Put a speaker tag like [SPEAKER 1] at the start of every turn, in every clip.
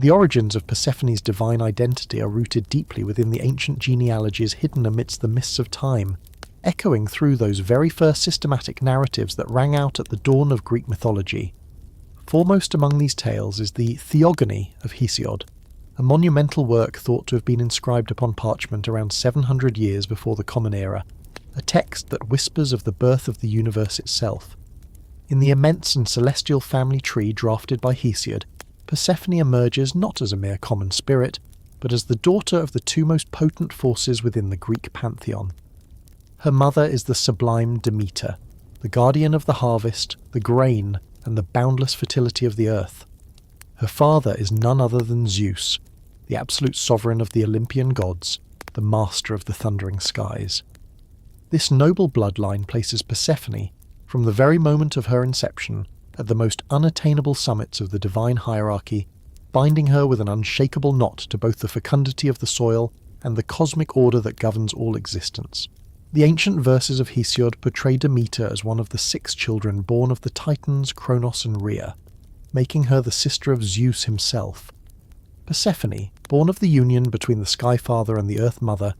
[SPEAKER 1] The origins of Persephone's divine identity are rooted deeply within the ancient genealogies hidden amidst the mists of time, echoing through those very first systematic narratives that rang out at the dawn of Greek mythology. Foremost among these tales is the Theogony of Hesiod, a monumental work thought to have been inscribed upon parchment around 700 years before the Common Era, a text that whispers of the birth of the universe itself. In the immense and celestial family tree drafted by Hesiod, Persephone emerges not as a mere common spirit, but as the daughter of the two most potent forces within the Greek pantheon. Her mother is the sublime Demeter, the guardian of the harvest, the grain, and the boundless fertility of the earth. Her father is none other than Zeus, the absolute sovereign of the Olympian gods, the master of the thundering skies. This noble bloodline places Persephone, from the very moment of her inception, at the most unattainable summits of the divine hierarchy, binding her with an unshakable knot to both the fecundity of the soil and the cosmic order that governs all existence. The ancient verses of Hesiod portray Demeter as one of the 6 children born of the Titans Kronos and Rhea, making her the sister of Zeus himself. Persephone, born of the union between the Sky Father and the Earth Mother,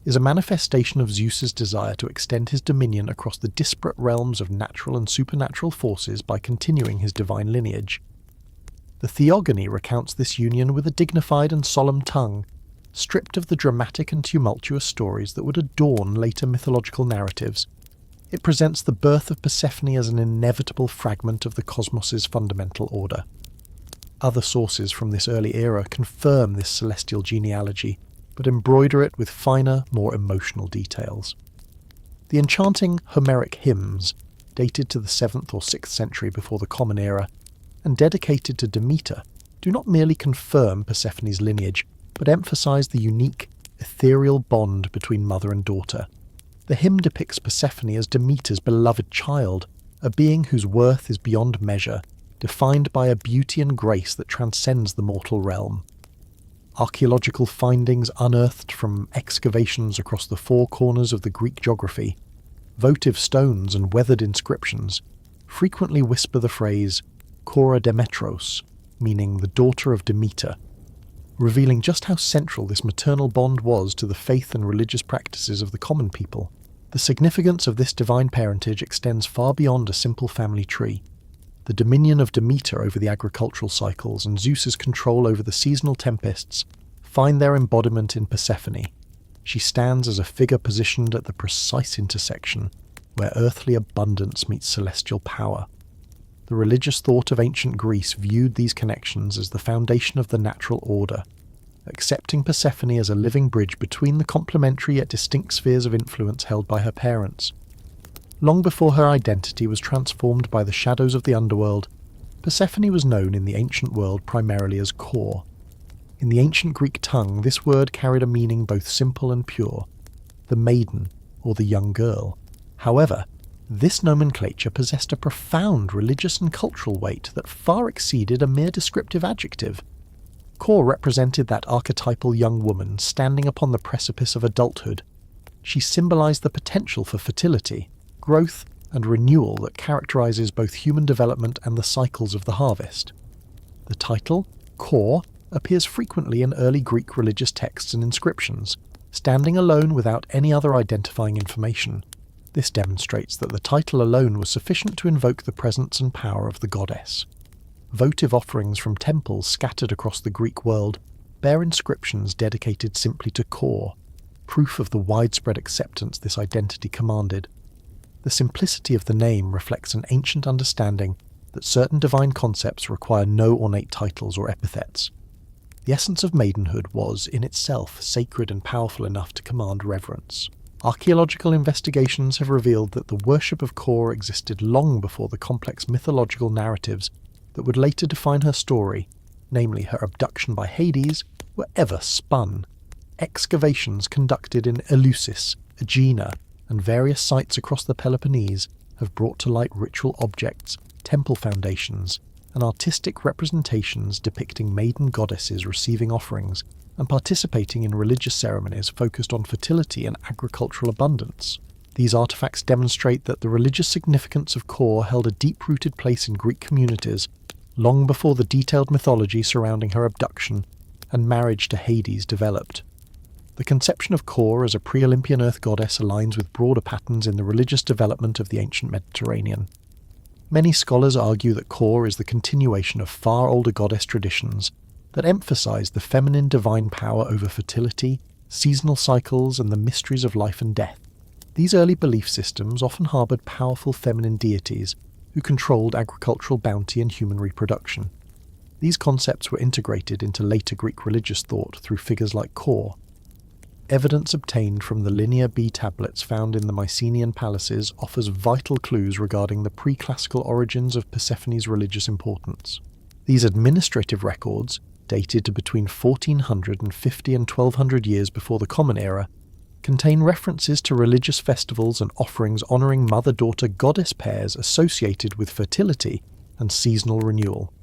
[SPEAKER 1] is a manifestation of Zeus's desire to extend his dominion across the disparate realms of natural and supernatural forces by continuing his divine lineage. The Theogony recounts this union with a dignified and solemn tongue, stripped of the dramatic and tumultuous stories that would adorn later mythological narratives. It presents the birth of Persephone as an inevitable fragment of the cosmos's fundamental order. Other sources from this early era confirm this celestial genealogy, but embroider it with finer, more emotional details. The enchanting Homeric Hymns, dated to the 7th or 6th century before the Common Era, and dedicated to Demeter, do not merely confirm Persephone's lineage, but emphasize the unique, ethereal bond between mother and daughter. The hymn depicts Persephone as Demeter's beloved child, a being whose worth is beyond measure, defined by a beauty and grace that transcends the mortal realm. Archaeological findings unearthed from excavations across the 4 corners of the Greek geography, votive stones and weathered inscriptions, frequently whisper the phrase Kora Demetros, meaning the daughter of Demeter, revealing just how central this maternal bond was to the faith and religious practices of the common people. The significance of this divine parentage extends far beyond a simple family tree. The dominion of Demeter over the agricultural cycles and Zeus's control over the seasonal tempests find their embodiment in Persephone. She stands as a figure positioned at the precise intersection where earthly abundance meets celestial power. The religious thought of ancient Greece viewed these connections as the foundation of the natural order, accepting Persephone as a living bridge between the complementary yet distinct spheres of influence held by her parents. Long before her identity was transformed by the shadows of the underworld, Persephone was known in the ancient world primarily as Kor. In the ancient Greek tongue, this word carried a meaning both simple and pure, the maiden or the young girl. However, this nomenclature possessed a profound religious and cultural weight that far exceeded a mere descriptive adjective. Kor represented that archetypal young woman standing upon the precipice of adulthood. She symbolized the potential for fertility, growth, and renewal that characterizes both human development and the cycles of the harvest. The title, Kor, appears frequently in early Greek religious texts and inscriptions, standing alone without any other identifying information. This demonstrates that the title alone was sufficient to invoke the presence and power of the goddess. Votive offerings from temples scattered across the Greek world bear inscriptions dedicated simply to Kor, proof of the widespread acceptance this identity commanded. The simplicity of the name reflects an ancient understanding that certain divine concepts require no ornate titles or epithets. The essence of maidenhood was, in itself, sacred and powerful enough to command reverence. Archaeological investigations have revealed that the worship of Kor existed long before the complex mythological narratives that would later define her story, namely her abduction by Hades, were ever spun. Excavations conducted in Eleusis, Aegina, and various sites across the Peloponnese have brought to light ritual objects, temple foundations, and artistic representations depicting maiden goddesses receiving offerings and participating in religious ceremonies focused on fertility and agricultural abundance. These artifacts demonstrate that the religious significance of Kor held a deep-rooted place in Greek communities long before the detailed mythology surrounding her abduction and marriage to Hades developed. The conception of Kore as a pre-Olympian earth goddess aligns with broader patterns in the religious development of the ancient Mediterranean. Many scholars argue that Kore is the continuation of far older goddess traditions that emphasize the feminine divine power over fertility, seasonal cycles, and the mysteries of life and death. These early belief systems often harbored powerful feminine deities who controlled agricultural bounty and human reproduction. These concepts were integrated into later Greek religious thought through figures like Kore. Evidence obtained from the Linear B tablets found in the Mycenaean palaces offers vital clues regarding the pre-classical origins of Persephone's religious importance. These administrative records, dated to between 1450 and 1200 years before the Common Era, contain references to religious festivals and offerings honouring mother-daughter goddess pairs associated with fertility and seasonal renewal.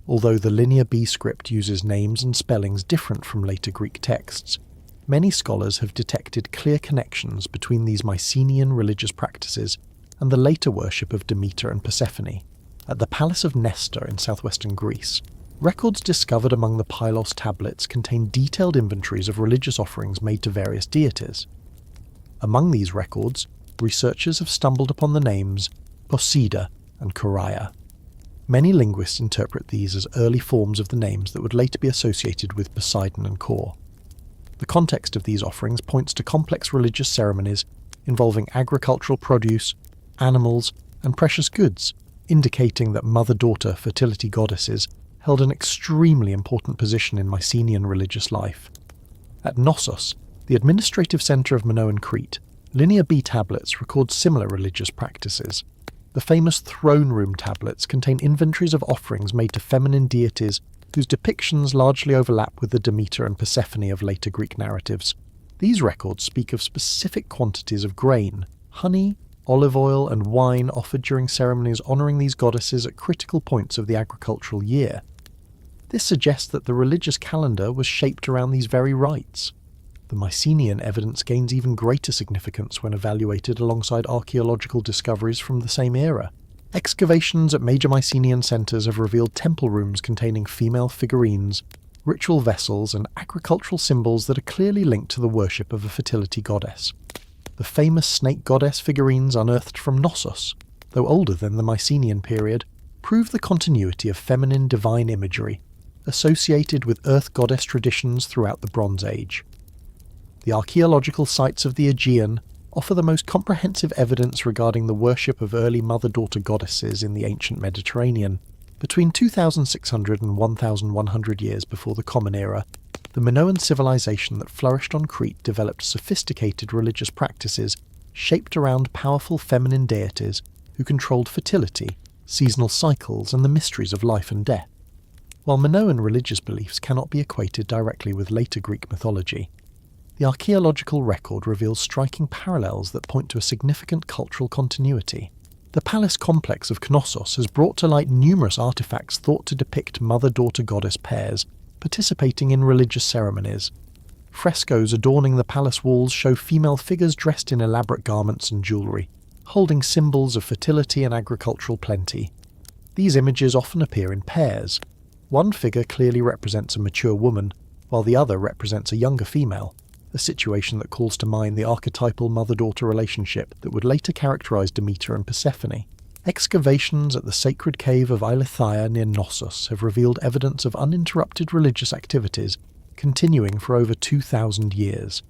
[SPEAKER 1] Although the Linear B script uses names and spellings different from later Greek texts, many scholars have detected clear connections between these Mycenaean religious practices and the later worship of Demeter and Persephone. At the Palace of Nestor in southwestern Greece, records discovered among the Pylos tablets contain detailed inventories of religious offerings made to various deities. Among these records, researchers have stumbled upon the names Poseida and Coraya. Many linguists interpret these as early forms of the names that would later be associated with Poseidon and Kore. The context of these offerings points to complex religious ceremonies involving agricultural produce, animals, and precious goods, indicating that mother-daughter fertility goddesses held an extremely important position in Mycenaean religious life. At Knossos, the administrative centre of Minoan Crete, Linear B tablets record similar religious practices. The famous throne room tablets contain inventories of offerings made to feminine deities whose depictions largely overlap with the Demeter and Persephone of later Greek narratives. These records speak of specific quantities of grain, honey, olive oil, and wine offered during ceremonies honouring these goddesses at critical points of the agricultural year. This suggests that the religious calendar was shaped around these very rites. The Mycenaean evidence gains even greater significance when evaluated alongside archaeological discoveries from the same era. Excavations at major Mycenaean centres have revealed temple rooms containing female figurines, ritual vessels, and agricultural symbols that are clearly linked to the worship of a fertility goddess. The famous snake goddess figurines unearthed from Knossos, though older than the Mycenaean period, prove the continuity of feminine divine imagery, associated with earth goddess traditions throughout the Bronze Age. The archaeological sites of the Aegean offer the most comprehensive evidence regarding the worship of early mother-daughter goddesses in the ancient Mediterranean. Between 2600 and 1100 years before the Common Era, the Minoan civilization that flourished on Crete developed sophisticated religious practices shaped around powerful feminine deities who controlled fertility, seasonal cycles, and the mysteries of life and death. While Minoan religious beliefs cannot be equated directly with later Greek mythology, the archaeological record reveals striking parallels that point to a significant cultural continuity. The palace complex of Knossos has brought to light numerous artifacts thought to depict mother-daughter goddess pairs participating in religious ceremonies. Frescoes adorning the palace walls show female figures dressed in elaborate garments and jewellery, holding symbols of fertility and agricultural plenty. These images often appear in pairs. One figure clearly represents a mature woman, while the other represents a younger female, a situation that calls to mind the archetypal mother-daughter relationship that would later characterise Demeter and Persephone. Excavations at the sacred cave of Eileithyia near Knossos have revealed evidence of uninterrupted religious activities continuing for over 2,000 years.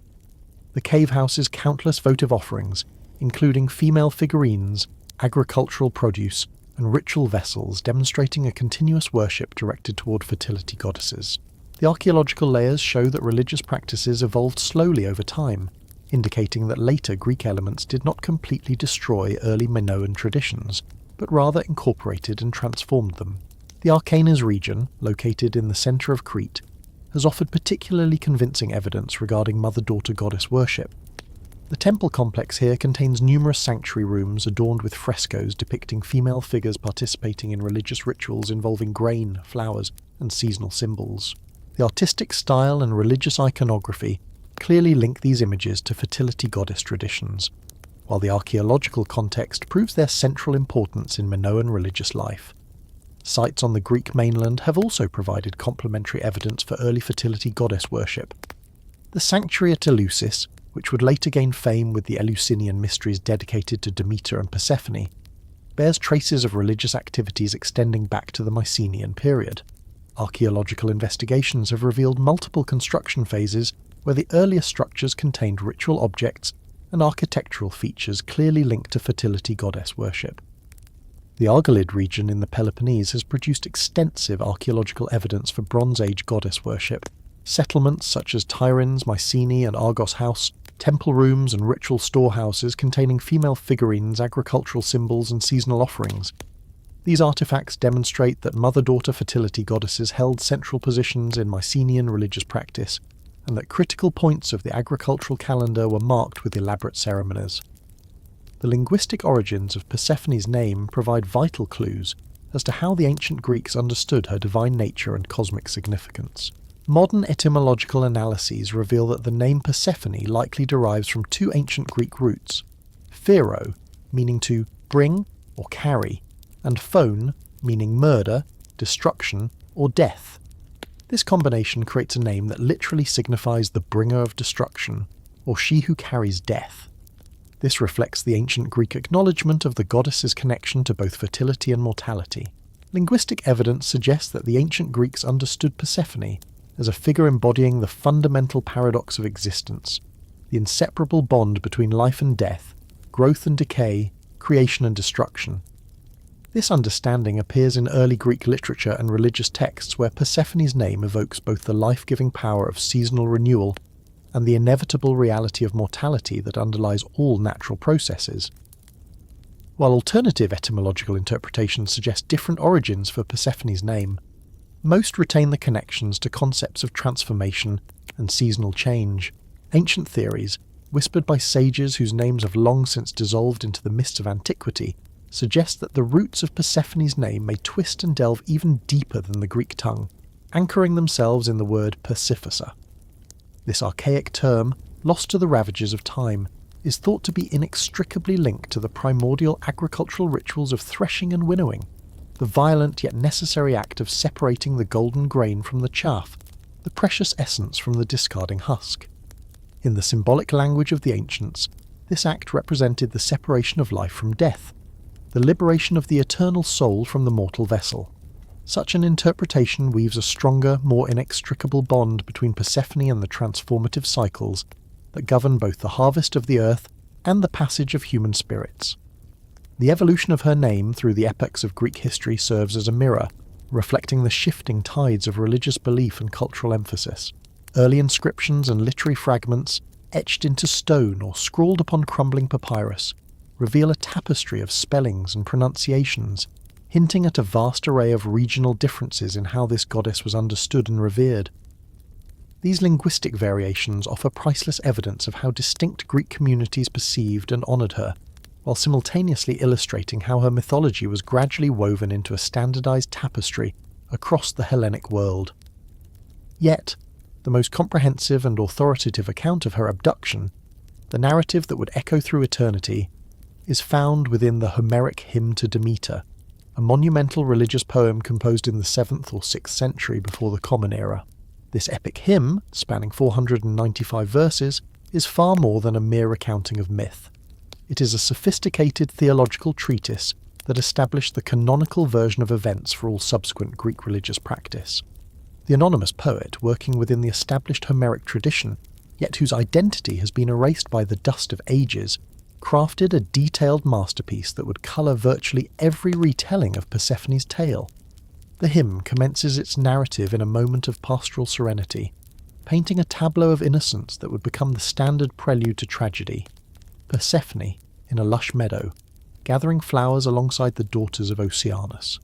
[SPEAKER 1] The cave houses countless votive offerings, including female figurines, agricultural produce, and ritual vessels demonstrating a continuous worship directed toward fertility goddesses. The archaeological layers show that religious practices evolved slowly over time, indicating that later Greek elements did not completely destroy early Minoan traditions, but rather incorporated and transformed them. The Archanes region, located in the centre of Crete, has offered particularly convincing evidence regarding mother-daughter goddess worship. The temple complex here contains numerous sanctuary rooms adorned with frescoes depicting female figures participating in religious rituals involving grain, flowers, and seasonal symbols. The artistic style and religious iconography clearly link these images to fertility goddess traditions, while the archaeological context proves their central importance in Minoan religious life. Sites on the Greek mainland have also provided complementary evidence for early fertility goddess worship. The sanctuary at Eleusis, which would later gain fame with the Eleusinian mysteries dedicated to Demeter and Persephone, bears traces of religious activities extending back to the Mycenaean period. Archaeological investigations have revealed multiple construction phases where the earlier structures contained ritual objects and architectural features clearly linked to fertility goddess worship. The Argolid region in the Peloponnese has produced extensive archaeological evidence for Bronze Age goddess worship. Settlements such as Tiryns, Mycenae and Argos House, temple rooms and ritual storehouses containing female figurines, agricultural symbols and seasonal offerings. These artifacts demonstrate that mother-daughter fertility goddesses held central positions in Mycenaean religious practice, and that critical points of the agricultural calendar were marked with elaborate ceremonies. The linguistic origins of Persephone's name provide vital clues as to how the ancient Greeks understood her divine nature and cosmic significance. Modern etymological analyses reveal that the name Persephone likely derives from two ancient Greek roots: phero, meaning to bring or carry, and phone, meaning murder, destruction, or death. This combination creates a name that literally signifies the bringer of destruction, or she who carries death. This reflects the ancient Greek acknowledgement of the goddess's connection to both fertility and mortality. Linguistic evidence suggests that the ancient Greeks understood Persephone as a figure embodying the fundamental paradox of existence, the inseparable bond between life and death, growth and decay, creation and destruction. This understanding appears in early Greek literature and religious texts where Persephone's name evokes both the life-giving power of seasonal renewal and the inevitable reality of mortality that underlies all natural processes. While alternative etymological interpretations suggest different origins for Persephone's name, most retain the connections to concepts of transformation and seasonal change. Ancient theories, whispered by sages whose names have long since dissolved into the mists of antiquity, suggest that the roots of Persephone's name may twist and delve even deeper than the Greek tongue, anchoring themselves in the word Persiphosa. This archaic term, lost to the ravages of time, is thought to be inextricably linked to the primordial agricultural rituals of threshing and winnowing, the violent yet necessary act of separating the golden grain from the chaff, the precious essence from the discarding husk. In the symbolic language of the ancients, this act represented the separation of life from death, the liberation of the eternal soul from the mortal vessel. Such an interpretation weaves a stronger, more inextricable bond between Persephone and the transformative cycles that govern both the harvest of the earth and the passage of human spirits. The evolution of her name through the epochs of Greek history serves as a mirror, reflecting the shifting tides of religious belief and cultural emphasis. Early inscriptions and literary fragments, etched into stone or scrawled upon crumbling papyrus, reveal a tapestry of spellings and pronunciations, hinting at a vast array of regional differences in how this goddess was understood and revered. These linguistic variations offer priceless evidence of how distinct Greek communities perceived and honoured her, while simultaneously illustrating how her mythology was gradually woven into a standardised tapestry across the Hellenic world. Yet, the most comprehensive and authoritative account of her abduction, the narrative that would echo through eternity, is found within the Homeric Hymn to Demeter, a monumental religious poem composed in the 7th or 6th century before the Common Era. This epic hymn, spanning 495 verses, is far more than a mere recounting of myth. It is a sophisticated theological treatise that established the canonical version of events for all subsequent Greek religious practice. The anonymous poet, working within the established Homeric tradition, yet whose identity has been erased by the dust of ages, crafted a detailed masterpiece that would colour virtually every retelling of Persephone's tale. The hymn commences its narrative in a moment of pastoral serenity, painting a tableau of innocence that would become the standard prelude to tragedy. Persephone, in a lush meadow, gathering flowers alongside the daughters of Oceanus.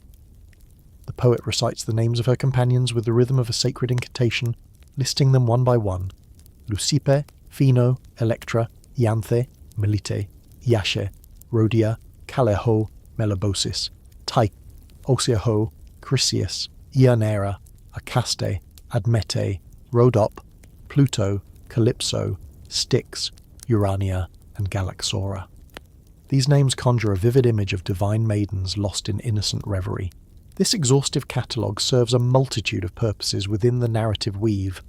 [SPEAKER 1] The poet recites the names of her companions with the rhythm of a sacred incantation, listing them one by one: Leucippe, Phino, Electra, Ianthe, Melite, Iashe, Rhodia, Caleho, Melibosis, Tyche, Oceaho, Chryseis, Ianera, Acaste, Admete, Rhodop, Pluto, Calypso, Styx, Urania, and Galaxora. These names conjure a vivid image of divine maidens lost in innocent reverie. This exhaustive catalogue serves a multitude of purposes within the narrative weave.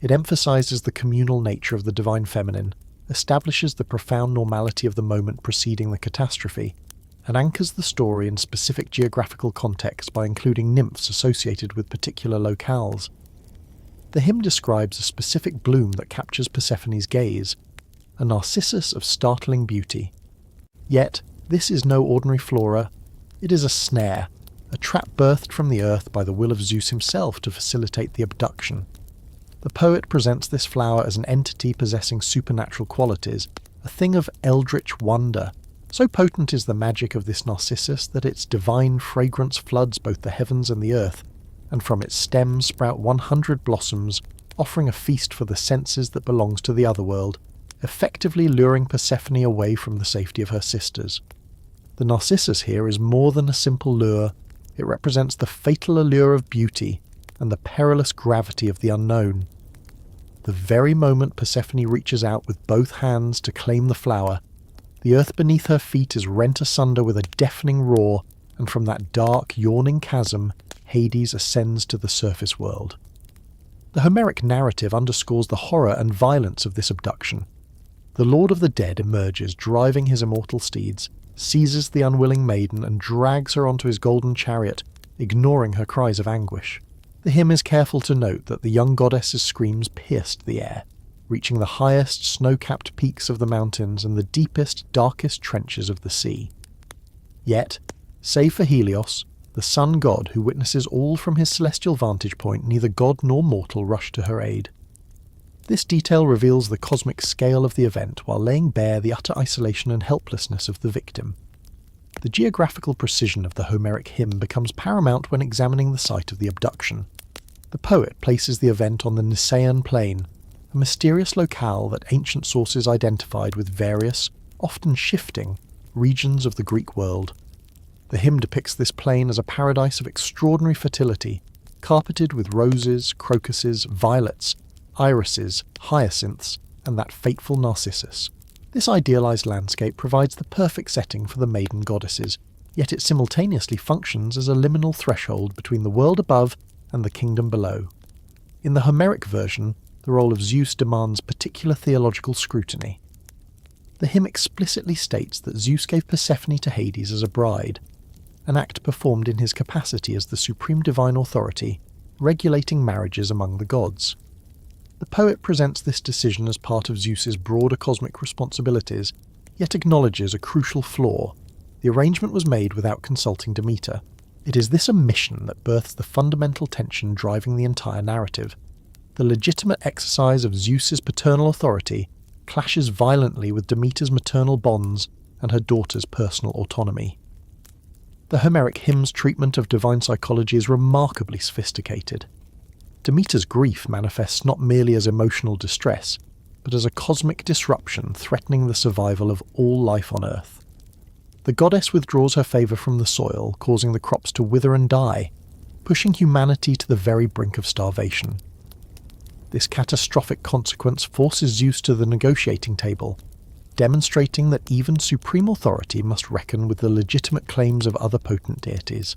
[SPEAKER 1] It emphasises the communal nature of the divine feminine, establishes the profound normality of the moment preceding the catastrophe, and anchors the story in specific geographical context by including nymphs associated with particular locales. The hymn describes a specific bloom that captures Persephone's gaze, a narcissus of startling beauty. Yet, this is no ordinary flora, it is a snare, a trap birthed from the earth by the will of Zeus himself to facilitate the abduction. The poet presents this flower as an entity possessing supernatural qualities, a thing of eldritch wonder. So potent is the magic of this narcissus that its divine fragrance floods both the heavens and the earth, and from its stems sprout 100 blossoms, offering a feast for the senses that belongs to the otherworld, effectively luring Persephone away from the safety of her sisters. The narcissus here is more than a simple lure, it represents the fatal allure of beauty and the perilous gravity of the unknown. The very moment Persephone reaches out with both hands to claim the flower, the earth beneath her feet is rent asunder with a deafening roar, and from that dark, yawning chasm, Hades ascends to the surface world. The Homeric narrative underscores the horror and violence of this abduction. The Lord of the Dead emerges, driving his immortal steeds, seizes the unwilling maiden and drags her onto his golden chariot, ignoring her cries of anguish. The hymn is careful to note that the young goddess's screams pierced the air, reaching the highest snow-capped peaks of the mountains and the deepest, darkest trenches of the sea. Yet, save for Helios, the sun god who witnesses all from his celestial vantage point, neither god nor mortal rush to her aid. This detail reveals the cosmic scale of the event while laying bare the utter isolation and helplessness of the victim. The geographical precision of the Homeric hymn becomes paramount when examining the site of the abduction. The poet places the event on the Nisaean plain, a mysterious locale that ancient sources identified with various, often shifting, regions of the Greek world. The hymn depicts this plain as a paradise of extraordinary fertility, carpeted with roses, crocuses, violets, irises, hyacinths, and that fateful narcissus. This idealized landscape provides the perfect setting for the maiden goddesses, yet it simultaneously functions as a liminal threshold between the world above and the kingdom below. In the Homeric version, the role of Zeus demands particular theological scrutiny. The hymn explicitly states that Zeus gave Persephone to Hades as a bride, an act performed in his capacity as the supreme divine authority, regulating marriages among the gods. The poet presents this decision as part of Zeus's broader cosmic responsibilities, yet acknowledges a crucial flaw. The arrangement was made without consulting Demeter. It is this omission that births the fundamental tension driving the entire narrative. The legitimate exercise of Zeus's paternal authority clashes violently with Demeter's maternal bonds and her daughter's personal autonomy. The Homeric hymn's treatment of divine psychology is remarkably sophisticated. Demeter's grief manifests not merely as emotional distress, but as a cosmic disruption threatening the survival of all life on Earth. The goddess withdraws her favour from the soil, causing the crops to wither and die, pushing humanity to the very brink of starvation. This catastrophic consequence forces Zeus to the negotiating table, demonstrating that even supreme authority must reckon with the legitimate claims of other potent deities.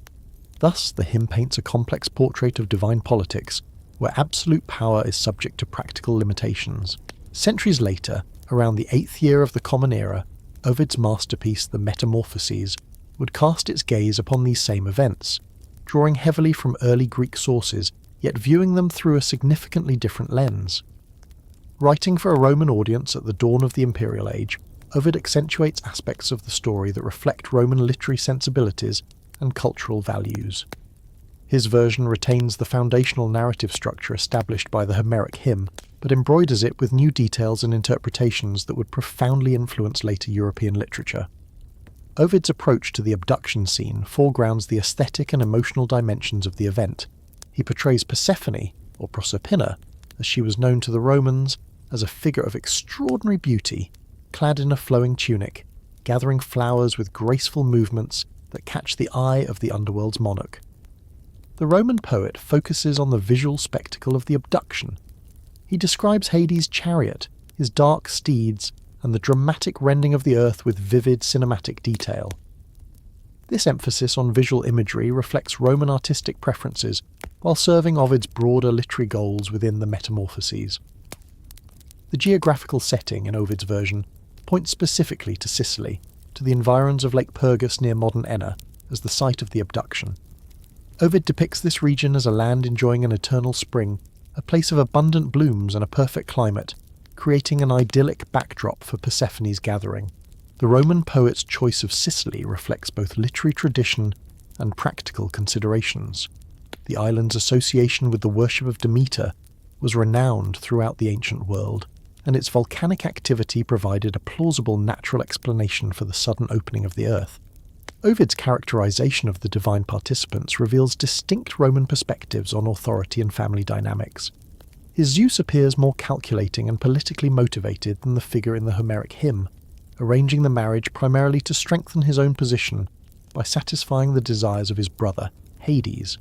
[SPEAKER 1] Thus, the hymn paints a complex portrait of divine politics, where absolute power is subject to practical limitations. Centuries later, around the 8th year of the Common Era, Ovid's masterpiece The Metamorphoses would cast its gaze upon these same events, drawing heavily from early Greek sources, yet viewing them through a significantly different lens. Writing for a Roman audience at the dawn of the imperial age, Ovid accentuates aspects of the story that reflect Roman literary sensibilities and cultural values. His version retains the foundational narrative structure established by the Homeric hymn, but embroiders it with new details and interpretations that would profoundly influence later European literature. Ovid's approach to the abduction scene foregrounds the aesthetic and emotional dimensions of the event. He portrays Persephone, or Proserpina, as she was known to the Romans, as a figure of extraordinary beauty, clad in a flowing tunic, gathering flowers with graceful movements that catch the eye of the underworld's monarch. The Roman poet focuses on the visual spectacle of the abduction. He describes Hades' chariot, his dark steeds, and the dramatic rending of the earth with vivid cinematic detail. This emphasis on visual imagery reflects Roman artistic preferences, while serving Ovid's broader literary goals within the Metamorphoses. The geographical setting in Ovid's version points specifically to Sicily, to the environs of Lake Pergus near modern Enna, as the site of the abduction. Ovid depicts this region as a land enjoying an eternal spring, a place of abundant blooms and a perfect climate, creating an idyllic backdrop for Persephone's gathering. The Roman poet's choice of Sicily reflects both literary tradition and practical considerations. The island's association with the worship of Demeter was renowned throughout the ancient world, and its volcanic activity provided a plausible natural explanation for the sudden opening of the earth. Ovid's characterization of the divine participants reveals distinct Roman perspectives on authority and family dynamics. His Zeus appears more calculating and politically motivated than the figure in the Homeric hymn, arranging the marriage primarily to strengthen his own position by satisfying the desires of his brother, Hades.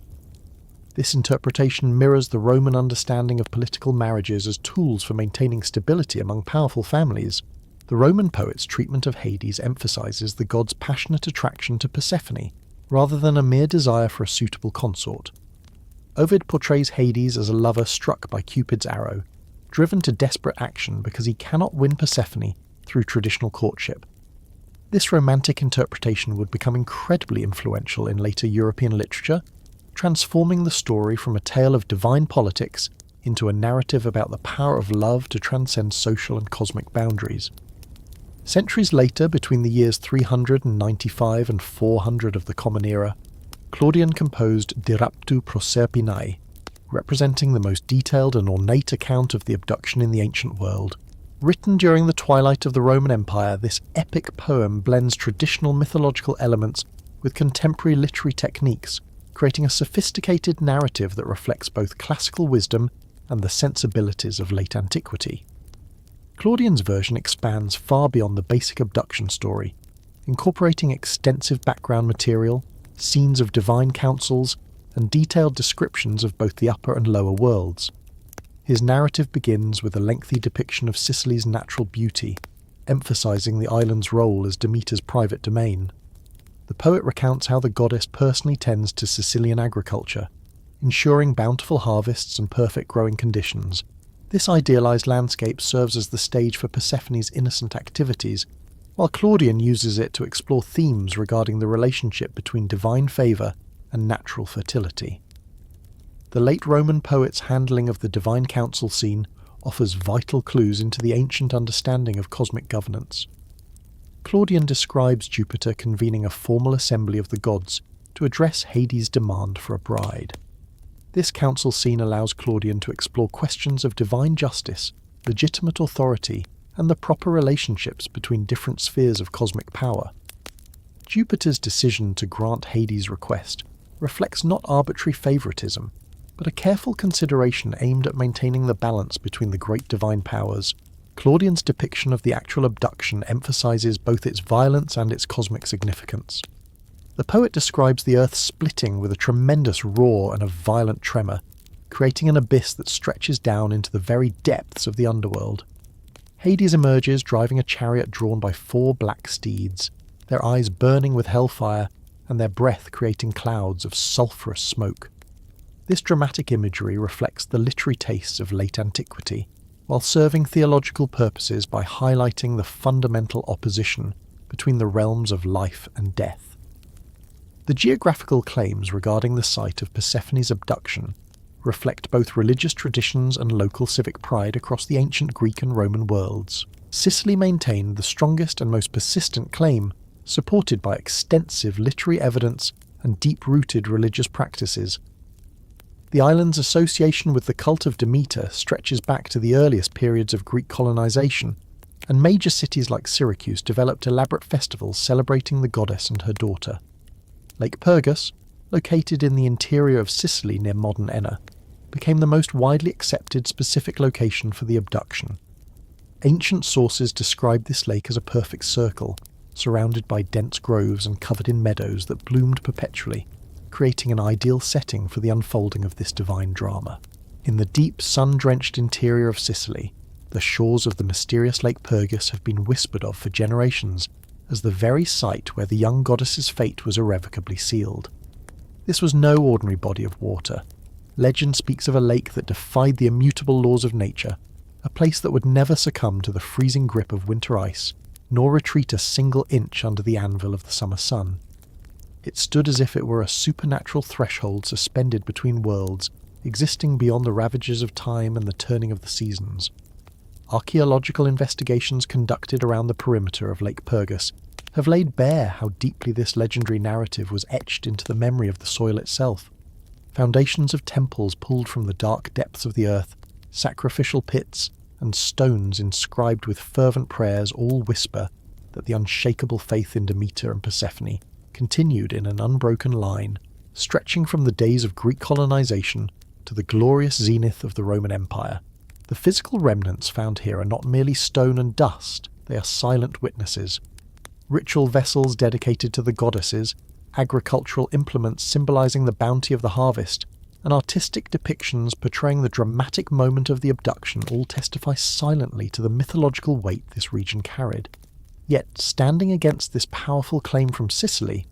[SPEAKER 1] This interpretation mirrors the Roman understanding of political marriages as tools for maintaining stability among powerful families. The Roman poet's treatment of Hades emphasizes the god's passionate attraction to Persephone, rather than a mere desire for a suitable consort. Ovid portrays Hades as a lover struck by Cupid's arrow, driven to desperate action because he cannot win Persephone through traditional courtship. This romantic interpretation would become incredibly influential in later European literature, transforming the story from a tale of divine politics into a narrative about the power of love to transcend social and cosmic boundaries. Centuries later, between the years 395 and 400 of the Common Era, Claudian composed De Raptu Proserpinae, representing the most detailed and ornate account of the abduction in the ancient world. Written during the twilight of the Roman Empire, this epic poem blends traditional mythological elements with contemporary literary techniques, creating a sophisticated narrative that reflects both classical wisdom and the sensibilities of late antiquity. Claudian's version expands far beyond the basic abduction story, incorporating extensive background material, scenes of divine councils, and detailed descriptions of both the upper and lower worlds. His narrative begins with a lengthy depiction of Sicily's natural beauty, emphasizing the island's role as Demeter's private domain. The poet recounts how the goddess personally tends to Sicilian agriculture, ensuring bountiful harvests and perfect growing conditions. This idealized landscape serves as the stage for Persephone's innocent activities, while Claudian uses it to explore themes regarding the relationship between divine favor and natural fertility. The late Roman poet's handling of the divine council scene offers vital clues into the ancient understanding of cosmic governance. Claudian describes Jupiter convening a formal assembly of the gods to address Hades' demand for a bride. This council scene allows Claudian to explore questions of divine justice, legitimate authority, and the proper relationships between different spheres of cosmic power. Jupiter's decision to grant Hades' request reflects not arbitrary favoritism, but a careful consideration aimed at maintaining the balance between the great divine powers. Claudian's depiction of the actual abduction emphasizes both its violence and its cosmic significance. The poet describes the earth splitting with a tremendous roar and a violent tremor, creating an abyss that stretches down into the very depths of the underworld. Hades emerges driving a chariot drawn by 4 black steeds, their eyes burning with hellfire and their breath creating clouds of sulphurous smoke. This dramatic imagery reflects the literary tastes of late antiquity, while serving theological purposes by highlighting the fundamental opposition between the realms of life and death. The geographical claims regarding the site of Persephone's abduction reflect both religious traditions and local civic pride across the ancient Greek and Roman worlds. Sicily maintained the strongest and most persistent claim, supported by extensive literary evidence and deep-rooted religious practices. The island's association with the cult of Demeter stretches back to the earliest periods of Greek colonization, and major cities like Syracuse developed elaborate festivals celebrating the goddess and her daughter. Lake Pergus, located in the interior of Sicily near modern Enna, became the most widely accepted specific location for the abduction. Ancient sources describe this lake as a perfect circle, surrounded by dense groves and covered in meadows that bloomed perpetually, creating an ideal setting for the unfolding of this divine drama. In the deep, sun-drenched interior of Sicily, the shores of the mysterious Lake Pergus have been whispered of for generations as the very site where the young goddess's fate was irrevocably sealed. This was no ordinary body of water. Legend speaks of a lake that defied the immutable laws of nature, a place that would never succumb to the freezing grip of winter ice, nor retreat a single inch under the anvil of the summer sun. It stood as if it were a supernatural threshold suspended between worlds, existing beyond the ravages of time and the turning of the seasons. Archaeological investigations conducted around the perimeter of Lake Pergus have laid bare how deeply this legendary narrative was etched into the memory of the soil itself. Foundations of temples pulled from the dark depths of the earth, sacrificial pits, and stones inscribed with fervent prayers all whisper that the unshakable faith in Demeter and Persephone continued in an unbroken line, stretching from the days of Greek colonization to the glorious zenith of the Roman Empire. The physical remnants found here are not merely stone and dust, they are silent witnesses. Ritual vessels dedicated to the goddesses, agricultural implements symbolizing the bounty of the harvest, and artistic depictions portraying the dramatic moment of the abduction all testify silently to the mythological weight this region carried. Yet, standing against this powerful claim from Sicily,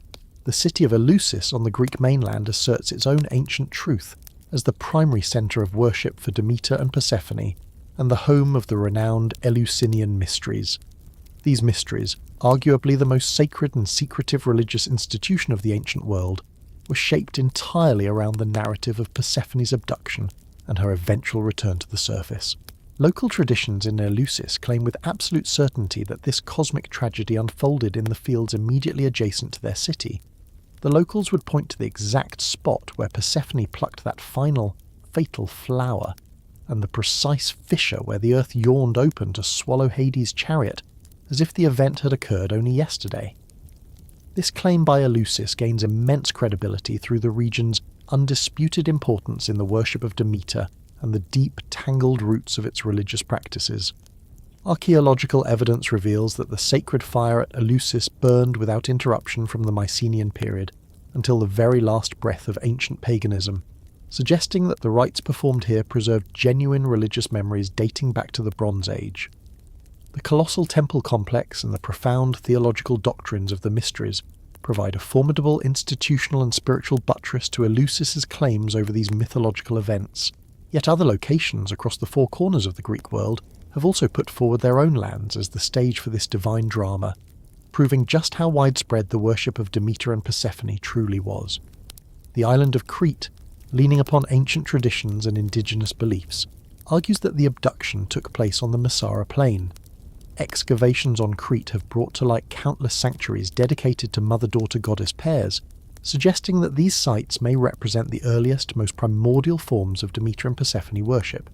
[SPEAKER 1] the city of Eleusis on the Greek mainland asserts its own ancient truth as the primary centre of worship for Demeter and Persephone, and the home of the renowned Eleusinian mysteries. These mysteries, arguably the most sacred and secretive religious institution of the ancient world, were shaped entirely around the narrative of Persephone's abduction and her eventual return to the surface. Local traditions in Eleusis claim with absolute certainty that this cosmic tragedy unfolded in the fields immediately adjacent to their city. The locals would point to the exact spot where Persephone plucked that final, fatal flower, and the precise fissure where the earth yawned open to swallow Hades' chariot, as if the event had occurred only yesterday. This claim by Eleusis gains immense credibility through the region's undisputed importance in the worship of Demeter and the deep, tangled roots of its religious practices. Archaeological evidence reveals that the sacred fire at Eleusis burned without interruption from the Mycenaean period until the very last breath of ancient paganism, suggesting that the rites performed here preserved genuine religious memories dating back to the Bronze Age. The colossal temple complex and the profound theological doctrines of the mysteries provide a formidable institutional and spiritual buttress to Eleusis' claims over these mythological events. Yet other locations across the four corners of the Greek world have also put forward their own lands as the stage for this divine drama, proving just how widespread the worship of Demeter and Persephone truly was. The island of Crete, leaning upon ancient traditions and indigenous beliefs, argues that the abduction took place on the Messara plain. Excavations on Crete have brought to light countless sanctuaries dedicated to mother-daughter goddess pairs, suggesting that these sites may represent the earliest, most primordial forms of Demeter and Persephone worship.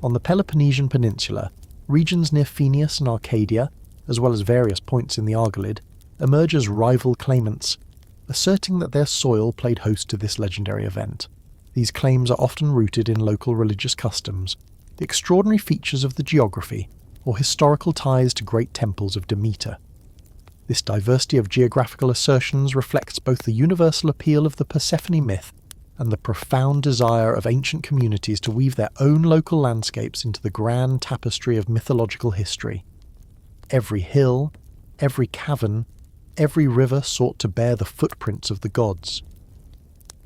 [SPEAKER 1] On the Peloponnesian Peninsula, regions near Phoenius and Arcadia, as well as various points in the Argolid, emerge as rival claimants, asserting that their soil played host to this legendary event. These claims are often rooted in local religious customs, the extraordinary features of the geography, or historical ties to great temples of Demeter. This diversity of geographical assertions reflects both the universal appeal of the Persephone myth and the profound desire of ancient communities to weave their own local landscapes into the grand tapestry of mythological history. Every hill, every cavern, every river sought to bear the footprints of the gods.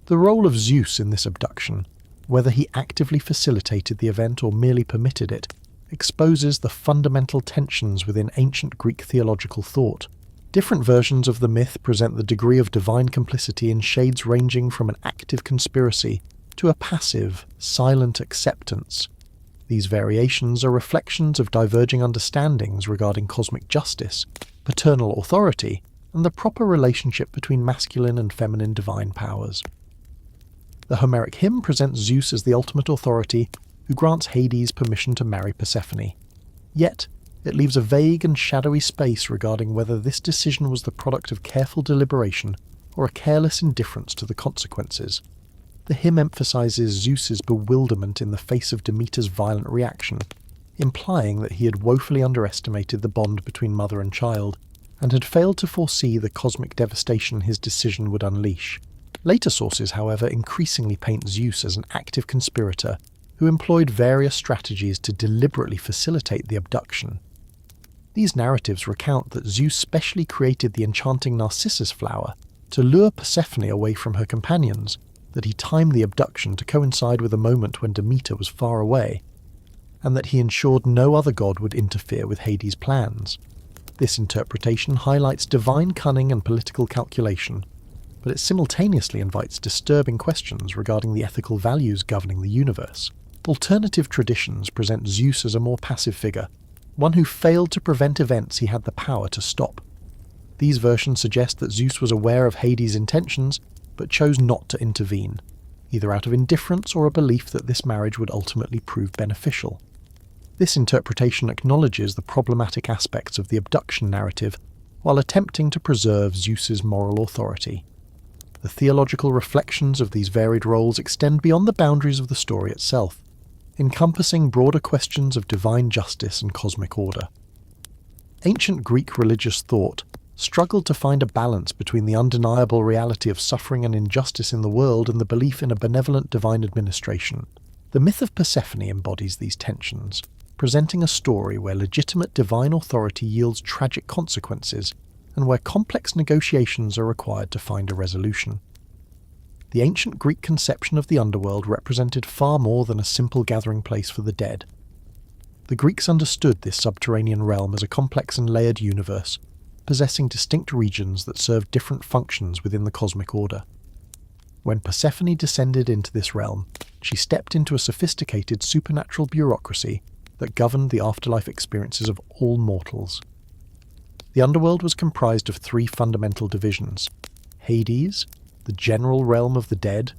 [SPEAKER 1] The role of Zeus in this abduction, whether he actively facilitated the event or merely permitted it, exposes the fundamental tensions within ancient Greek theological thought. Different versions of the myth present the degree of divine complicity in shades ranging from an active conspiracy to a passive, silent acceptance. These variations are reflections of diverging understandings regarding cosmic justice, paternal authority, and the proper relationship between masculine and feminine divine powers. The Homeric hymn presents Zeus as the ultimate authority who grants Hades permission to marry Persephone. Yet, it leaves a vague and shadowy space regarding whether this decision was the product of careful deliberation or a careless indifference to the consequences. The hymn emphasizes Zeus's bewilderment in the face of Demeter's violent reaction, implying that he had woefully underestimated the bond between mother and child, and had failed to foresee the cosmic devastation his decision would unleash. Later sources, however, increasingly paint Zeus as an active conspirator who employed various strategies to deliberately facilitate the abduction. These narratives recount that Zeus specially created the enchanting narcissus flower to lure Persephone away from her companions, that he timed the abduction to coincide with a moment when Demeter was far away, and that he ensured no other god would interfere with Hades' plans. This interpretation highlights divine cunning and political calculation, but it simultaneously invites disturbing questions regarding the ethical values governing the universe. Alternative traditions present Zeus as a more passive figure, one who failed to prevent events he had the power to stop. These versions suggest that Zeus was aware of Hades' intentions, but chose not to intervene, either out of indifference or a belief that this marriage would ultimately prove beneficial. This interpretation acknowledges the problematic aspects of the abduction narrative, while attempting to preserve Zeus's moral authority. The theological reflections of these varied roles extend beyond the boundaries of the story itself, encompassing broader questions of divine justice and cosmic order. Ancient Greek religious thought struggled to find a balance between the undeniable reality of suffering and injustice in the world and the belief in a benevolent divine administration. The myth of Persephone embodies these tensions, presenting a story where legitimate divine authority yields tragic consequences and where complex negotiations are required to find a resolution. The ancient Greek conception of the underworld represented far more than a simple gathering place for the dead. The Greeks understood this subterranean realm as a complex and layered universe, possessing distinct regions that served different functions within the cosmic order. When Persephone descended into this realm, she stepped into a sophisticated supernatural bureaucracy that governed the afterlife experiences of all mortals. The underworld was comprised of three fundamental divisions: Hades, the general realm of the dead;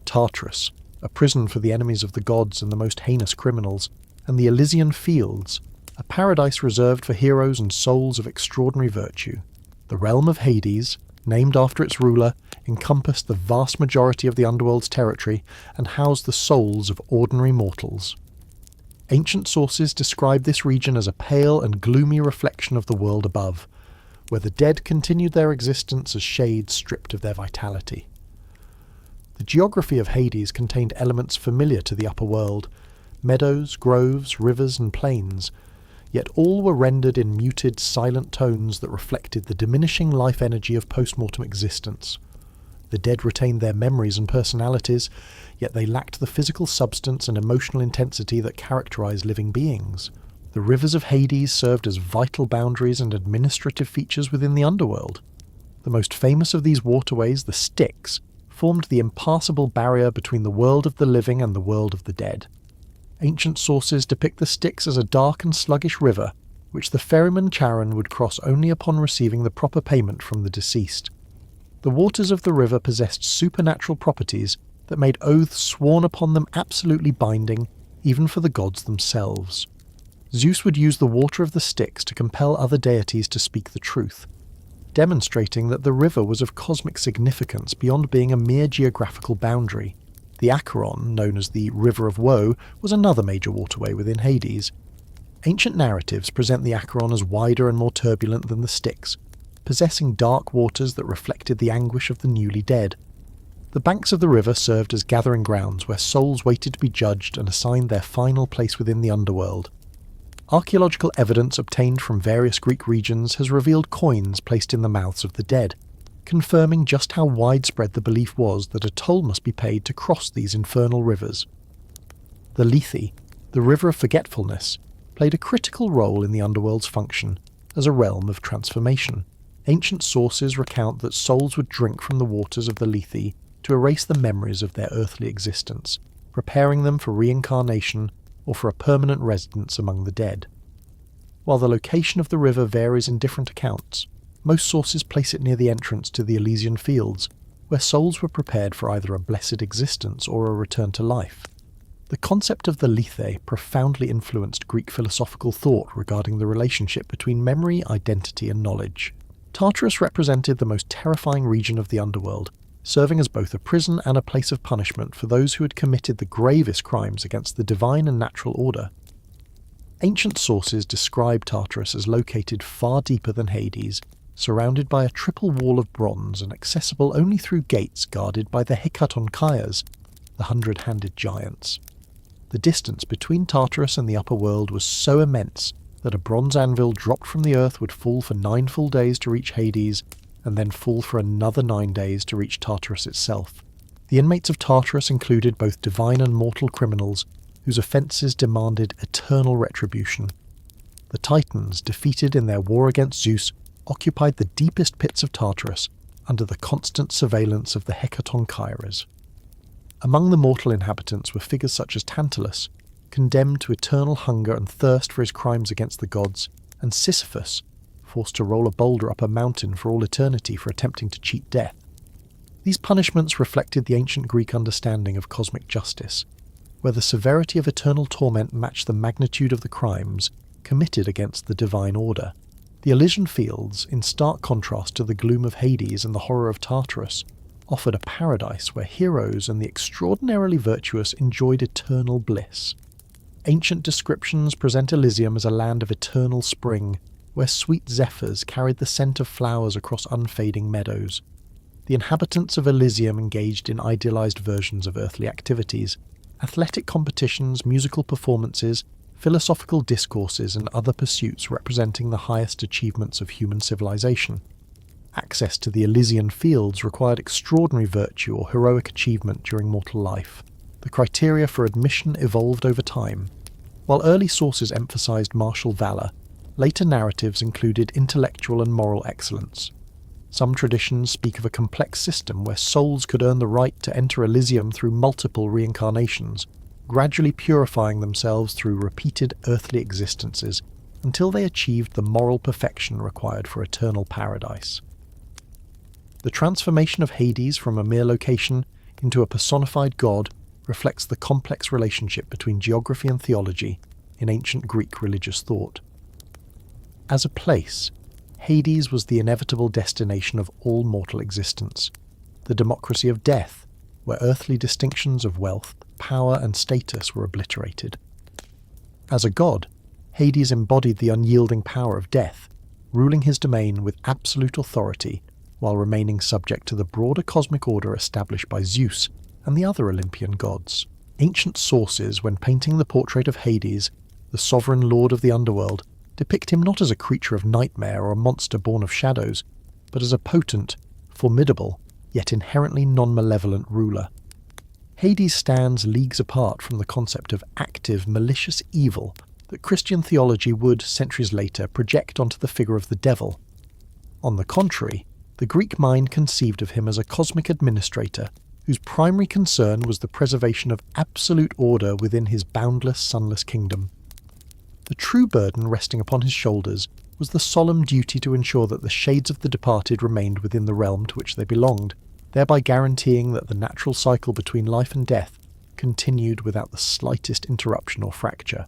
[SPEAKER 1] Tartarus, a prison for the enemies of the gods and the most heinous criminals; and the Elysian Fields, a paradise reserved for heroes and souls of extraordinary virtue. The realm of Hades, named after its ruler, encompassed the vast majority of the underworld's territory and housed the souls of ordinary mortals. Ancient sources describe this region as a pale and gloomy reflection of the world above, where the dead continued their existence as shades stripped of their vitality. The geography of Hades contained elements familiar to the upper world: meadows, groves, rivers, and plains, yet all were rendered in muted, silent tones that reflected the diminishing life energy of post-mortem existence. The dead retained their memories and personalities, yet they lacked the physical substance and emotional intensity that characterize living beings. The rivers of Hades served as vital boundaries and administrative features within the underworld. The most famous of these waterways, the Styx, formed the impassable barrier between the world of the living and the world of the dead. Ancient sources depict the Styx as a dark and sluggish river, which the ferryman Charon would cross only upon receiving the proper payment from the deceased. The waters of the river possessed supernatural properties that made oaths sworn upon them absolutely binding, even for the gods themselves. Zeus would use the water of the Styx to compel other deities to speak the truth, demonstrating that the river was of cosmic significance beyond being a mere geographical boundary. The Acheron, known as the River of Woe, was another major waterway within Hades. Ancient narratives present the Acheron as wider and more turbulent than the Styx, possessing dark waters that reflected the anguish of the newly dead. The banks of the river served as gathering grounds where souls waited to be judged and assigned their final place within the underworld. Archaeological evidence obtained from various Greek regions has revealed coins placed in the mouths of the dead, confirming just how widespread the belief was that a toll must be paid to cross these infernal rivers. The Lethe, the river of forgetfulness, played a critical role in the underworld's function as a realm of transformation. Ancient sources recount that souls would drink from the waters of the Lethe to erase the memories of their earthly existence, preparing them for reincarnation or for a permanent residence among the dead. While the location of the river varies in different accounts, most sources place it near the entrance to the Elysian Fields, where souls were prepared for either a blessed existence or a return to life. The concept of the Lethe profoundly influenced Greek philosophical thought regarding the relationship between memory, identity, and knowledge. Tartarus represented the most terrifying region of the underworld, serving as both a prison and a place of punishment for those who had committed the gravest crimes against the divine and natural order. Ancient sources describe Tartarus as located far deeper than Hades, surrounded by a triple wall of bronze and accessible only through gates guarded by the Hekatonkaias, the 100-handed giants. The distance between Tartarus and the upper world was so immense that a bronze anvil dropped from the earth would fall for 9 full days to reach Hades, and then fall for another 9 days to reach Tartarus itself. The inmates of Tartarus included both divine and mortal criminals, whose offences demanded eternal retribution. The Titans, defeated in their war against Zeus, occupied the deepest pits of Tartarus, under the constant surveillance of the Hecatonchires. Among the mortal inhabitants were figures such as Tantalus, condemned to eternal hunger and thirst for his crimes against the gods, and Sisyphus, forced to roll a boulder up a mountain for all eternity for attempting to cheat death. These punishments reflected the ancient Greek understanding of cosmic justice, where the severity of eternal torment matched the magnitude of the crimes committed against the divine order. The Elysian Fields, in stark contrast to the gloom of Hades and the horror of Tartarus, offered a paradise where heroes and the extraordinarily virtuous enjoyed eternal bliss. Ancient descriptions present Elysium as a land of eternal spring, where sweet zephyrs carried the scent of flowers across unfading meadows. The inhabitants of Elysium engaged in idealized versions of earthly activities, athletic competitions, musical performances, philosophical discourses, and other pursuits representing the highest achievements of human civilization. Access to the Elysian Fields required extraordinary virtue or heroic achievement during mortal life. The criteria for admission evolved over time. While early sources emphasized martial valor, later narratives included intellectual and moral excellence. Some traditions speak of a complex system where souls could earn the right to enter Elysium through multiple reincarnations, gradually purifying themselves through repeated earthly existences until they achieved the moral perfection required for eternal paradise. The transformation of Hades from a mere location into a personified god reflects the complex relationship between geography and theology in ancient Greek religious thought. As a place, Hades was the inevitable destination of all mortal existence, the democracy of death, where earthly distinctions of wealth, power, and status were obliterated. As a god, Hades embodied the unyielding power of death, ruling his domain with absolute authority while remaining subject to the broader cosmic order established by Zeus and the other Olympian gods. Ancient sources, when painting the portrait of Hades, the sovereign lord of the underworld, depict him not as a creature of nightmare or a monster born of shadows, but as a potent, formidable, yet inherently non-malevolent ruler. Hades stands leagues apart from the concept of active, malicious evil that Christian theology would, centuries later, project onto the figure of the devil. On the contrary, the Greek mind conceived of him as a cosmic administrator whose primary concern was the preservation of absolute order within his boundless, sunless kingdom. The true burden resting upon his shoulders was the solemn duty to ensure that the shades of the departed remained within the realm to which they belonged, thereby guaranteeing that the natural cycle between life and death continued without the slightest interruption or fracture.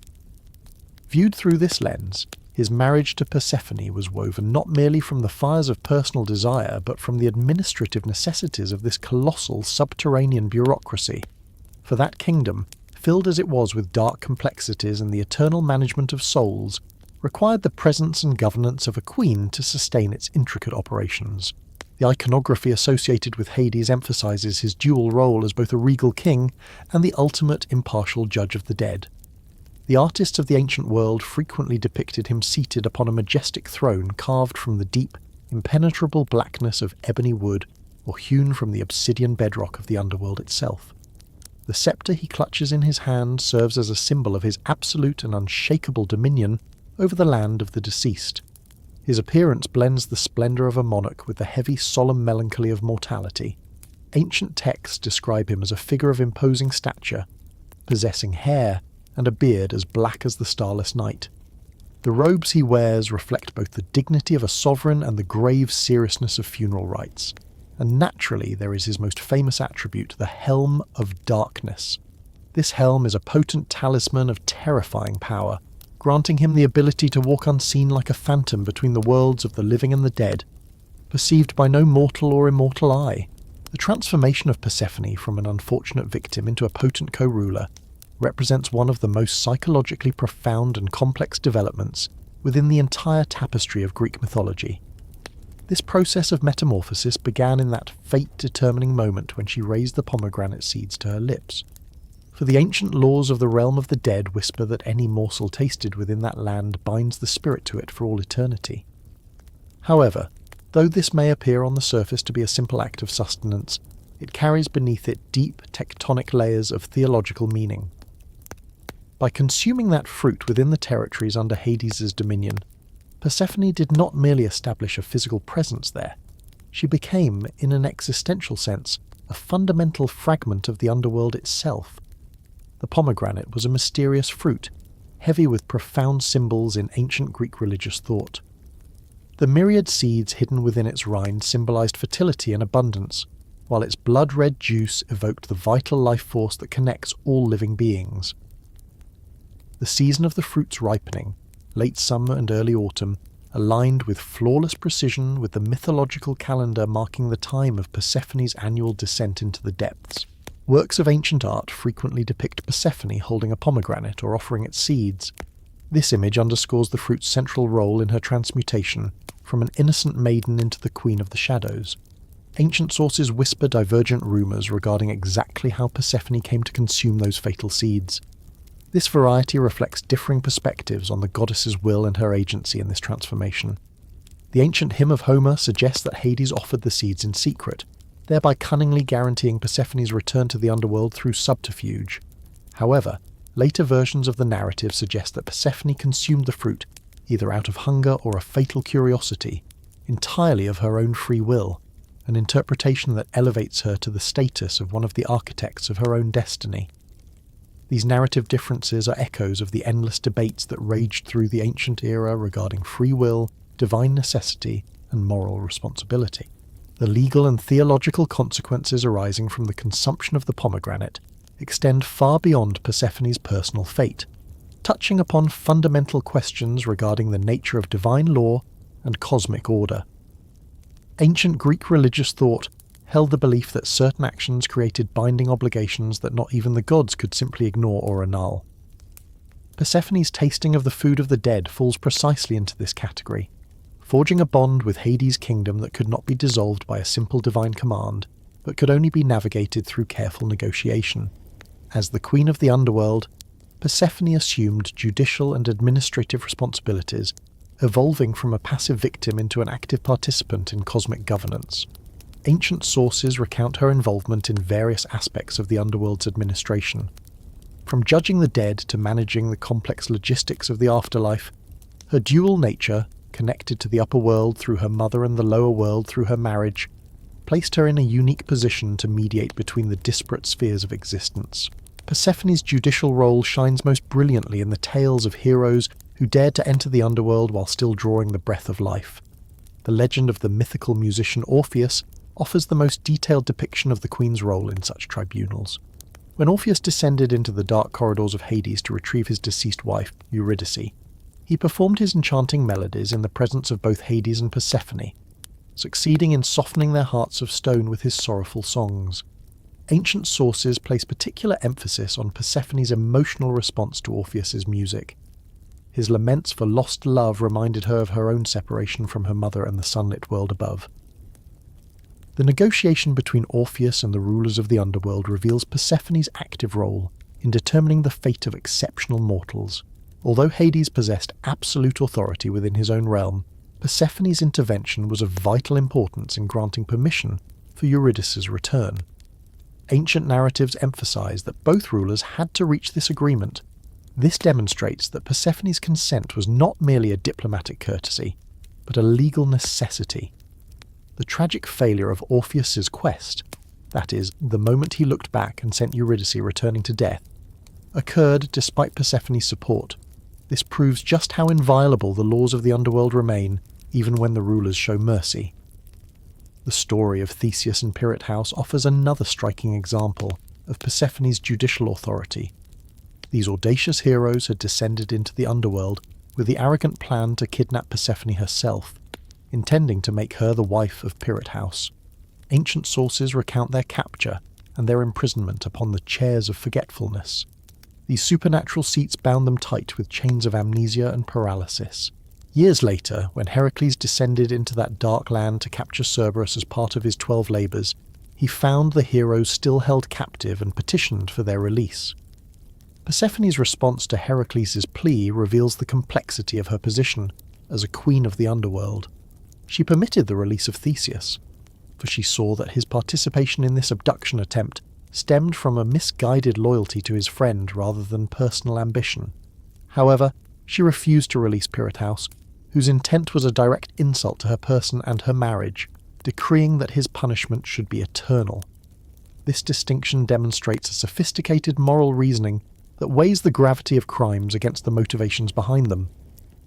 [SPEAKER 1] Viewed through this lens, his marriage to Persephone was woven not merely from the fires of personal desire, but from the administrative necessities of this colossal subterranean bureaucracy. For that kingdom, filled as it was with dark complexities and the eternal management of souls, required the presence and governance of a queen to sustain its intricate operations. The iconography associated with Hades emphasizes his dual role as both a regal king and the ultimate impartial judge of the dead. The artists of the ancient world frequently depicted him seated upon a majestic throne carved from the deep, impenetrable blackness of ebony wood or hewn from the obsidian bedrock of the underworld itself. The sceptre he clutches in his hand serves as a symbol of his absolute and unshakable dominion over the land of the deceased. His appearance blends the splendour of a monarch with the heavy, solemn melancholy of mortality. Ancient texts describe him as a figure of imposing stature, possessing hair and a beard as black as the starless night. The robes he wears reflect both the dignity of a sovereign and the grave seriousness of funeral rites. And naturally there is his most famous attribute, the Helm of Darkness. This helm is a potent talisman of terrifying power, granting him the ability to walk unseen like a phantom between the worlds of the living and the dead, perceived by no mortal or immortal eye. The transformation of Persephone from an unfortunate victim into a potent co-ruler represents one of the most psychologically profound and complex developments within the entire tapestry of Greek mythology. This process of metamorphosis began in that fate-determining moment when she raised the pomegranate seeds to her lips. For the ancient laws of the realm of the dead whisper that any morsel tasted within that land binds the spirit to it for all eternity. However, though this may appear on the surface to be a simple act of sustenance, it carries beneath it deep tectonic layers of theological meaning. By consuming that fruit within the territories under Hades' dominion, Persephone did not merely establish a physical presence there. She became, in an existential sense, a fundamental fragment of the underworld itself. The pomegranate was a mysterious fruit, heavy with profound symbols in ancient Greek religious thought. The myriad seeds hidden within its rind symbolized fertility and abundance, while its blood-red juice evoked the vital life force that connects all living beings. The season of the fruit's ripening, late summer and early autumn, aligned with flawless precision with the mythological calendar marking the time of Persephone's annual descent into the depths. Works of ancient art frequently depict Persephone holding a pomegranate or offering its seeds. This image underscores the fruit's central role in her transmutation from an innocent maiden into the queen of the shadows. Ancient sources whisper divergent rumours regarding exactly how Persephone came to consume those fatal seeds. This variety reflects differing perspectives on the goddess's will and her agency in this transformation. The ancient hymn of Homer suggests that Hades offered the seeds in secret, thereby cunningly guaranteeing Persephone's return to the underworld through subterfuge. However, later versions of the narrative suggest that Persephone consumed the fruit either out of hunger or a fatal curiosity, entirely of her own free will, an interpretation that elevates her to the status of one of the architects of her own destiny. These narrative differences are echoes of the endless debates that raged through the ancient era regarding free will, divine necessity, and moral responsibility. The legal and theological consequences arising from the consumption of the pomegranate extend far beyond Persephone's personal fate, touching upon fundamental questions regarding the nature of divine law and cosmic order. Ancient Greek religious thought held the belief that certain actions created binding obligations that not even the gods could simply ignore or annul. Persephone's tasting of the food of the dead falls precisely into this category, forging a bond with Hades' kingdom that could not be dissolved by a simple divine command, but could only be navigated through careful negotiation. As the queen of the underworld, Persephone assumed judicial and administrative responsibilities, evolving from a passive victim into an active participant in cosmic governance. Ancient sources recount her involvement in various aspects of the underworld's administration. From judging the dead to managing the complex logistics of the afterlife, her dual nature, connected to the upper world through her mother and the lower world through her marriage, placed her in a unique position to mediate between the disparate spheres of existence. Persephone's judicial role shines most brilliantly in the tales of heroes who dared to enter the underworld while still drawing the breath of life. The legend of the mythical musician Orpheus offers the most detailed depiction of the queen's role in such tribunals. When Orpheus descended into the dark corridors of Hades to retrieve his deceased wife, Eurydice, he performed his enchanting melodies in the presence of both Hades and Persephone, succeeding in softening their hearts of stone with his sorrowful songs. Ancient sources place particular emphasis on Persephone's emotional response to Orpheus's music. His laments for lost love reminded her of her own separation from her mother and the sunlit world above. The negotiation between Orpheus and the rulers of the underworld reveals Persephone's active role in determining the fate of exceptional mortals. Although Hades possessed absolute authority within his own realm, Persephone's intervention was of vital importance in granting permission for Eurydice's return. Ancient narratives emphasize that both rulers had to reach this agreement. This demonstrates that Persephone's consent was not merely a diplomatic courtesy, but a legal necessity. The tragic failure of Orpheus's quest, that is, the moment he looked back and sent Eurydice returning to death, occurred despite Persephone's support. This proves just how inviolable the laws of the underworld remain, even when the rulers show mercy. The story of Theseus and Pirate House offers another striking example of Persephone's judicial authority. These audacious heroes had descended into the underworld with the arrogant plan to kidnap Persephone herself, intending to make her the wife of Pirate House. Ancient sources recount their capture and their imprisonment upon the chairs of forgetfulness. These supernatural seats bound them tight with chains of amnesia and paralysis. Years later, when Heracles descended into that dark land to capture Cerberus as part of his 12 labours, he found the heroes still held captive and petitioned for their release. Persephone's response to Heracles' plea reveals the complexity of her position as a queen of the underworld. She permitted the release of Theseus, for she saw that his participation in this abduction attempt stemmed from a misguided loyalty to his friend rather than personal ambition. However, she refused to release Pirithous, whose intent was a direct insult to her person and her marriage, decreeing that his punishment should be eternal. This distinction demonstrates a sophisticated moral reasoning that weighs the gravity of crimes against the motivations behind them.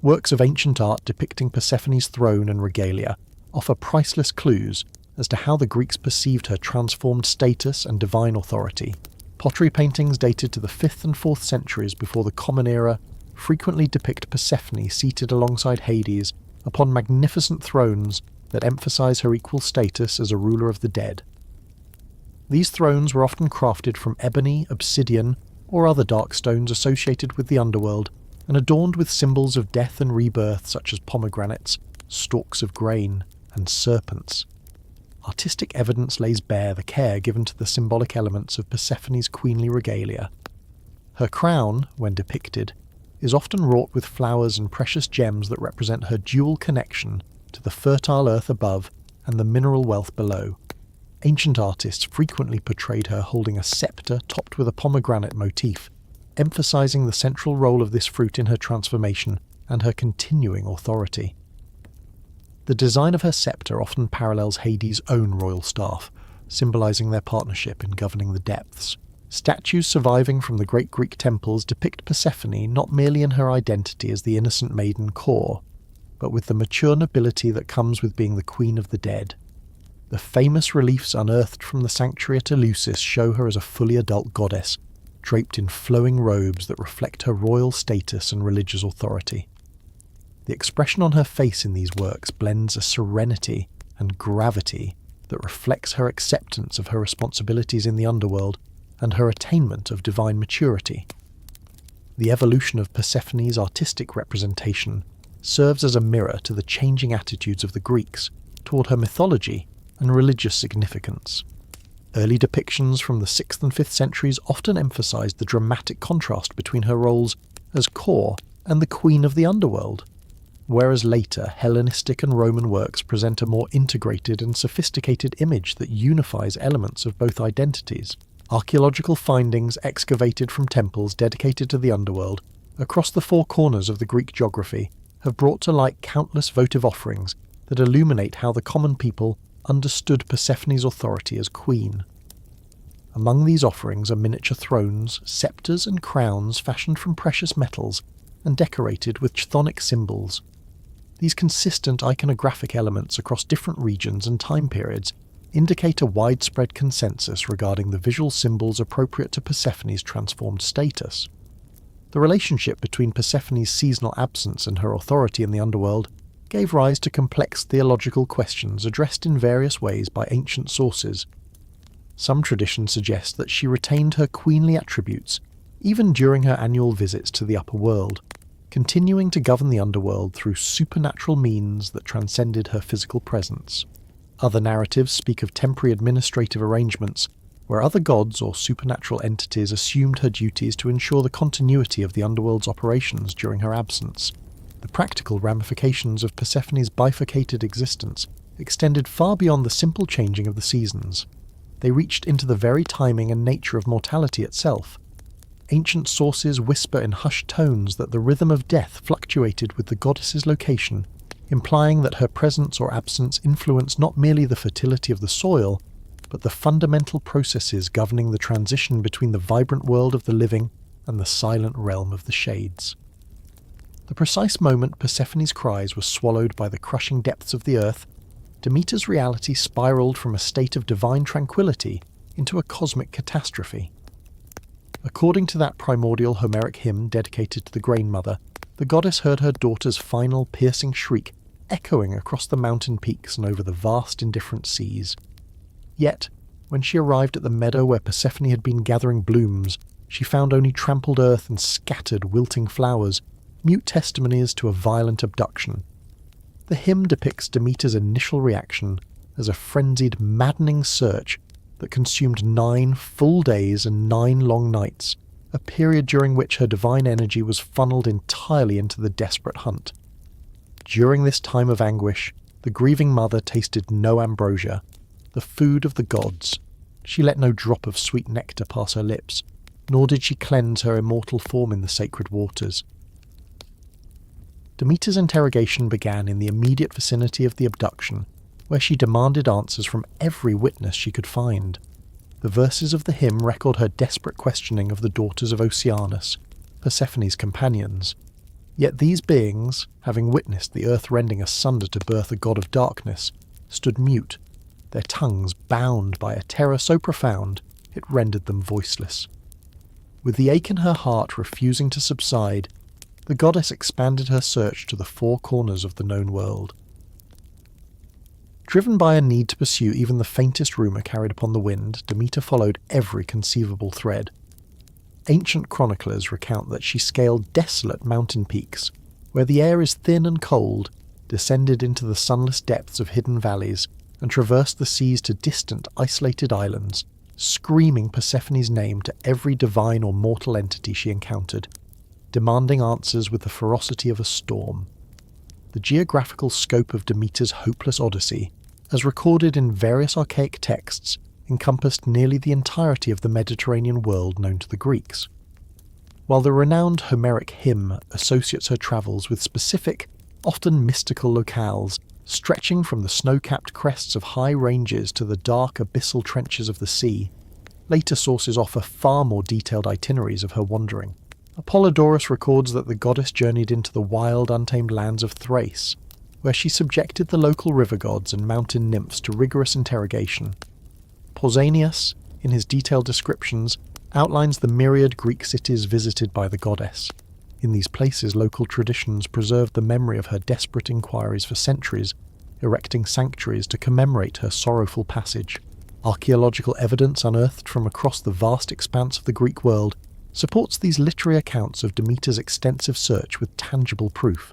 [SPEAKER 1] Works of ancient art depicting Persephone's throne and regalia offer priceless clues as to how the Greeks perceived her transformed status and divine authority. Pottery paintings dated to the 5th and 4th centuries before the Common Era frequently depict Persephone seated alongside Hades upon magnificent thrones that emphasize her equal status as a ruler of the dead. These thrones were often crafted from ebony, obsidian, or other dark stones associated with the underworld, and adorned with symbols of death and rebirth such as pomegranates, stalks of grain, and serpents. Artistic evidence lays bare the care given to the symbolic elements of Persephone's queenly regalia. Her crown, when depicted, is often wrought with flowers and precious gems that represent her dual connection to the fertile earth above and the mineral wealth below. Ancient artists frequently portrayed her holding a scepter topped with a pomegranate motif, emphasizing the central role of this fruit in her transformation and her continuing authority. The design of her scepter often parallels Hades' own royal staff, symbolizing their partnership in governing the depths. Statues surviving from the great Greek temples depict Persephone not merely in her identity as the innocent maiden core, but with the mature nobility that comes with being the queen of the dead. The famous reliefs unearthed from the sanctuary at Eleusis show her as a fully adult goddess, draped in flowing robes that reflect her royal status and religious authority. The expression on her face in these works blends a serenity and gravity that reflects her acceptance of her responsibilities in the underworld and her attainment of divine maturity. The evolution of Persephone's artistic representation serves as a mirror to the changing attitudes of the Greeks toward her mythology and religious significance. Early depictions from the 6th and 5th centuries often emphasized the dramatic contrast between her roles as core and the queen of the underworld, whereas later Hellenistic and Roman works present a more integrated and sophisticated image that unifies elements of both identities. Archaeological findings excavated from temples dedicated to the underworld across the four corners of the Greek geography have brought to light countless votive offerings that illuminate how the common people understood Persephone's authority as queen. Among these offerings are miniature thrones, scepters and crowns fashioned from precious metals and decorated with chthonic symbols. These consistent iconographic elements across different regions and time periods indicate a widespread consensus regarding the visual symbols appropriate to Persephone's transformed status. The relationship between Persephone's seasonal absence and her authority in the underworld gave rise to complex theological questions addressed in various ways by ancient sources. Some traditions suggest that she retained her queenly attributes even during her annual visits to the upper world, continuing to govern the underworld through supernatural means that transcended her physical presence. Other narratives speak of temporary administrative arrangements where other gods or supernatural entities assumed her duties to ensure the continuity of the underworld's operations during her absence. The practical ramifications of Persephone's bifurcated existence extended far beyond the simple changing of the seasons. They reached into the very timing and nature of mortality itself. Ancient sources whisper in hushed tones that the rhythm of death fluctuated with the goddess's location, implying that her presence or absence influenced not merely the fertility of the soil, but the fundamental processes governing the transition between the vibrant world of the living and the silent realm of the shades. The precise moment Persephone's cries were swallowed by the crushing depths of the earth, Demeter's reality spiraled from a state of divine tranquility into a cosmic catastrophe. According to that primordial Homeric hymn dedicated to the Grain Mother, the goddess heard her daughter's final piercing shriek echoing across the mountain peaks and over the vast indifferent seas. Yet, when she arrived at the meadow where Persephone had been gathering blooms, she found only trampled earth and scattered wilting flowers, mute testimonies to a violent abduction. The hymn depicts Demeter's initial reaction as a frenzied, maddening search that consumed 9 full days and 9 long nights, a period during which her divine energy was funneled entirely into the desperate hunt. During this time of anguish, the grieving mother tasted no ambrosia, the food of the gods. She let no drop of sweet nectar pass her lips, nor did she cleanse her immortal form in the sacred waters. Demeter's interrogation began in the immediate vicinity of the abduction, where she demanded answers from every witness she could find. The verses of the hymn record her desperate questioning of the daughters of Oceanus, Persephone's companions. Yet these beings, having witnessed the earth rending asunder to birth a god of darkness, stood mute, their tongues bound by a terror so profound it rendered them voiceless. With the ache in her heart refusing to subside, the goddess expanded her search to the four corners of the known world. Driven by a need to pursue even the faintest rumour carried upon the wind, Demeter followed every conceivable thread. Ancient chroniclers recount that she scaled desolate mountain peaks, where the air is thin and cold, descended into the sunless depths of hidden valleys, and traversed the seas to distant, isolated islands, screaming Persephone's name to every divine or mortal entity she encountered, demanding answers with the ferocity of a storm. The geographical scope of Demeter's hopeless odyssey, as recorded in various archaic texts, encompassed nearly the entirety of the Mediterranean world known to the Greeks. While the renowned Homeric hymn associates her travels with specific, often mystical locales, stretching from the snow-capped crests of high ranges to the dark abyssal trenches of the sea, later sources offer far more detailed itineraries of her wandering. Apollodorus records that the goddess journeyed into the wild, untamed lands of Thrace, where she subjected the local river gods and mountain nymphs to rigorous interrogation. Pausanias, in his detailed descriptions, outlines the myriad Greek cities visited by the goddess. In these places, local traditions preserved the memory of her desperate inquiries for centuries, erecting sanctuaries to commemorate her sorrowful passage. Archaeological evidence unearthed from across the vast expanse of the Greek world supports these literary accounts of Demeter's extensive search with tangible proof.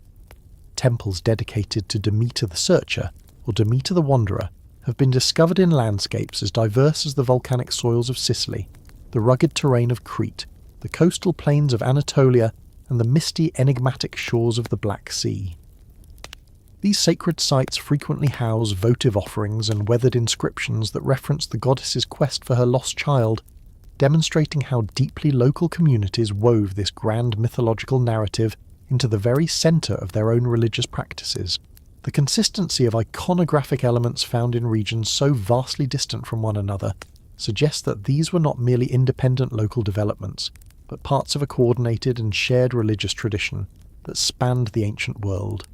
[SPEAKER 1] Temples dedicated to Demeter the Searcher, or Demeter the Wanderer, have been discovered in landscapes as diverse as the volcanic soils of Sicily, the rugged terrain of Crete, the coastal plains of Anatolia, and the misty, enigmatic shores of the Black Sea. These sacred sites frequently house votive offerings and weathered inscriptions that reference the goddess's quest for her lost child, demonstrating how deeply local communities wove this grand mythological narrative into the very centre of their own religious practices. The consistency of iconographic elements found in regions so vastly distant from one another suggests that these were not merely independent local developments, but parts of a coordinated and shared religious tradition that spanned the ancient world.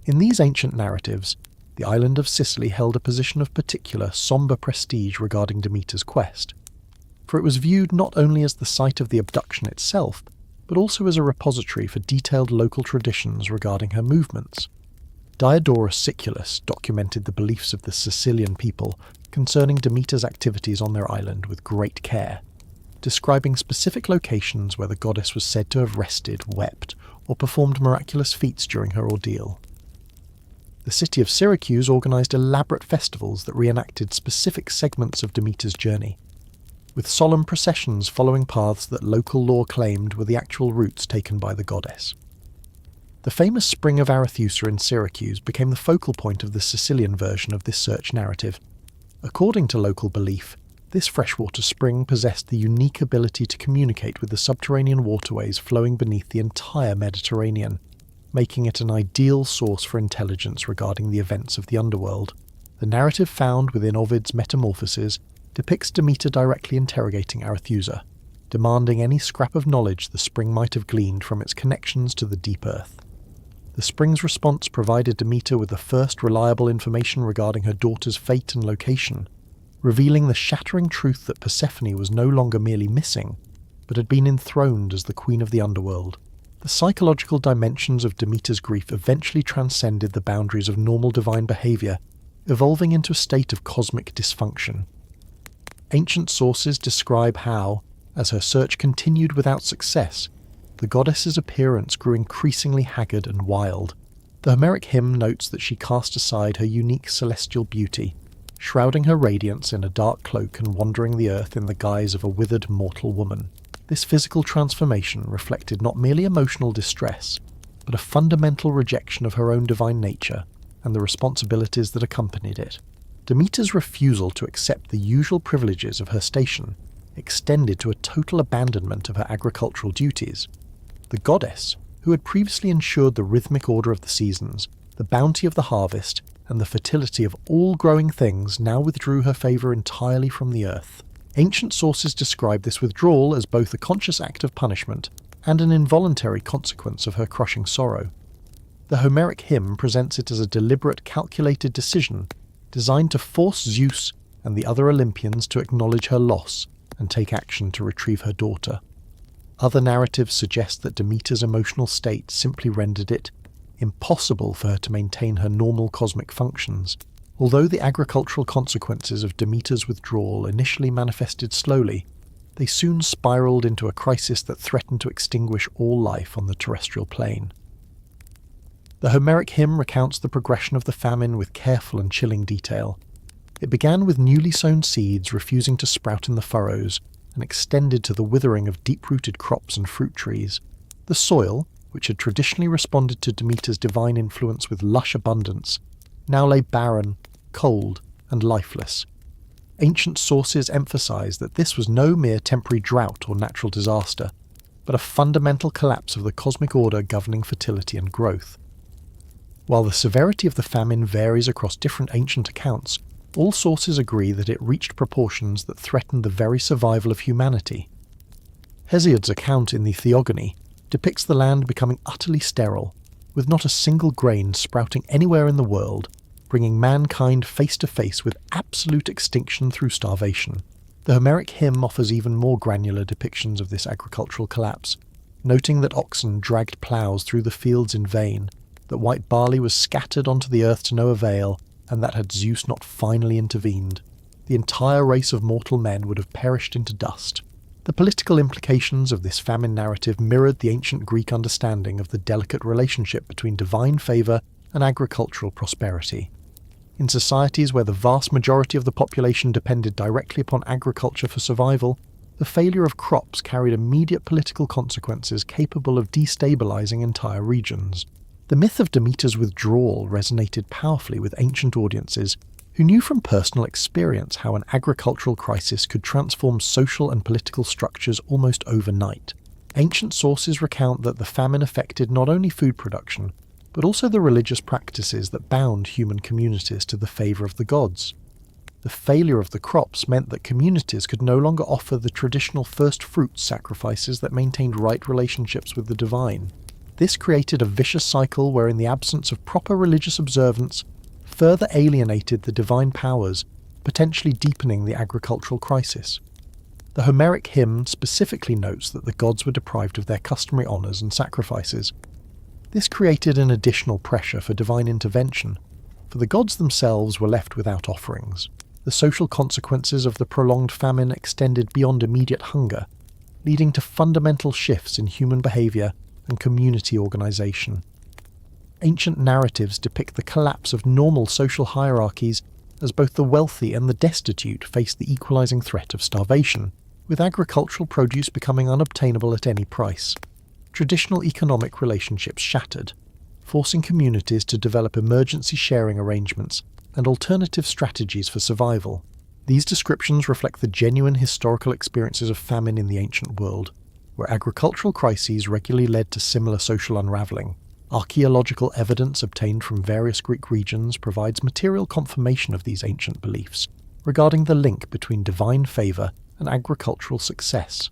[SPEAKER 1] In these ancient narratives, the island of Sicily held a position of particular, sombre prestige regarding Demeter's quest, for it was viewed not only as the site of the abduction itself, but also as a repository for detailed local traditions regarding her movements. Diodorus Siculus documented the beliefs of the Sicilian people concerning Demeter's activities on their island with great care, describing specific locations where the goddess was said to have rested, wept, or performed miraculous feats during her ordeal. The city of Syracuse organised elaborate festivals that reenacted specific segments of Demeter's journey, with solemn processions following paths that local lore claimed were the actual routes taken by the goddess. The famous spring of Arethusa in Syracuse became the focal point of the Sicilian version of this search narrative. According to local belief, this freshwater spring possessed the unique ability to communicate with the subterranean waterways flowing beneath the entire Mediterranean, making it an ideal source for intelligence regarding the events of the Underworld. The narrative found within Ovid's Metamorphoses depicts Demeter directly interrogating Arethusa, demanding any scrap of knowledge the spring might have gleaned from its connections to the deep earth. The spring's response provided Demeter with the first reliable information regarding her daughter's fate and location, revealing the shattering truth that Persephone was no longer merely missing, but had been enthroned as the queen of the underworld. The psychological dimensions of Demeter's grief eventually transcended the boundaries of normal divine behaviour, evolving into a state of cosmic dysfunction. Ancient sources describe how, as her search continued without success, the goddess's appearance grew increasingly haggard and wild. The Homeric hymn notes that she cast aside her unique celestial beauty, shrouding her radiance in a dark cloak and wandering the earth in the guise of a withered mortal woman. This physical transformation reflected not merely emotional distress, but a fundamental rejection of her own divine nature and the responsibilities that accompanied it. Demeter's refusal to accept the usual privileges of her station extended to a total abandonment of her agricultural duties. The goddess, who had previously ensured the rhythmic order of the seasons, the bounty of the harvest, and the fertility of all growing things, now withdrew her favour entirely from the earth. Ancient sources describe this withdrawal as both a conscious act of punishment and an involuntary consequence of her crushing sorrow. The Homeric hymn presents it as a deliberate, calculated decision designed to force Zeus and the other Olympians to acknowledge her loss and take action to retrieve her daughter. Other narratives suggest that Demeter's emotional state simply rendered it impossible for her to maintain her normal cosmic functions. Although the agricultural consequences of Demeter's withdrawal initially manifested slowly, they soon spiraled into a crisis that threatened to extinguish all life on the terrestrial plane. The Homeric hymn recounts the progression of the famine with careful and chilling detail. It began with newly sown seeds refusing to sprout in the furrows, and extended to the withering of deep-rooted crops and fruit trees. The soil, which had traditionally responded to Demeter's divine influence with lush abundance, now lay barren, cold, and lifeless. Ancient sources emphasize that this was no mere temporary drought or natural disaster, but a fundamental collapse of the cosmic order governing fertility and growth. While the severity of the famine varies across different ancient accounts, all sources agree that it reached proportions that threatened the very survival of humanity. Hesiod's account in the Theogony depicts the land becoming utterly sterile, with not a single grain sprouting anywhere in the world, bringing mankind face to face with absolute extinction through starvation. The Homeric hymn offers even more granular depictions of this agricultural collapse, noting that oxen dragged ploughs through the fields in vain, that white barley was scattered onto the earth to no avail, and that had Zeus not finally intervened, the entire race of mortal men would have perished into dust. The political implications of this famine narrative mirrored the ancient Greek understanding of the delicate relationship between divine favour and agricultural prosperity. In societies where the vast majority of the population depended directly upon agriculture for survival, the failure of crops carried immediate political consequences capable of destabilising entire regions. The myth of Demeter's withdrawal resonated powerfully with ancient audiences who knew from personal experience how an agricultural crisis could transform social and political structures almost overnight. Ancient sources recount that the famine affected not only food production, but also the religious practices that bound human communities to the favour of the gods. The failure of the crops meant that communities could no longer offer the traditional first fruits sacrifices that maintained right relationships with the divine. This created a vicious cycle where, in the absence of proper religious observance, further alienated the divine powers, potentially deepening the agricultural crisis. The Homeric hymn specifically notes that the gods were deprived of their customary honours and sacrifices. This created an additional pressure for divine intervention, for the gods themselves were left without offerings. The social consequences of the prolonged famine extended beyond immediate hunger, leading to fundamental shifts in human behaviour and community organisation. Ancient narratives depict the collapse of normal social hierarchies as both the wealthy and the destitute faced the equalising threat of starvation, with agricultural produce becoming unobtainable at any price. Traditional economic relationships shattered, forcing communities to develop emergency sharing arrangements and alternative strategies for survival. These descriptions reflect the genuine historical experiences of famine in the ancient world, where agricultural crises regularly led to similar social unravelling. Archaeological evidence obtained from various Greek regions provides material confirmation of these ancient beliefs regarding the link between divine favour and agricultural success.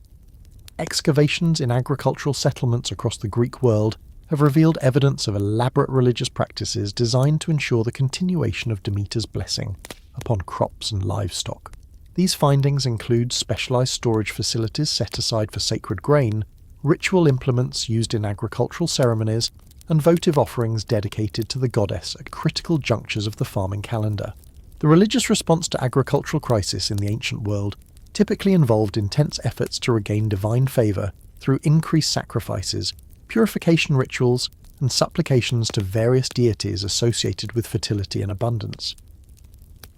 [SPEAKER 1] Excavations in agricultural settlements across the Greek world have revealed evidence of elaborate religious practices designed to ensure the continuation of Demeter's blessing upon crops and livestock. These findings include specialised storage facilities set aside for sacred grain, ritual implements used in agricultural ceremonies, and votive offerings dedicated to the goddess at critical junctures of the farming calendar. The religious response to agricultural crisis in the ancient world typically involved intense efforts to regain divine favour through increased sacrifices, purification rituals, and supplications to various deities associated with fertility and abundance.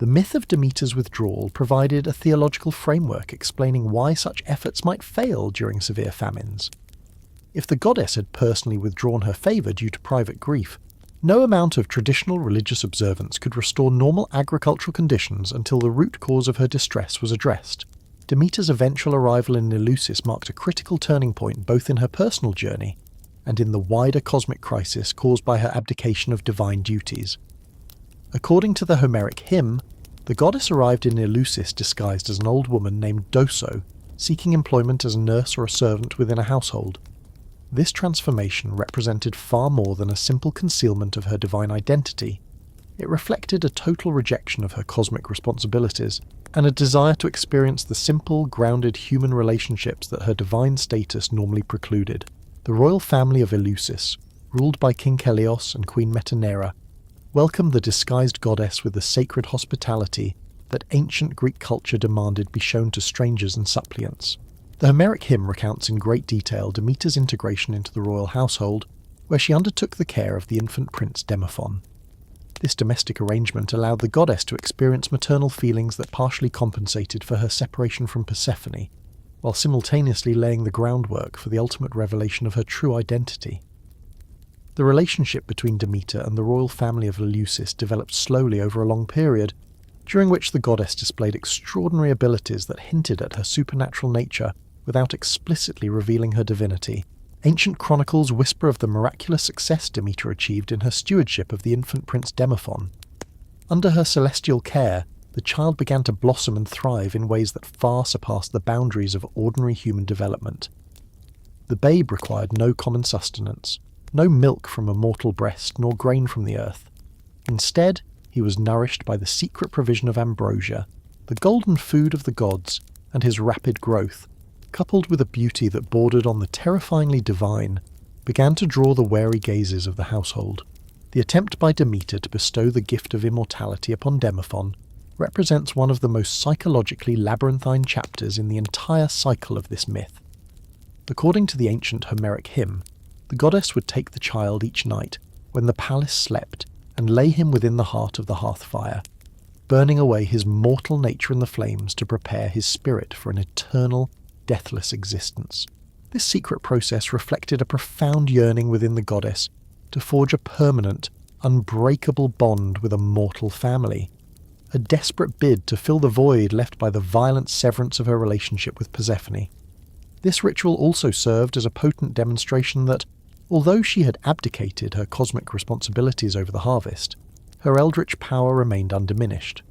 [SPEAKER 1] The myth of Demeter's withdrawal provided a theological framework explaining why such efforts might fail during severe famines. If the goddess had personally withdrawn her favour due to private grief, no amount of traditional religious observance could restore normal agricultural conditions until the root cause of her distress was addressed. Demeter's eventual arrival in Eleusis marked a critical turning point both in her personal journey and in the wider cosmic crisis caused by her abdication of divine duties. According to the Homeric hymn, the goddess arrived in Eleusis disguised as an old woman named Doso, seeking employment as a nurse or a servant within a household. This transformation represented far more than a simple concealment of her divine identity. It reflected a total rejection of her cosmic responsibilities, and a desire to experience the simple, grounded human relationships that her divine status normally precluded. The royal family of Eleusis, ruled by King Helios and Queen Metanera, welcomed the disguised goddess with the sacred hospitality that ancient Greek culture demanded be shown to strangers and suppliants. The Homeric hymn recounts in great detail Demeter's integration into the royal household, where she undertook the care of the infant prince Demophon. This domestic arrangement allowed the goddess to experience maternal feelings that partially compensated for her separation from Persephone, while simultaneously laying the groundwork for the ultimate revelation of her true identity. The relationship between Demeter and the royal family of Eleusis developed slowly over a long period, during which the goddess displayed extraordinary abilities that hinted at her supernatural nature without explicitly revealing her divinity. Ancient chronicles whisper of the miraculous success Demeter achieved in her stewardship of the infant prince Demophon. Under her celestial care, the child began to blossom and thrive in ways that far surpassed the boundaries of ordinary human development. The babe required no common sustenance, no milk from a mortal breast, nor grain from the earth. Instead, he was nourished by the secret provision of ambrosia, the golden food of the gods, and his rapid growth, coupled with a beauty that bordered on the terrifyingly divine, began to draw the wary gazes of the household. The attempt by Demeter to bestow the gift of immortality upon Demophon represents one of the most psychologically labyrinthine chapters in the entire cycle of this myth. According to the ancient Homeric hymn, the goddess would take the child each night, when the palace slept, and lay him within the heart of the hearth fire, burning away his mortal nature in the flames to prepare his spirit for an eternal, deathless existence. This secret process reflected a profound yearning within the goddess to forge a permanent, unbreakable bond with a mortal family, a desperate bid to fill the void left by the violent severance of her relationship with Persephone. This ritual also served as a potent demonstration that, although she had abdicated her cosmic responsibilities over the harvest, her eldritch power remained undiminished.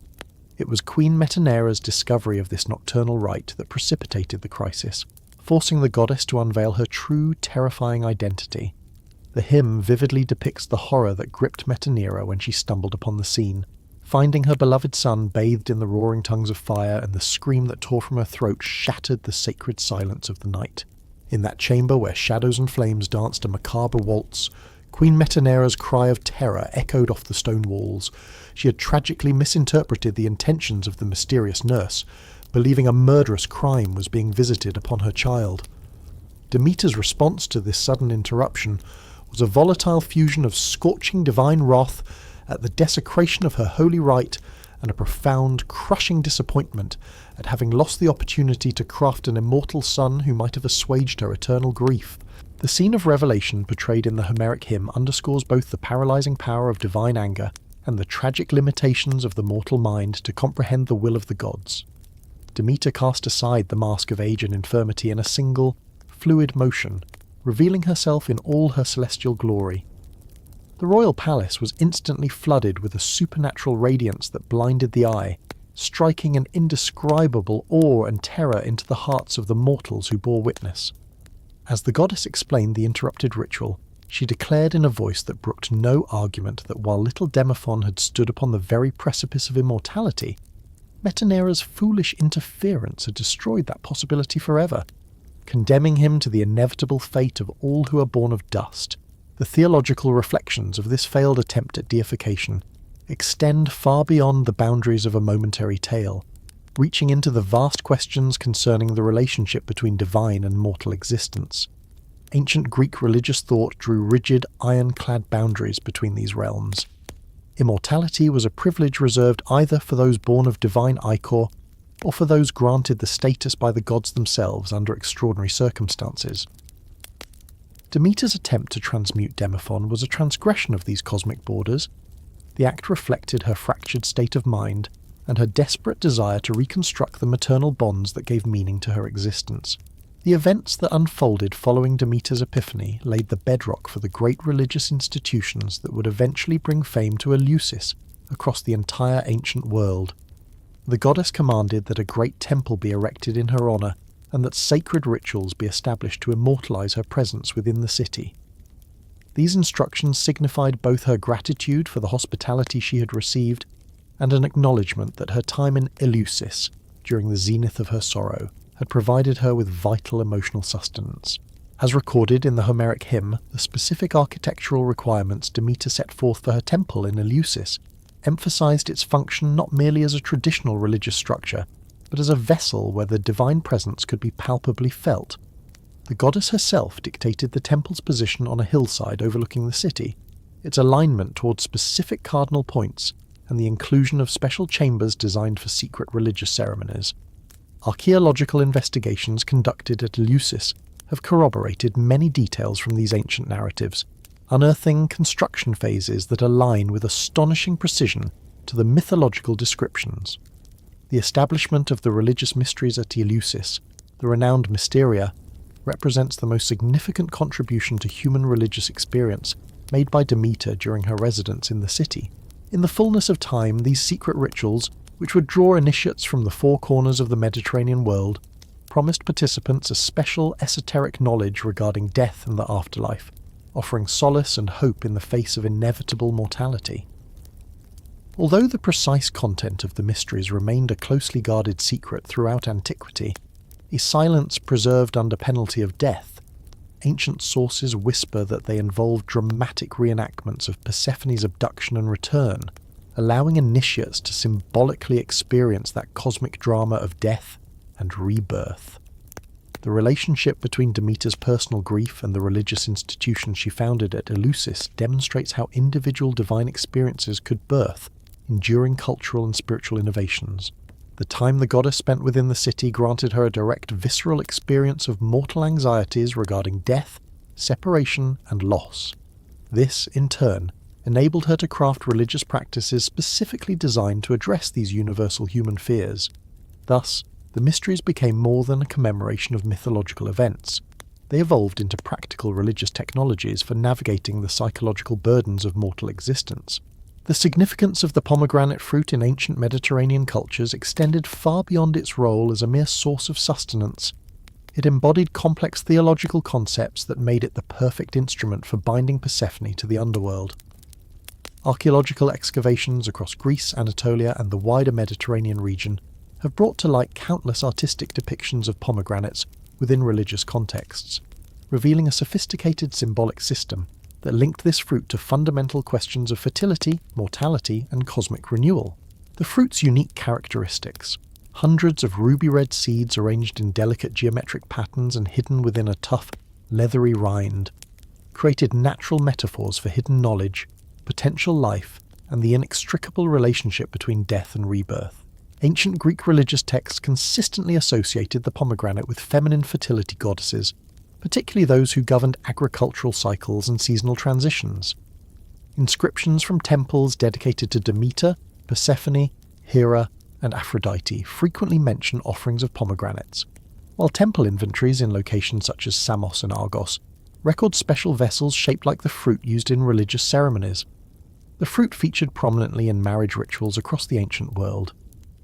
[SPEAKER 1] It was Queen Metanera's discovery of this nocturnal rite that precipitated the crisis, forcing the goddess to unveil her true, terrifying identity. The hymn vividly depicts the horror that gripped Metanera when she stumbled upon the scene, finding her beloved son bathed in the roaring tongues of fire, and the scream that tore from her throat shattered the sacred silence of the night. In that chamber where shadows and flames danced a macabre waltz, Queen Metanera's cry of terror echoed off the stone walls. She had tragically misinterpreted the intentions of the mysterious nurse, believing a murderous crime was being visited upon her child. Demeter's response to this sudden interruption was a volatile fusion of scorching divine wrath at the desecration of her holy rite and a profound, crushing disappointment at having lost the opportunity to craft an immortal son who might have assuaged her eternal grief. The scene of revelation portrayed in the Homeric hymn underscores both the paralyzing power of divine anger and the tragic limitations of the mortal mind to comprehend the will of the gods. Demeter cast aside the mask of age and infirmity in a single, fluid motion, revealing herself in all her celestial glory. The royal palace was instantly flooded with a supernatural radiance that blinded the eye, striking an indescribable awe and terror into the hearts of the mortals who bore witness. As the goddess explained the interrupted ritual, she declared in a voice that brooked no argument that while little Demophon had stood upon the very precipice of immortality, Metanera's foolish interference had destroyed that possibility forever, condemning him to the inevitable fate of all who are born of dust. The theological reflections of this failed attempt at deification extend far beyond the boundaries of a momentary tale, reaching into the vast questions concerning the relationship between divine and mortal existence. Ancient Greek religious thought drew rigid, ironclad boundaries between these realms. Immortality was a privilege reserved either for those born of divine ichor or for those granted the status by the gods themselves under extraordinary circumstances. Demeter's attempt to transmute Demophon was a transgression of these cosmic borders. The act reflected her fractured state of mind and her desperate desire to reconstruct the maternal bonds that gave meaning to her existence. The events that unfolded following Demeter's epiphany laid the bedrock for the great religious institutions that would eventually bring fame to Eleusis across the entire ancient world. The goddess commanded that a great temple be erected in her honour and that sacred rituals be established to immortalise her presence within the city. These instructions signified both her gratitude for the hospitality she had received and an acknowledgement that her time in Eleusis, during the zenith of her sorrow, had provided her with vital emotional sustenance. As recorded in the Homeric hymn, the specific architectural requirements Demeter set forth for her temple in Eleusis emphasised its function not merely as a traditional religious structure, but as a vessel where the divine presence could be palpably felt. The goddess herself dictated the temple's position on a hillside overlooking the city, its alignment towards specific cardinal points, and the inclusion of special chambers designed for secret religious ceremonies. Archaeological investigations conducted at Eleusis have corroborated many details from these ancient narratives, unearthing construction phases that align with astonishing precision to the mythological descriptions. The establishment of the religious mysteries at Eleusis, the renowned Mysteria, represents the most significant contribution to human religious experience made by Demeter during her residence in the city. In the fullness of time, these secret rituals, which would draw initiates from the four corners of the Mediterranean world, promised participants a special esoteric knowledge regarding death and the afterlife, offering solace and hope in the face of inevitable mortality. Although the precise content of the mysteries remained a closely guarded secret throughout antiquity, a silence preserved under penalty of death, ancient sources whisper that they involved dramatic reenactments of Persephone's abduction and return, allowing initiates to symbolically experience that cosmic drama of death and rebirth. The relationship between Demeter's personal grief and the religious institution she founded at Eleusis demonstrates how individual divine experiences could birth enduring cultural and spiritual innovations. The time the goddess spent within the city granted her a direct visceral experience of mortal anxieties regarding death, separation, and loss. This, in turn, enabled her to craft religious practices specifically designed to address these universal human fears. Thus, the mysteries became more than a commemoration of mythological events. They evolved into practical religious technologies for navigating the psychological burdens of mortal existence. The significance of the pomegranate fruit in ancient Mediterranean cultures extended far beyond its role as a mere source of sustenance. It embodied complex theological concepts that made it the perfect instrument for binding Persephone to the underworld. Archaeological excavations across Greece, Anatolia, and the wider Mediterranean region have brought to light countless artistic depictions of pomegranates within religious contexts, revealing a sophisticated symbolic system that linked this fruit to fundamental questions of fertility, mortality, and cosmic renewal. The fruit's unique characteristics, hundreds of ruby-red seeds arranged in delicate geometric patterns and hidden within a tough, leathery rind, created natural metaphors for hidden knowledge, potential life, and the inextricable relationship between death and rebirth. Ancient Greek religious texts consistently associated the pomegranate with feminine fertility goddesses, particularly those who governed agricultural cycles and seasonal transitions. Inscriptions from temples dedicated to Demeter, Persephone, Hera, and Aphrodite frequently mention offerings of pomegranates, while temple inventories in locations such as Samos and Argos record special vessels shaped like the fruit used in religious ceremonies. The fruit featured prominently in marriage rituals across the ancient world.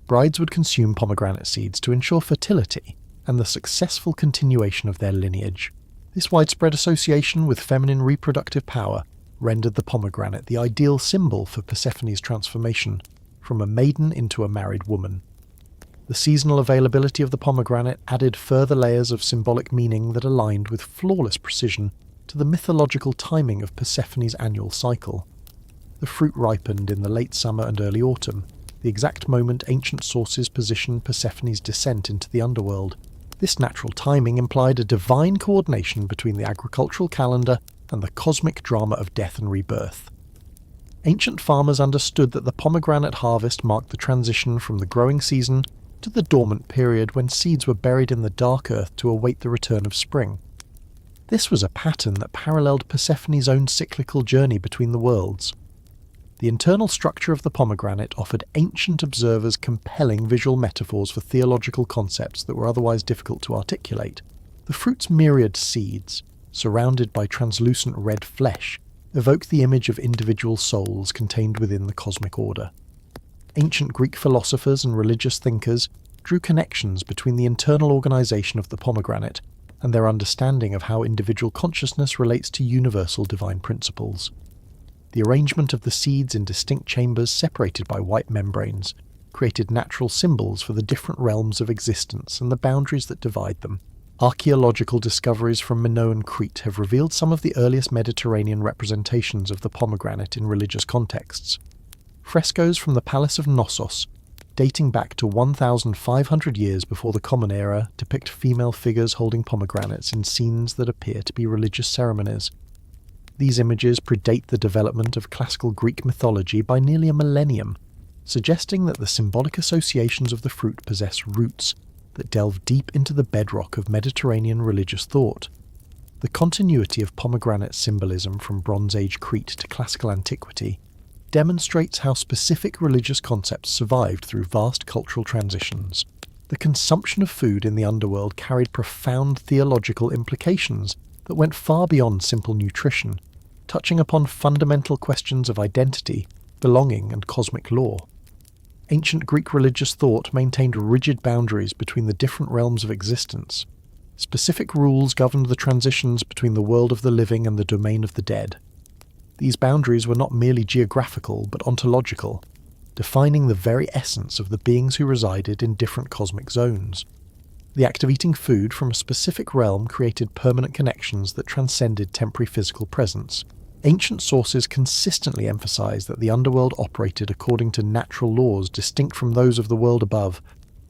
[SPEAKER 1] Brides would consume pomegranate seeds to ensure fertility and the successful continuation of their lineage. This widespread association with feminine reproductive power rendered the pomegranate the ideal symbol for Persephone's transformation from a maiden into a married woman. The seasonal availability of the pomegranate added further layers of symbolic meaning that aligned with flawless precision to the mythological timing of Persephone's annual cycle. The fruit ripened in the late summer and early autumn, the exact moment ancient sources positioned Persephone's descent into the underworld. This natural timing implied a divine coordination between the agricultural calendar and the cosmic drama of death and rebirth. Ancient farmers understood that the pomegranate harvest marked the transition from the growing season to the dormant period when seeds were buried in the dark earth to await the return of spring. This was a pattern that paralleled Persephone's own cyclical journey between the worlds. The internal structure of the pomegranate offered ancient observers compelling visual metaphors for theological concepts that were otherwise difficult to articulate. The fruit's myriad seeds, surrounded by translucent red flesh, evoke the image of individual souls contained within the cosmic order. Ancient Greek philosophers and religious thinkers drew connections between the internal organization of the pomegranate and their understanding of how individual consciousness relates to universal divine principles. The arrangement of the seeds in distinct chambers separated by white membranes created natural symbols for the different realms of existence and the boundaries that divide them. Archaeological discoveries from Minoan Crete have revealed some of the earliest Mediterranean representations of the pomegranate in religious contexts. Frescoes from the Palace of Knossos, dating back to 1,500 years before the Common Era, depict female figures holding pomegranates in scenes that appear to be religious ceremonies. These images predate the development of classical Greek mythology by nearly a millennium, suggesting that the symbolic associations of the fruit possess roots that delve deep into the bedrock of Mediterranean religious thought. The continuity of pomegranate symbolism from Bronze Age Crete to classical antiquity demonstrates how specific religious concepts survived through vast cultural transitions. The consumption of food in the underworld carried profound theological implications that went far beyond simple nutrition, touching upon fundamental questions of identity, belonging, and cosmic law. Ancient Greek religious thought maintained rigid boundaries between the different realms of existence. Specific rules governed the transitions between the world of the living and the domain of the dead. These boundaries were not merely geographical but ontological, defining the very essence of the beings who resided in different cosmic zones. The act of eating food from a specific realm created permanent connections that transcended temporary physical presence. Ancient sources consistently emphasize that the underworld operated according to natural laws distinct from those of the world above,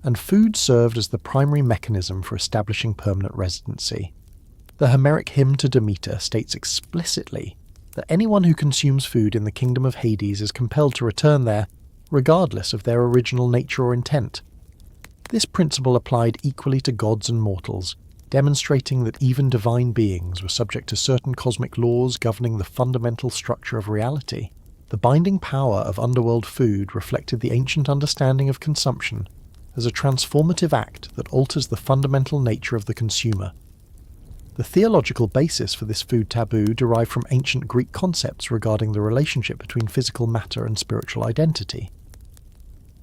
[SPEAKER 1] and food served as the primary mechanism for establishing permanent residency. The Homeric Hymn to Demeter states explicitly that anyone who consumes food in the kingdom of Hades is compelled to return there, regardless of their original nature or intent. This principle applied equally to gods and mortals, demonstrating that even divine beings were subject to certain cosmic laws governing the fundamental structure of reality. The binding power of underworld food reflected the ancient understanding of consumption as a transformative act that alters the fundamental nature of the consumer. The theological basis for this food taboo derived from ancient Greek concepts regarding the relationship between physical matter and spiritual identity.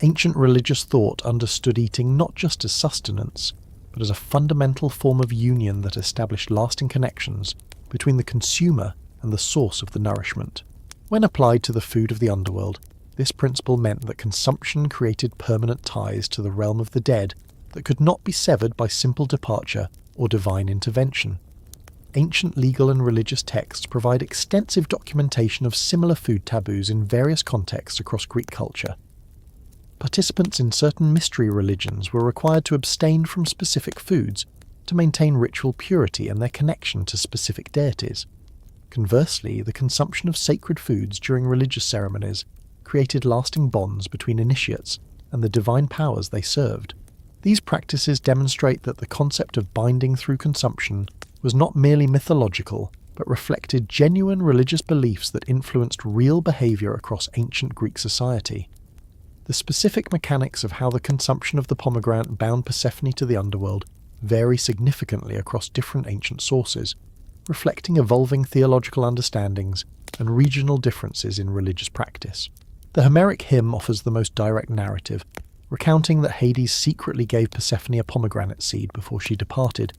[SPEAKER 1] Ancient religious thought understood eating not just as sustenance, but as a fundamental form of union that established lasting connections between the consumer and the source of the nourishment. When applied to the food of the underworld, this principle meant that consumption created permanent ties to the realm of the dead that could not be severed by simple departure or divine intervention. Ancient legal and religious texts provide extensive documentation of similar food taboos in various contexts across Greek culture. Participants in certain mystery religions were required to abstain from specific foods to maintain ritual purity and their connection to specific deities. Conversely, the consumption of sacred foods during religious ceremonies created lasting bonds between initiates and the divine powers they served. These practices demonstrate that the concept of binding through consumption was not merely mythological, but reflected genuine religious beliefs that influenced real behavior across ancient Greek society. The specific mechanics of how the consumption of the pomegranate bound Persephone to the underworld vary significantly across different ancient sources, reflecting evolving theological understandings and regional differences in religious practice. The Homeric Hymn offers the most direct narrative, recounting that Hades secretly gave Persephone a pomegranate seed before she departed,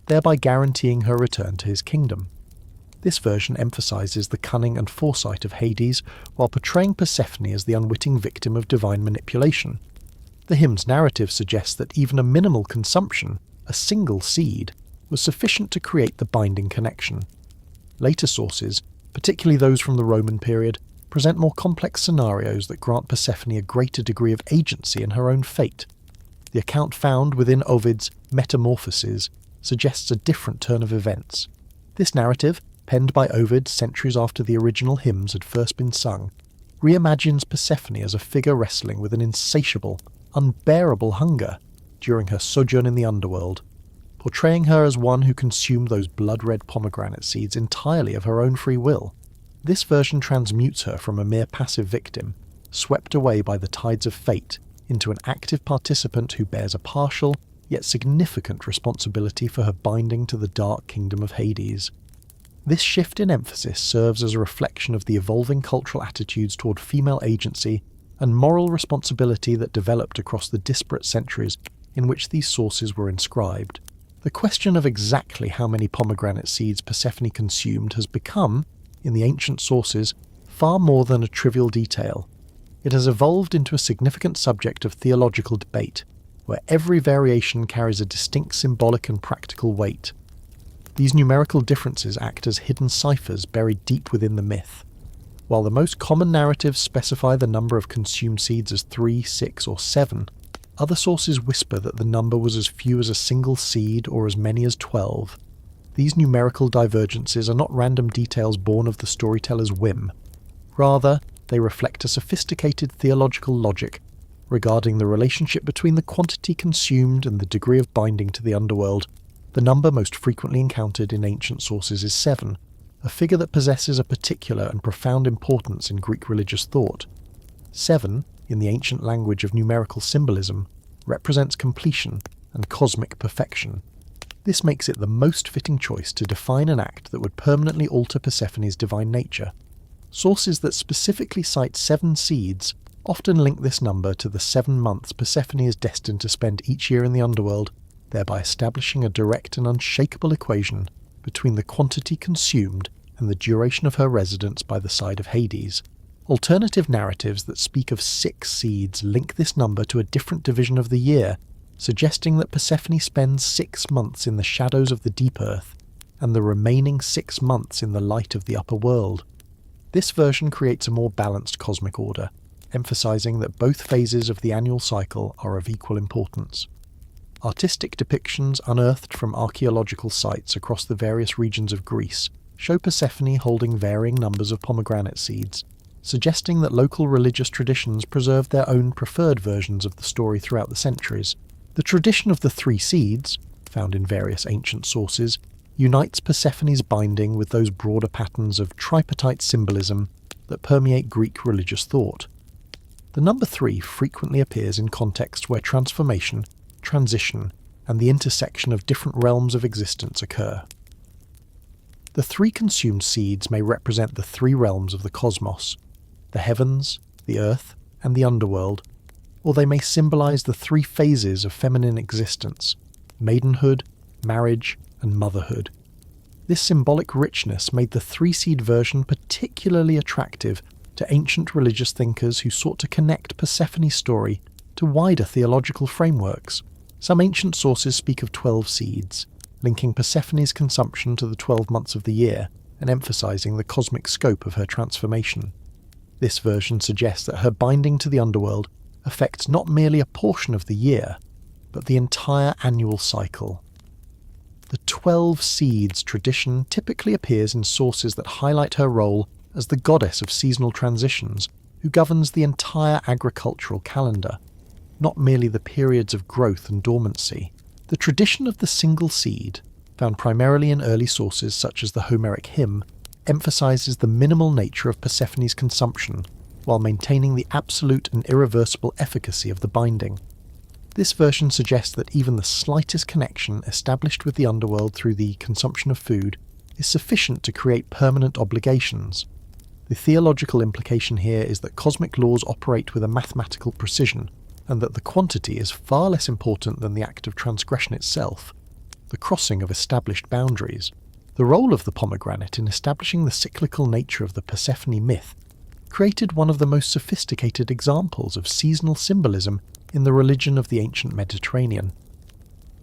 [SPEAKER 1] thereby guaranteeing her return to his kingdom. This version emphasizes the cunning and foresight of Hades while portraying Persephone as the unwitting victim of divine manipulation. The hymn's narrative suggests that even a minimal consumption, a single seed, was sufficient to create the binding connection. Later sources, particularly those from the Roman period, present more complex scenarios that grant Persephone a greater degree of agency in her own fate. The account found within Ovid's Metamorphoses suggests a different turn of events. This narrative, penned by Ovid centuries after the original hymns had first been sung, reimagines Persephone as a figure wrestling with an insatiable, unbearable hunger during her sojourn in the underworld, portraying her as one who consumed those blood-red pomegranate seeds entirely of her own free will. This version transmutes her from a mere passive victim, swept away by the tides of fate, into an active participant who bears a partial, yet significant responsibility for her binding to the dark kingdom of Hades. This shift in emphasis serves as a reflection of the evolving cultural attitudes toward female agency and moral responsibility that developed across the disparate centuries in which these sources were inscribed. The question of exactly how many pomegranate seeds Persephone consumed has become, in the ancient sources, far more than a trivial detail. It has evolved into a significant subject of theological debate, where every variation carries a distinct symbolic and practical weight. These numerical differences act as hidden ciphers buried deep within the myth. While the most common narratives specify the number of consumed seeds as 3, 6, or 7, other sources whisper that the number was as few as a single seed or as many as 12. These numerical divergences are not random details born of the storyteller's whim. Rather, they reflect a sophisticated theological logic regarding the relationship between the quantity consumed and the degree of binding to the underworld. The number most frequently encountered in ancient sources is 7, a figure that possesses a particular and profound importance in Greek religious thought. 7, in the ancient language of numerical symbolism, represents completion and cosmic perfection. This makes it the most fitting choice to define an act that would permanently alter Persephone's divine nature. Sources that specifically cite 7 seeds often link this number to the 7 months Persephone is destined to spend each year in the underworld, thereby establishing a direct and unshakable equation between the quantity consumed and the duration of her residence by the side of Hades. Alternative narratives that speak of 6 seeds link this number to a different division of the year, suggesting that Persephone spends 6 months in the shadows of the deep earth, and the remaining 6 months in the light of the upper world. This version creates a more balanced cosmic order, emphasizing that both phases of the annual cycle are of equal importance. Artistic depictions unearthed from archaeological sites across the various regions of Greece show Persephone holding varying numbers of pomegranate seeds, suggesting that local religious traditions preserved their own preferred versions of the story throughout the centuries. The tradition of the 3 seeds, found in various ancient sources, unites Persephone's binding with those broader patterns of tripartite symbolism that permeate Greek religious thought. The number 3 frequently appears in contexts where transformation, transition, and the intersection of different realms of existence occur. The 3 consumed seeds may represent the 3 realms of the cosmos, the heavens, the earth, and the underworld, or they may symbolize the 3 phases of feminine existence: maidenhood, marriage, and motherhood. This symbolic richness made the 3-seed version particularly attractive to ancient religious thinkers who sought to connect Persephone's story to wider theological frameworks. Some ancient sources speak of 12 seeds, linking Persephone's consumption to the 12 months of the year and emphasizing the cosmic scope of her transformation. This version suggests that her binding to the underworld affects not merely a portion of the year, but the entire annual cycle. The 12 seeds tradition typically appears in sources that highlight her role as the goddess of seasonal transitions, who governs the entire agricultural calendar, not merely the periods of growth and dormancy. The tradition of the single seed, found primarily in early sources such as the Homeric Hymn, emphasizes the minimal nature of Persephone's consumption, while maintaining the absolute and irreversible efficacy of the binding. This version suggests that even the slightest connection established with the underworld through the consumption of food is sufficient to create permanent obligations. The theological implication here is that cosmic laws operate with a mathematical precision, and that the quantity is far less important than the act of transgression itself, the crossing of established boundaries. The role of the pomegranate in establishing the cyclical nature of the Persephone myth created one of the most sophisticated examples of seasonal symbolism in the religion of the ancient Mediterranean.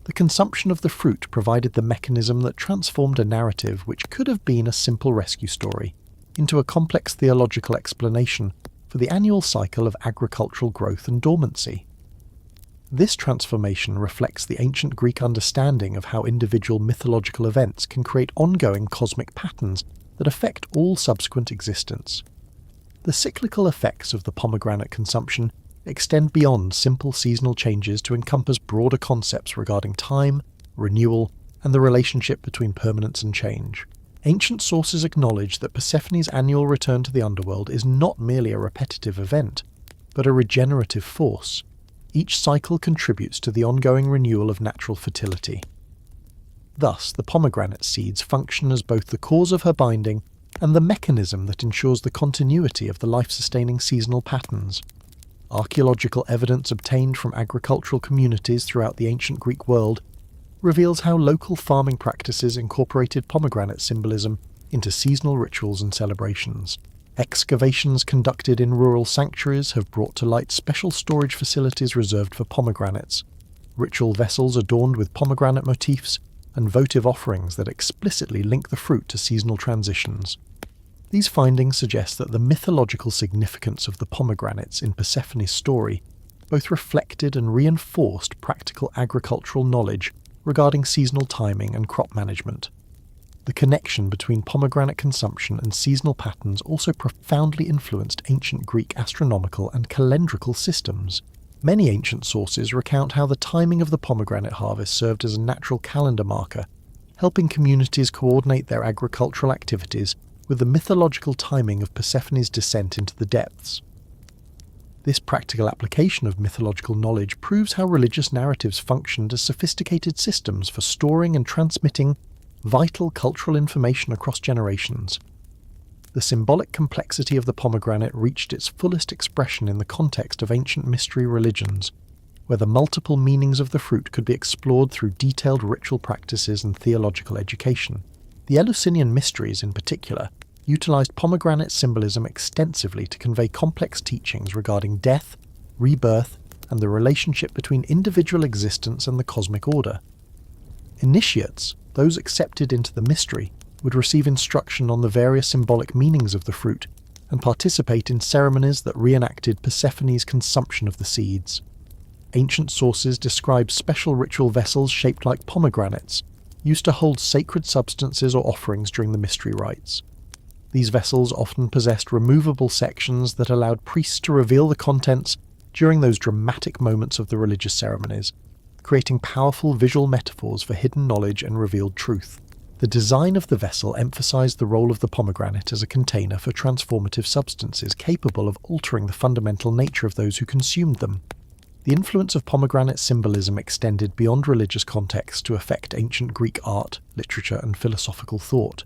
[SPEAKER 1] The consumption of the fruit provided the mechanism that transformed a narrative which could have been a simple rescue story into a complex theological explanation for the annual cycle of agricultural growth and dormancy. This transformation reflects the ancient Greek understanding of how individual mythological events can create ongoing cosmic patterns that affect all subsequent existence. The cyclical effects of the pomegranate consumption extend beyond simple seasonal changes to encompass broader concepts regarding time, renewal, and the relationship between permanence and change. Ancient sources acknowledge that Persephone's annual return to the underworld is not merely a repetitive event, but a regenerative force. Each cycle contributes to the ongoing renewal of natural fertility. Thus, the pomegranate seeds function as both the cause of her binding and the mechanism that ensures the continuity of the life-sustaining seasonal patterns. Archaeological evidence obtained from agricultural communities throughout the ancient Greek world reveals how local farming practices incorporated pomegranate symbolism into seasonal rituals and celebrations. Excavations conducted in rural sanctuaries have brought to light special storage facilities reserved for pomegranates, ritual vessels adorned with pomegranate motifs, and votive offerings that explicitly link the fruit to seasonal transitions. These findings suggest that the mythological significance of the pomegranates in Persephone's story both reflected and reinforced practical agricultural knowledge regarding seasonal timing and crop management. The connection between pomegranate consumption and seasonal patterns also profoundly influenced ancient Greek astronomical and calendrical systems. Many ancient sources recount how the timing of the pomegranate harvest served as a natural calendar marker, helping communities coordinate their agricultural activities with the mythological timing of Persephone's descent into the depths. This practical application of mythological knowledge proves how religious narratives functioned as sophisticated systems for storing and transmitting vital cultural information across generations. The symbolic complexity of the pomegranate reached its fullest expression in the context of ancient mystery religions, where the multiple meanings of the fruit could be explored through detailed ritual practices and theological education. The Eleusinian mysteries, in particular, utilized pomegranate symbolism extensively to convey complex teachings regarding death, rebirth, and the relationship between individual existence and the cosmic order. Initiates, those accepted into the mystery, would receive instruction on the various symbolic meanings of the fruit and participate in ceremonies that reenacted Persephone's consumption of the seeds. Ancient sources describe special ritual vessels shaped like pomegranates, used to hold sacred substances or offerings during the mystery rites. These vessels often possessed removable sections that allowed priests to reveal the contents during those dramatic moments of the religious ceremonies, creating powerful visual metaphors for hidden knowledge and revealed truth. The design of the vessel emphasized the role of the pomegranate as a container for transformative substances capable of altering the fundamental nature of those who consumed them. The influence of pomegranate symbolism extended beyond religious contexts to affect ancient Greek art, literature, and philosophical thought.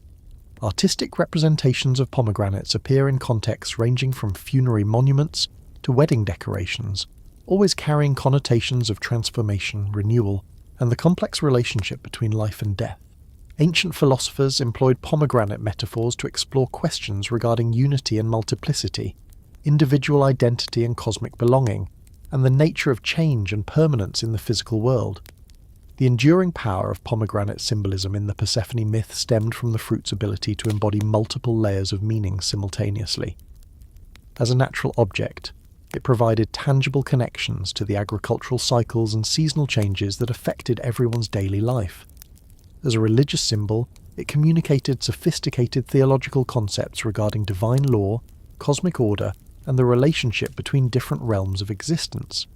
[SPEAKER 1] Artistic representations of pomegranates appear in contexts ranging from funerary monuments to wedding decorations, always carrying connotations of transformation, renewal, and the complex relationship between life and death. Ancient philosophers employed pomegranate metaphors to explore questions regarding unity and multiplicity, individual identity and cosmic belonging, and the nature of change and permanence in the physical world. The enduring power of pomegranate symbolism in the Persephone myth stemmed from the fruit's ability to embody multiple layers of meaning simultaneously. As a natural object, it provided tangible connections to the agricultural cycles and seasonal changes that affected everyone's daily life. As a religious symbol, it communicated sophisticated theological concepts regarding divine law, cosmic order, and the relationship between different realms of existence.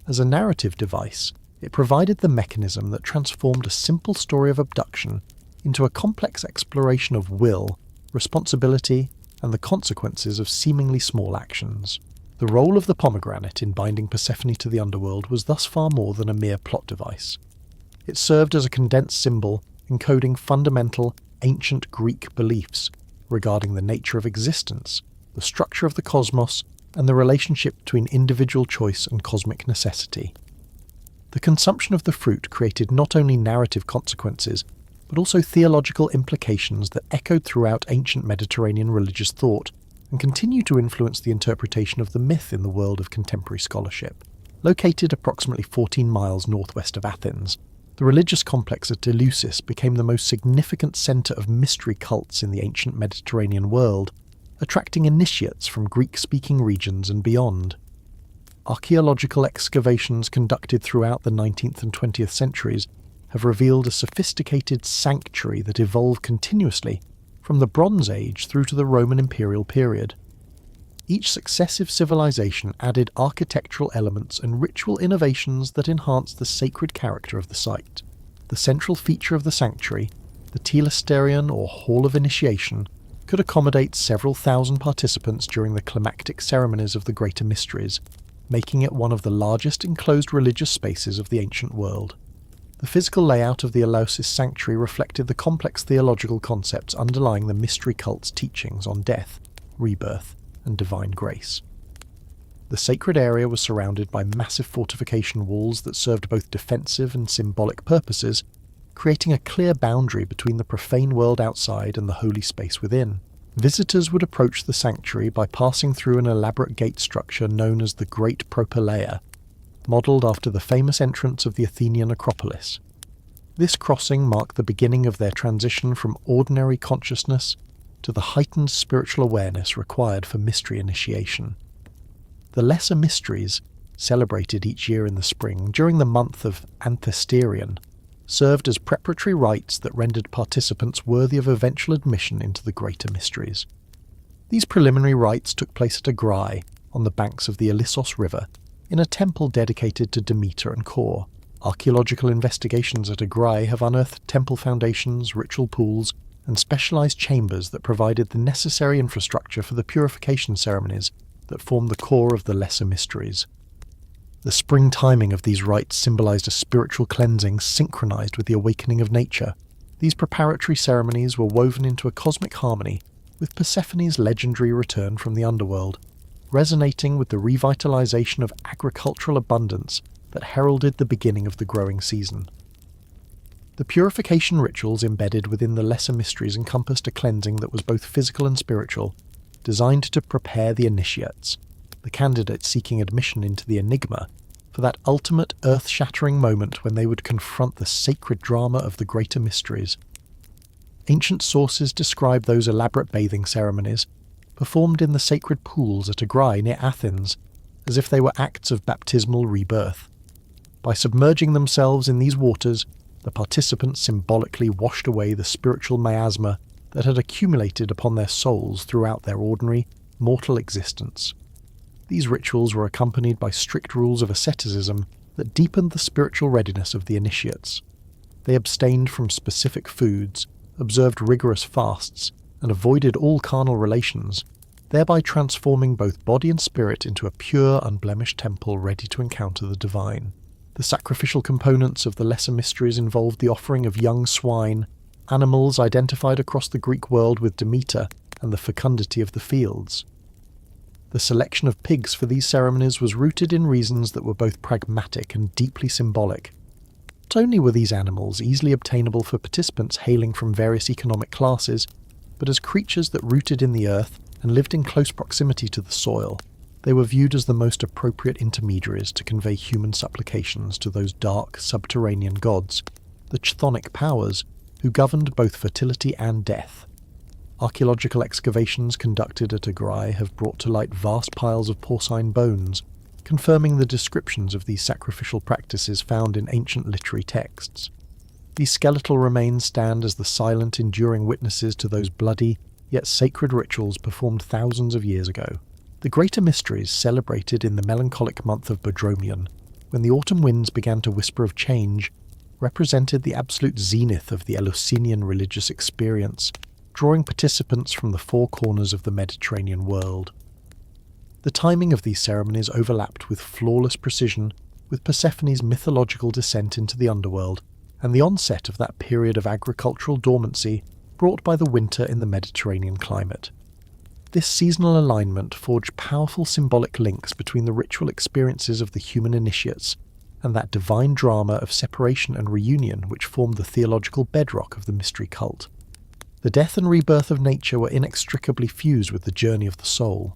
[SPEAKER 1] As a narrative device, it provided the mechanism that transformed a simple story of abduction into a complex exploration of will, responsibility, and the consequences of seemingly small actions. The role of the pomegranate in binding Persephone to the underworld was thus far more than a mere plot device. It served as a condensed symbol encoding fundamental, ancient Greek beliefs regarding the nature of existence, the structure of the cosmos, and the relationship between individual choice and cosmic necessity. The consumption of the fruit created not only narrative consequences, but also theological implications that echoed throughout ancient Mediterranean religious thought and continue to influence the interpretation of the myth in the world of contemporary scholarship. Located approximately 14 miles northwest of Athens, the religious complex at Eleusis became the most significant centre of mystery cults in the ancient Mediterranean world, attracting initiates from Greek-speaking regions and beyond. Archaeological excavations conducted throughout the 19th and 20th centuries have revealed a sophisticated sanctuary that evolved continuously from the Bronze Age through to the Roman imperial period. Each successive civilization added architectural elements and ritual innovations that enhanced the sacred character of the site. The central feature of the sanctuary, the telesterion or Hall of Initiation, could accommodate several thousand participants during the climactic ceremonies of the Greater Mysteries, making it one of the largest enclosed religious spaces of the ancient world. The physical layout of the Eleusis sanctuary reflected the complex theological concepts underlying the mystery cult's teachings on death, rebirth, and divine grace. The sacred area was surrounded by massive fortification walls that served both defensive and symbolic purposes, creating a clear boundary between the profane world outside and the holy space within. Visitors would approach the sanctuary by passing through an elaborate gate structure known as the Great Propylaea, modelled after the famous entrance of the Athenian Acropolis. This crossing marked the beginning of their transition from ordinary consciousness to the heightened spiritual awareness required for mystery initiation. The Lesser Mysteries, celebrated each year in the spring during the month of Anthesterion, served as preparatory rites that rendered participants worthy of eventual admission into the Greater Mysteries. These preliminary rites took place at Agrae, on the banks of the Eleusis River, in a temple dedicated to Demeter and Kore. Archaeological investigations at Agrae have unearthed temple foundations, ritual pools, and specialized chambers that provided the necessary infrastructure for the purification ceremonies that formed the core of the Lesser Mysteries. The spring timing of these rites symbolized a spiritual cleansing synchronized with the awakening of nature. These preparatory ceremonies were woven into a cosmic harmony with Persephone's legendary return from the Underworld, resonating with the revitalization of agricultural abundance that heralded the beginning of the growing season. The purification rituals embedded within the Lesser Mysteries encompassed a cleansing that was both physical and spiritual, designed to prepare the initiates, the candidates seeking admission into the enigma, for that ultimate earth-shattering moment when they would confront the sacred drama of the Greater Mysteries. Ancient sources describe those elaborate bathing ceremonies, performed in the sacred pools at Agrae near Athens, as if they were acts of baptismal rebirth. By submerging themselves in these waters, the participants symbolically washed away the spiritual miasma that had accumulated upon their souls throughout their ordinary, mortal existence. These rituals were accompanied by strict rules of asceticism that deepened the spiritual readiness of the initiates. They abstained from specific foods, observed rigorous fasts, and avoided all carnal relations, thereby transforming both body and spirit into a pure, unblemished temple ready to encounter the divine. The sacrificial components of the Lesser Mysteries involved the offering of young swine, animals identified across the Greek world with Demeter and the fecundity of the fields. The selection of pigs for these ceremonies was rooted in reasons that were both pragmatic and deeply symbolic. Not only were these animals easily obtainable for participants hailing from various economic classes, but as creatures that rooted in the earth and lived in close proximity to the soil, they were viewed as the most appropriate intermediaries to convey human supplications to those dark, subterranean gods, the chthonic powers, who governed both fertility and death. Archaeological excavations conducted at Agrae have brought to light vast piles of porcine bones, confirming the descriptions of these sacrificial practices found in ancient literary texts. These skeletal remains stand as the silent, enduring witnesses to those bloody, yet sacred rituals performed thousands of years ago. The Greater Mysteries, celebrated in the melancholic month of Bodromion, when the autumn winds began to whisper of change, represented the absolute zenith of the Eleusinian religious experience, drawing participants from the four corners of the Mediterranean world. The timing of these ceremonies overlapped with flawless precision with Persephone's mythological descent into the Underworld, and the onset of that period of agricultural dormancy brought by the winter in the Mediterranean climate. This seasonal alignment forged powerful symbolic links between the ritual experiences of the human initiates and that divine drama of separation and reunion which formed the theological bedrock of the mystery cult. The death and rebirth of nature were inextricably fused with the journey of the soul.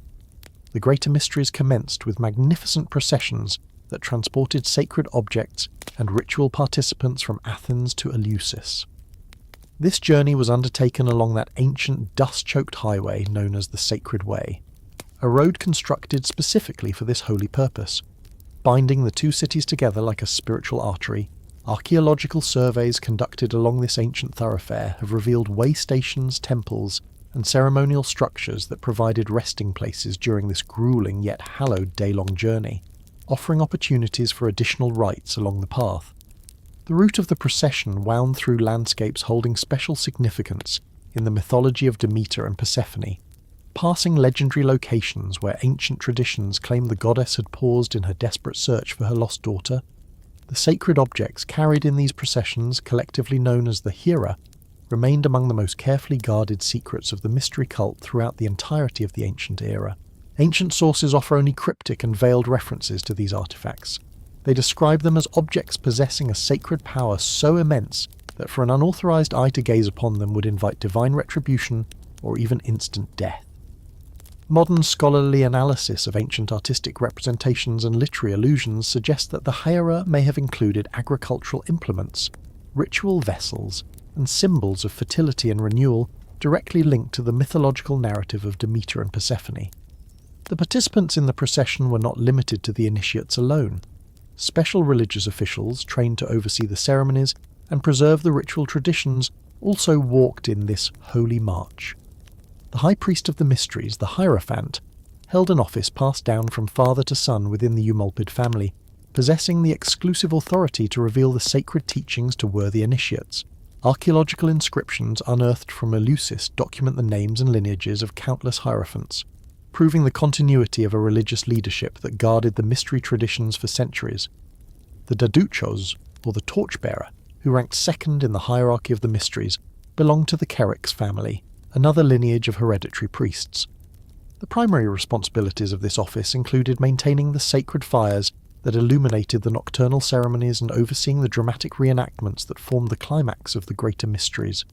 [SPEAKER 1] The Greater Mysteries commenced with magnificent processions that transported sacred objects and ritual participants from Athens to Eleusis. This journey was undertaken along that ancient dust-choked highway known as the Sacred Way, a road constructed specifically for this holy purpose. Binding the two cities together like a spiritual artery, archaeological surveys conducted along this ancient thoroughfare have revealed way stations, temples, and ceremonial structures that provided resting places during this grueling yet hallowed day-long journey, offering opportunities for additional rites along the path. The route of the procession wound through landscapes holding special significance in the mythology of Demeter and Persephone, passing legendary locations where ancient traditions claimed the goddess had paused in her desperate search for her lost daughter. The sacred objects carried in these processions, collectively known as the Hera, remained among the most carefully guarded secrets of the mystery cult throughout the entirety of the ancient era. Ancient sources offer only cryptic and veiled references to these artifacts. They describe them as objects possessing a sacred power so immense that for an unauthorized eye to gaze upon them would invite divine retribution or even instant death. Modern scholarly analysis of ancient artistic representations and literary allusions suggests that the Hera may have included agricultural implements, ritual vessels, and symbols of fertility and renewal directly linked to the mythological narrative of Demeter and Persephone. The participants in the procession were not limited to the initiates alone. Special religious officials, trained to oversee the ceremonies and preserve the ritual traditions, also walked in this holy march. The high priest of the mysteries, the Hierophant, held an office passed down from father to son within the Eumolpid family, possessing the exclusive authority to reveal the sacred teachings to worthy initiates. Archaeological inscriptions unearthed from Eleusis document the names and lineages of countless hierophants, proving the continuity of a religious leadership that guarded the mystery traditions for centuries. The Daduchos, or the Torchbearer, who ranked second in the hierarchy of the mysteries, belonged to the Kerix family, another lineage of hereditary priests. The primary responsibilities of this office included maintaining the sacred fires that illuminated the nocturnal ceremonies and overseeing the dramatic reenactments that formed the climax of the greater mysteries.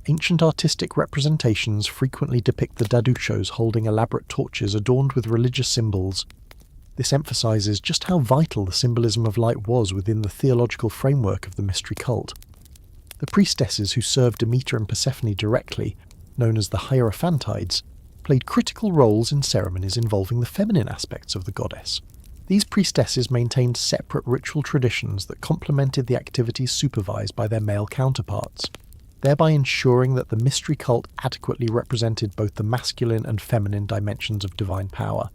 [SPEAKER 1] Ancient artistic representations frequently depict the Daduchos holding elaborate torches adorned with religious symbols. This emphasizes just how vital the symbolism of light was within the theological framework of the mystery cult. The priestesses who served Demeter and Persephone directly, known as the Hierophantides, played critical roles in ceremonies involving the feminine aspects of the goddess. These priestesses maintained separate ritual traditions that complemented the activities supervised by their male counterparts, thereby ensuring that the mystery cult adequately represented both the masculine and feminine dimensions of divine power.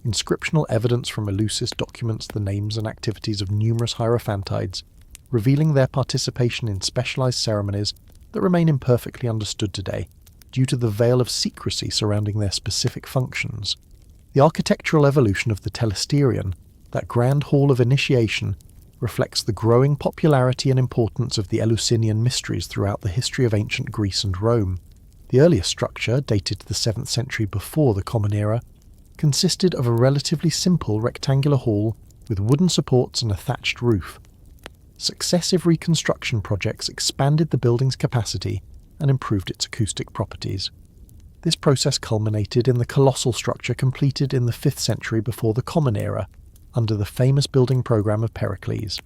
[SPEAKER 1] Inscriptional evidence from Eleusis documents the names and activities of numerous Hierophantides, revealing their participation in specialized ceremonies that remain imperfectly understood today, due to the veil of secrecy surrounding their specific functions. The architectural evolution of the Telesterion, that grand hall of initiation, reflects the growing popularity and importance of the Eleusinian mysteries throughout the history of ancient Greece and Rome. The earliest structure, dated to the 7th century before the Common Era, consisted of a relatively simple rectangular hall with wooden supports and a thatched roof. Successive reconstruction projects expanded the building's capacity and improved its acoustic properties. This process culminated in the colossal structure completed in the 5th century before the Common Era, under the famous building program of Pericles.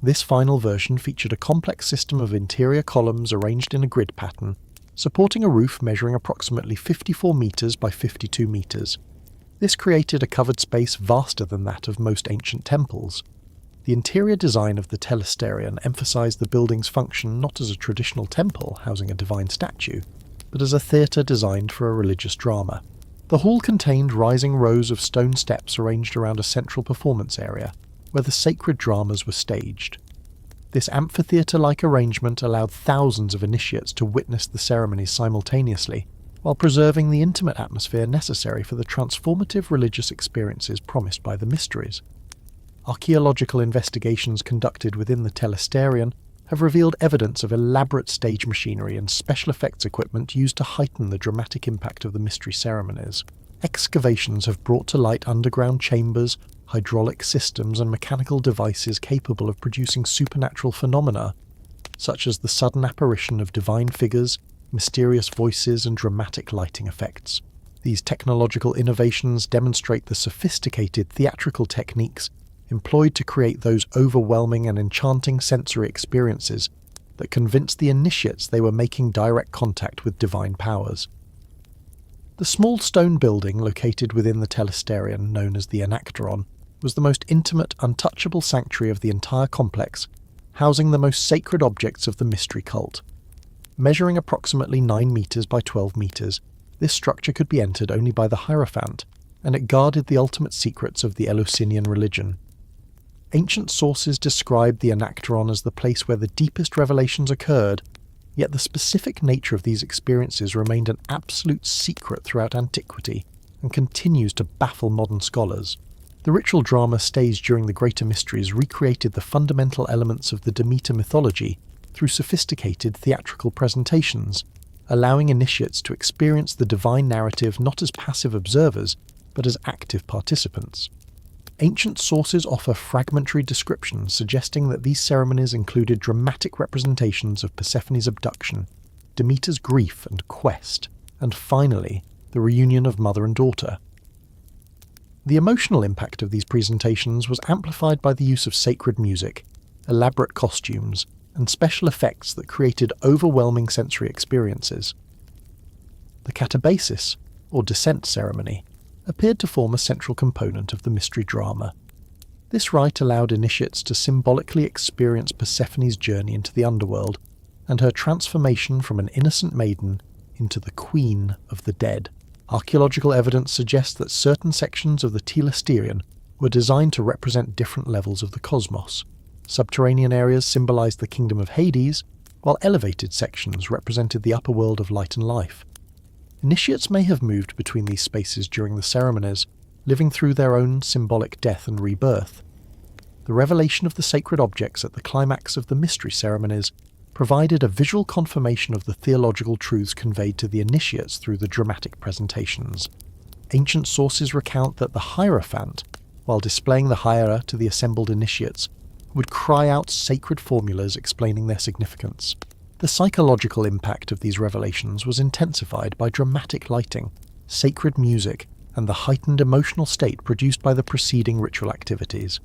[SPEAKER 1] This final version featured a complex system of interior columns arranged in a grid pattern, supporting a roof measuring approximately 54 metres by 52 metres. This created a covered space vaster than that of most ancient temples. The interior design of the Telesterion emphasized the building's function not as a traditional temple housing a divine statue, but as a theatre designed for a religious drama. The hall contained rising rows of stone steps arranged around a central performance area, where the sacred dramas were staged. This amphitheatre-like arrangement allowed thousands of initiates to witness the ceremonies simultaneously, while preserving the intimate atmosphere necessary for the transformative religious experiences promised by the mysteries. Archaeological investigations conducted within the Telesterion have revealed evidence of elaborate stage machinery and special effects equipment used to heighten the dramatic impact of the mystery ceremonies. Excavations have brought to light underground chambers, hydraulic systems, and mechanical devices capable of producing supernatural phenomena, such as the sudden apparition of divine figures, mysterious voices, and dramatic lighting effects. These technological innovations demonstrate the sophisticated theatrical techniques employed to create those overwhelming and enchanting sensory experiences that convinced the initiates they were making direct contact with divine powers. The small stone building located within the Telesterion, known as the Anacteron, was the most intimate, untouchable sanctuary of the entire complex, housing the most sacred objects of the mystery cult. Measuring approximately 9 meters by 12 meters, this structure could be entered only by the Hierophant, and it guarded the ultimate secrets of the Eleusinian religion. Ancient sources described the Anacteron as the place where the deepest revelations occurred, yet the specific nature of these experiences remained an absolute secret throughout antiquity and continues to baffle modern scholars. The ritual drama staged during the Greater Mysteries recreated the fundamental elements of the Demeter mythology through sophisticated theatrical presentations, allowing initiates to experience the divine narrative not as passive observers, but as active participants. Ancient sources offer fragmentary descriptions suggesting that these ceremonies included dramatic representations of Persephone's abduction, Demeter's grief and quest, and finally, the reunion of mother and daughter. The emotional impact of these presentations was amplified by the use of sacred music, elaborate costumes, and special effects that created overwhelming sensory experiences. The catabasis, or descent ceremony, appeared to form a central component of the mystery drama. This rite allowed initiates to symbolically experience Persephone's journey into the underworld and her transformation from an innocent maiden into the queen of the dead. Archaeological evidence suggests that certain sections of the telesterion were designed to represent different levels of the cosmos. Subterranean areas symbolized the kingdom of Hades, while elevated sections represented the upper world of light and life. Initiates may have moved between these spaces during the ceremonies, living through their own symbolic death and rebirth. The revelation of the sacred objects at the climax of the mystery ceremonies provided a visual confirmation of the theological truths conveyed to the initiates through the dramatic presentations. Ancient sources recount that the Hierophant, while displaying the hiera to the assembled initiates, would cry out sacred formulas explaining their significance. The psychological impact of these revelations was intensified by dramatic lighting, sacred music, and the heightened emotional state produced by the preceding ritual activities.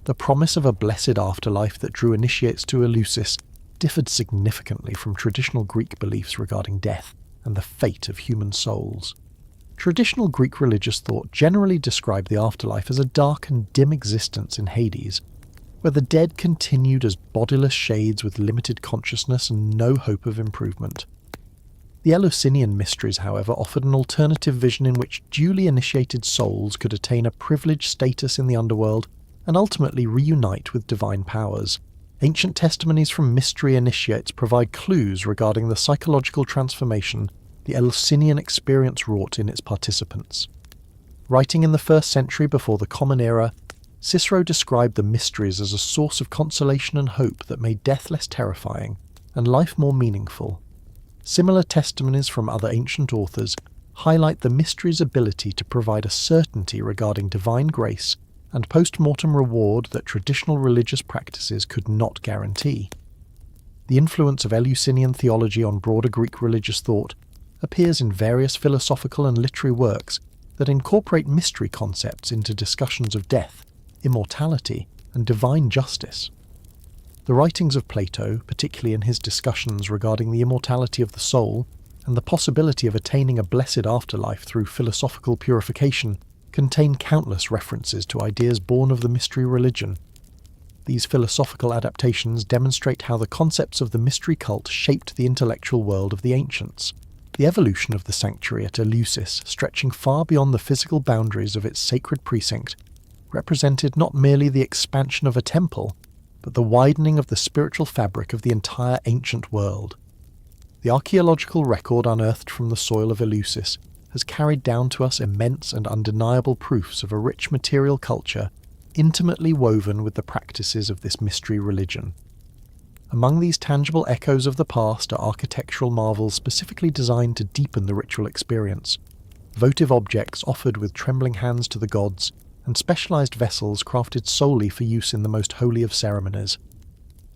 [SPEAKER 1] The promise of a blessed afterlife that drew initiates to Eleusis differed significantly from traditional Greek beliefs regarding death and the fate of human souls. Traditional Greek religious thought generally described the afterlife as a dark and dim existence in Hades, where the dead continued as bodiless shades with limited consciousness and no hope of improvement. The Eleusinian mysteries, however, offered an alternative vision in which duly initiated souls could attain a privileged status in the underworld and ultimately reunite with divine powers. Ancient testimonies from mystery initiates provide clues regarding the psychological transformation the Eleusinian experience wrought in its participants. Writing in the 1st century before the Common Era, Cicero described the mysteries as a source of consolation and hope that made death less terrifying and life more meaningful. Similar testimonies from other ancient authors highlight the mystery's ability to provide a certainty regarding divine grace and post-mortem reward that traditional religious practices could not guarantee. The influence of Eleusinian theology on broader Greek religious thought appears in various philosophical and literary works that incorporate mystery concepts into discussions of death, immortality, and divine justice. The writings of Plato, particularly in his discussions regarding the immortality of the soul and the possibility of attaining a blessed afterlife through philosophical purification, contain countless references to ideas born of the mystery religion. These philosophical adaptations demonstrate how the concepts of the mystery cult shaped the intellectual world of the ancients. The evolution of the sanctuary at Eleusis, stretching far beyond the physical boundaries of its sacred precinct, represented not merely the expansion of a temple, but the widening of the spiritual fabric of the entire ancient world. The archaeological record unearthed from the soil of Eleusis has carried down to us immense and undeniable proofs of a rich material culture intimately woven with the practices of this mystery religion. Among these tangible echoes of the past are architectural marvels specifically designed to deepen the ritual experience, votive objects offered with trembling hands to the gods, and specialized vessels crafted solely for use in the most holy of ceremonies.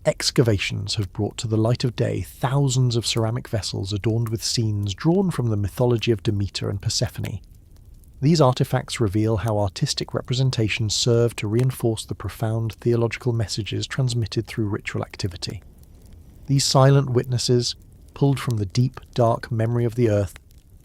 [SPEAKER 1] Excavations have brought to the light of day thousands of ceramic vessels adorned with scenes drawn from the mythology of Demeter and Persephone. These artifacts reveal how artistic representations serve to reinforce the profound theological messages transmitted through ritual activity. These silent witnesses, pulled from the deep, dark memory of the earth,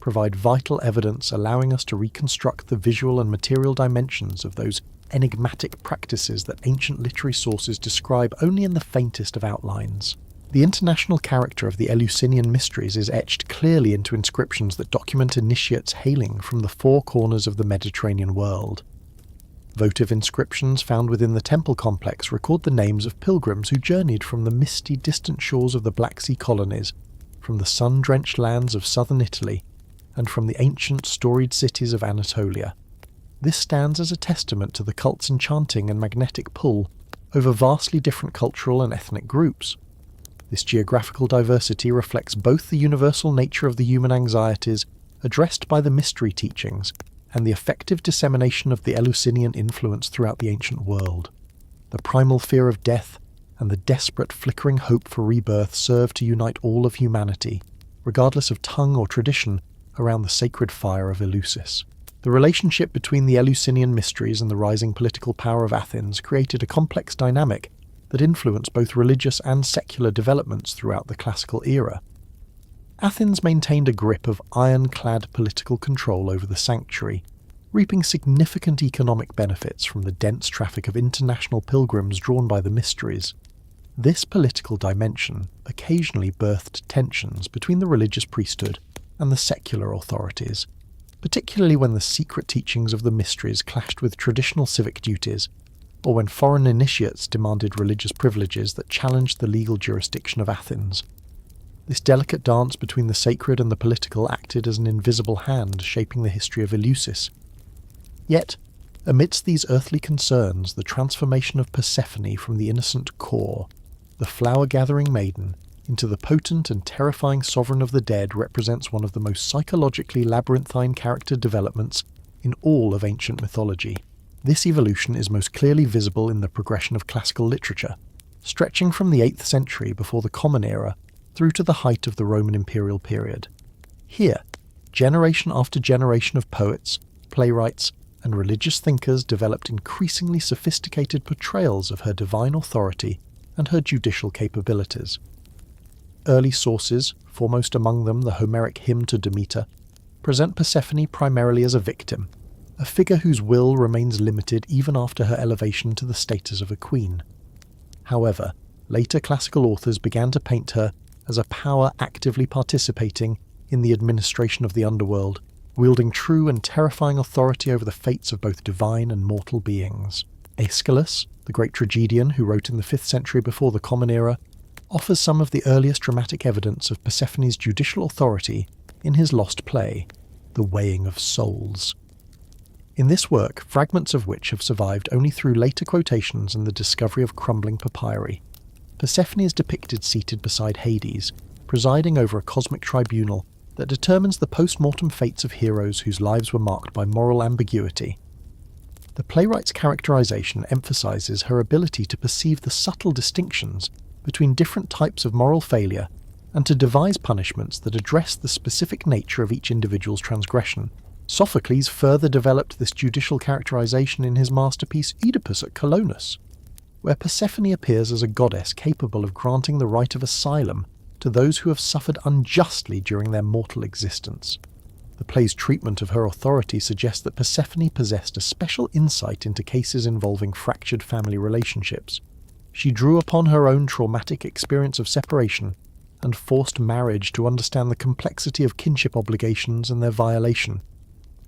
[SPEAKER 1] provide vital evidence allowing us to reconstruct the visual and material dimensions of those enigmatic practices that ancient literary sources describe only in the faintest of outlines. The international character of the Eleusinian mysteries is etched clearly into inscriptions that document initiates hailing from the four corners of the Mediterranean world. Votive inscriptions found within the temple complex record the names of pilgrims who journeyed from the misty, distant shores of the Black Sea colonies, from the sun-drenched lands of southern Italy, and from the ancient, storied cities of Anatolia. This stands as a testament to the cult's enchanting and magnetic pull over vastly different cultural and ethnic groups. This geographical diversity reflects both the universal nature of the human anxieties addressed by the mystery teachings and the effective dissemination of the Eleusinian influence throughout the ancient world. The primal fear of death and the desperate flickering hope for rebirth serve to unite all of humanity, regardless of tongue or tradition, around the sacred fire of Eleusis. The relationship between the Eleusinian mysteries and the rising political power of Athens created a complex dynamic that influenced both religious and secular developments throughout the classical era. Athens maintained a grip of ironclad political control over the sanctuary, reaping significant economic benefits from the dense traffic of international pilgrims drawn by the mysteries. This political dimension occasionally birthed tensions between the religious priesthood and the secular authorities, particularly when the secret teachings of the mysteries clashed with traditional civic duties, or when foreign initiates demanded religious privileges that challenged the legal jurisdiction of Athens. This delicate dance between the sacred and the political acted as an invisible hand shaping the history of Eleusis. Yet, amidst these earthly concerns, the transformation of Persephone from the innocent core, the flower-gathering maiden, into the potent and terrifying sovereign of the dead represents one of the most psychologically labyrinthine character developments in all of ancient mythology. This evolution is most clearly visible in the progression of classical literature, stretching from the 8th century before the Common Era through to the height of the Roman imperial period. Here, generation after generation of poets, playwrights, and religious thinkers developed increasingly sophisticated portrayals of her divine authority and her judicial capabilities. Early sources, foremost among them the Homeric Hymn to Demeter, present Persephone primarily as a victim, a figure whose will remains limited even after her elevation to the status of a queen. However, later classical authors began to paint her as a power actively participating in the administration of the underworld, wielding true and terrifying authority over the fates of both divine and mortal beings. Aeschylus, the great tragedian who wrote in the 5th century before the Common Era, offers some of the earliest dramatic evidence of Persephone's judicial authority in his lost play, The Weighing of Souls. In this work, fragments of which have survived only through later quotations and the discovery of crumbling papyri, Persephone is depicted seated beside Hades, presiding over a cosmic tribunal that determines the post-mortem fates of heroes whose lives were marked by moral ambiguity. The playwright's characterization emphasizes her ability to perceive the subtle distinctions between different types of moral failure and to devise punishments that address the specific nature of each individual's transgression. Sophocles further developed this judicial characterization in his masterpiece Oedipus at Colonus, where Persephone appears as a goddess capable of granting the right of asylum to those who have suffered unjustly during their mortal existence. The play's treatment of her authority suggests that Persephone possessed a special insight into cases involving fractured family relationships. She drew upon her own traumatic experience of separation and forced marriage to understand the complexity of kinship obligations and their violation.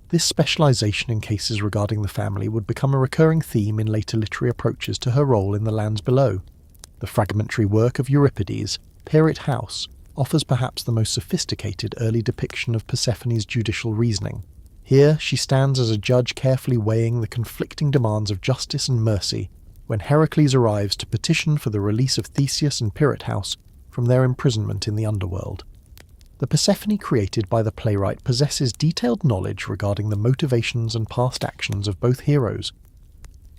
[SPEAKER 1] This specialization in cases regarding the family would become a recurring theme in later literary approaches to her role in the lands below. The fragmentary work of Euripides, Pyrit House, offers perhaps the most sophisticated early depiction of Persephone's judicial reasoning. Here she stands as a judge carefully weighing the conflicting demands of justice and mercy when Heracles arrives to petition for the release of Theseus and Pyrit House from their imprisonment in the underworld. The Persephone created by the playwright possesses detailed knowledge regarding the motivations and past actions of both heroes.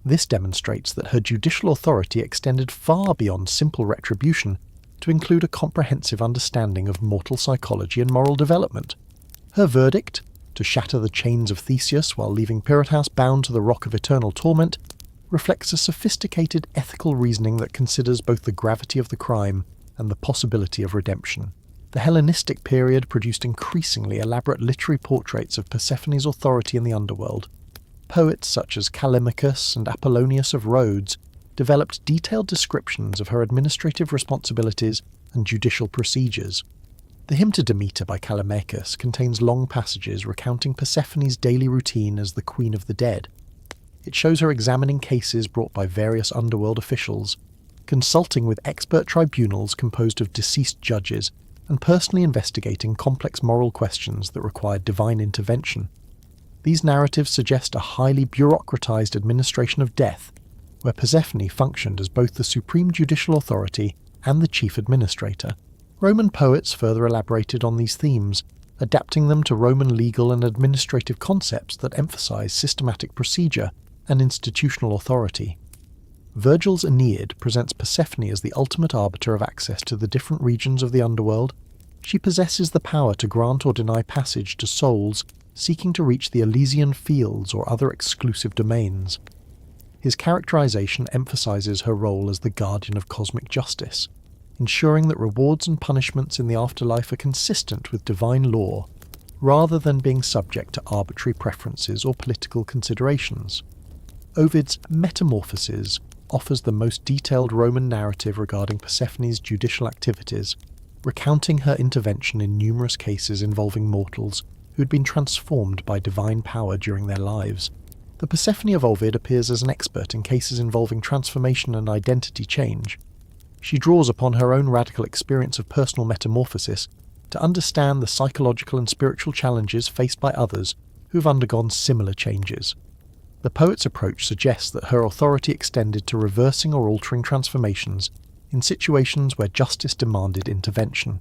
[SPEAKER 1] This demonstrates that her judicial authority extended far beyond simple retribution to include a comprehensive understanding of mortal psychology and moral development. Her verdict, to shatter the chains of Theseus while leaving Pyrit House bound to the rock of eternal torment, reflects a sophisticated ethical reasoning that considers both the gravity of the crime and the possibility of redemption. The Hellenistic period produced increasingly elaborate literary portraits of Persephone's authority in the underworld. Poets such as Callimachus and Apollonius of Rhodes developed detailed descriptions of her administrative responsibilities and judicial procedures. The Hymn to Demeter by Callimachus contains long passages recounting Persephone's daily routine as the Queen of the Dead. It shows her examining cases brought by various underworld officials, consulting with expert tribunals composed of deceased judges, and personally investigating complex moral questions that required divine intervention. These narratives suggest a highly bureaucratized administration of death, where Persephone functioned as both the supreme judicial authority and the chief administrator. Roman poets further elaborated on these themes, adapting them to Roman legal and administrative concepts that emphasize systematic procedure and institutional authority. Virgil's Aeneid presents Persephone as the ultimate arbiter of access to the different regions of the underworld. She possesses the power to grant or deny passage to souls seeking to reach the Elysian fields or other exclusive domains. His characterization emphasizes her role as the guardian of cosmic justice, ensuring that rewards and punishments in the afterlife are consistent with divine law, rather than being subject to arbitrary preferences or political considerations. Ovid's Metamorphoses offers the most detailed Roman narrative regarding Persephone's judicial activities, recounting her intervention in numerous cases involving mortals who had been transformed by divine power during their lives. The Persephone of Ovid appears as an expert in cases involving transformation and identity change. She draws upon her own radical experience of personal metamorphosis to understand the psychological and spiritual challenges faced by others who have undergone similar changes. The poet's approach suggests that her authority extended to reversing or altering transformations in situations where justice demanded intervention.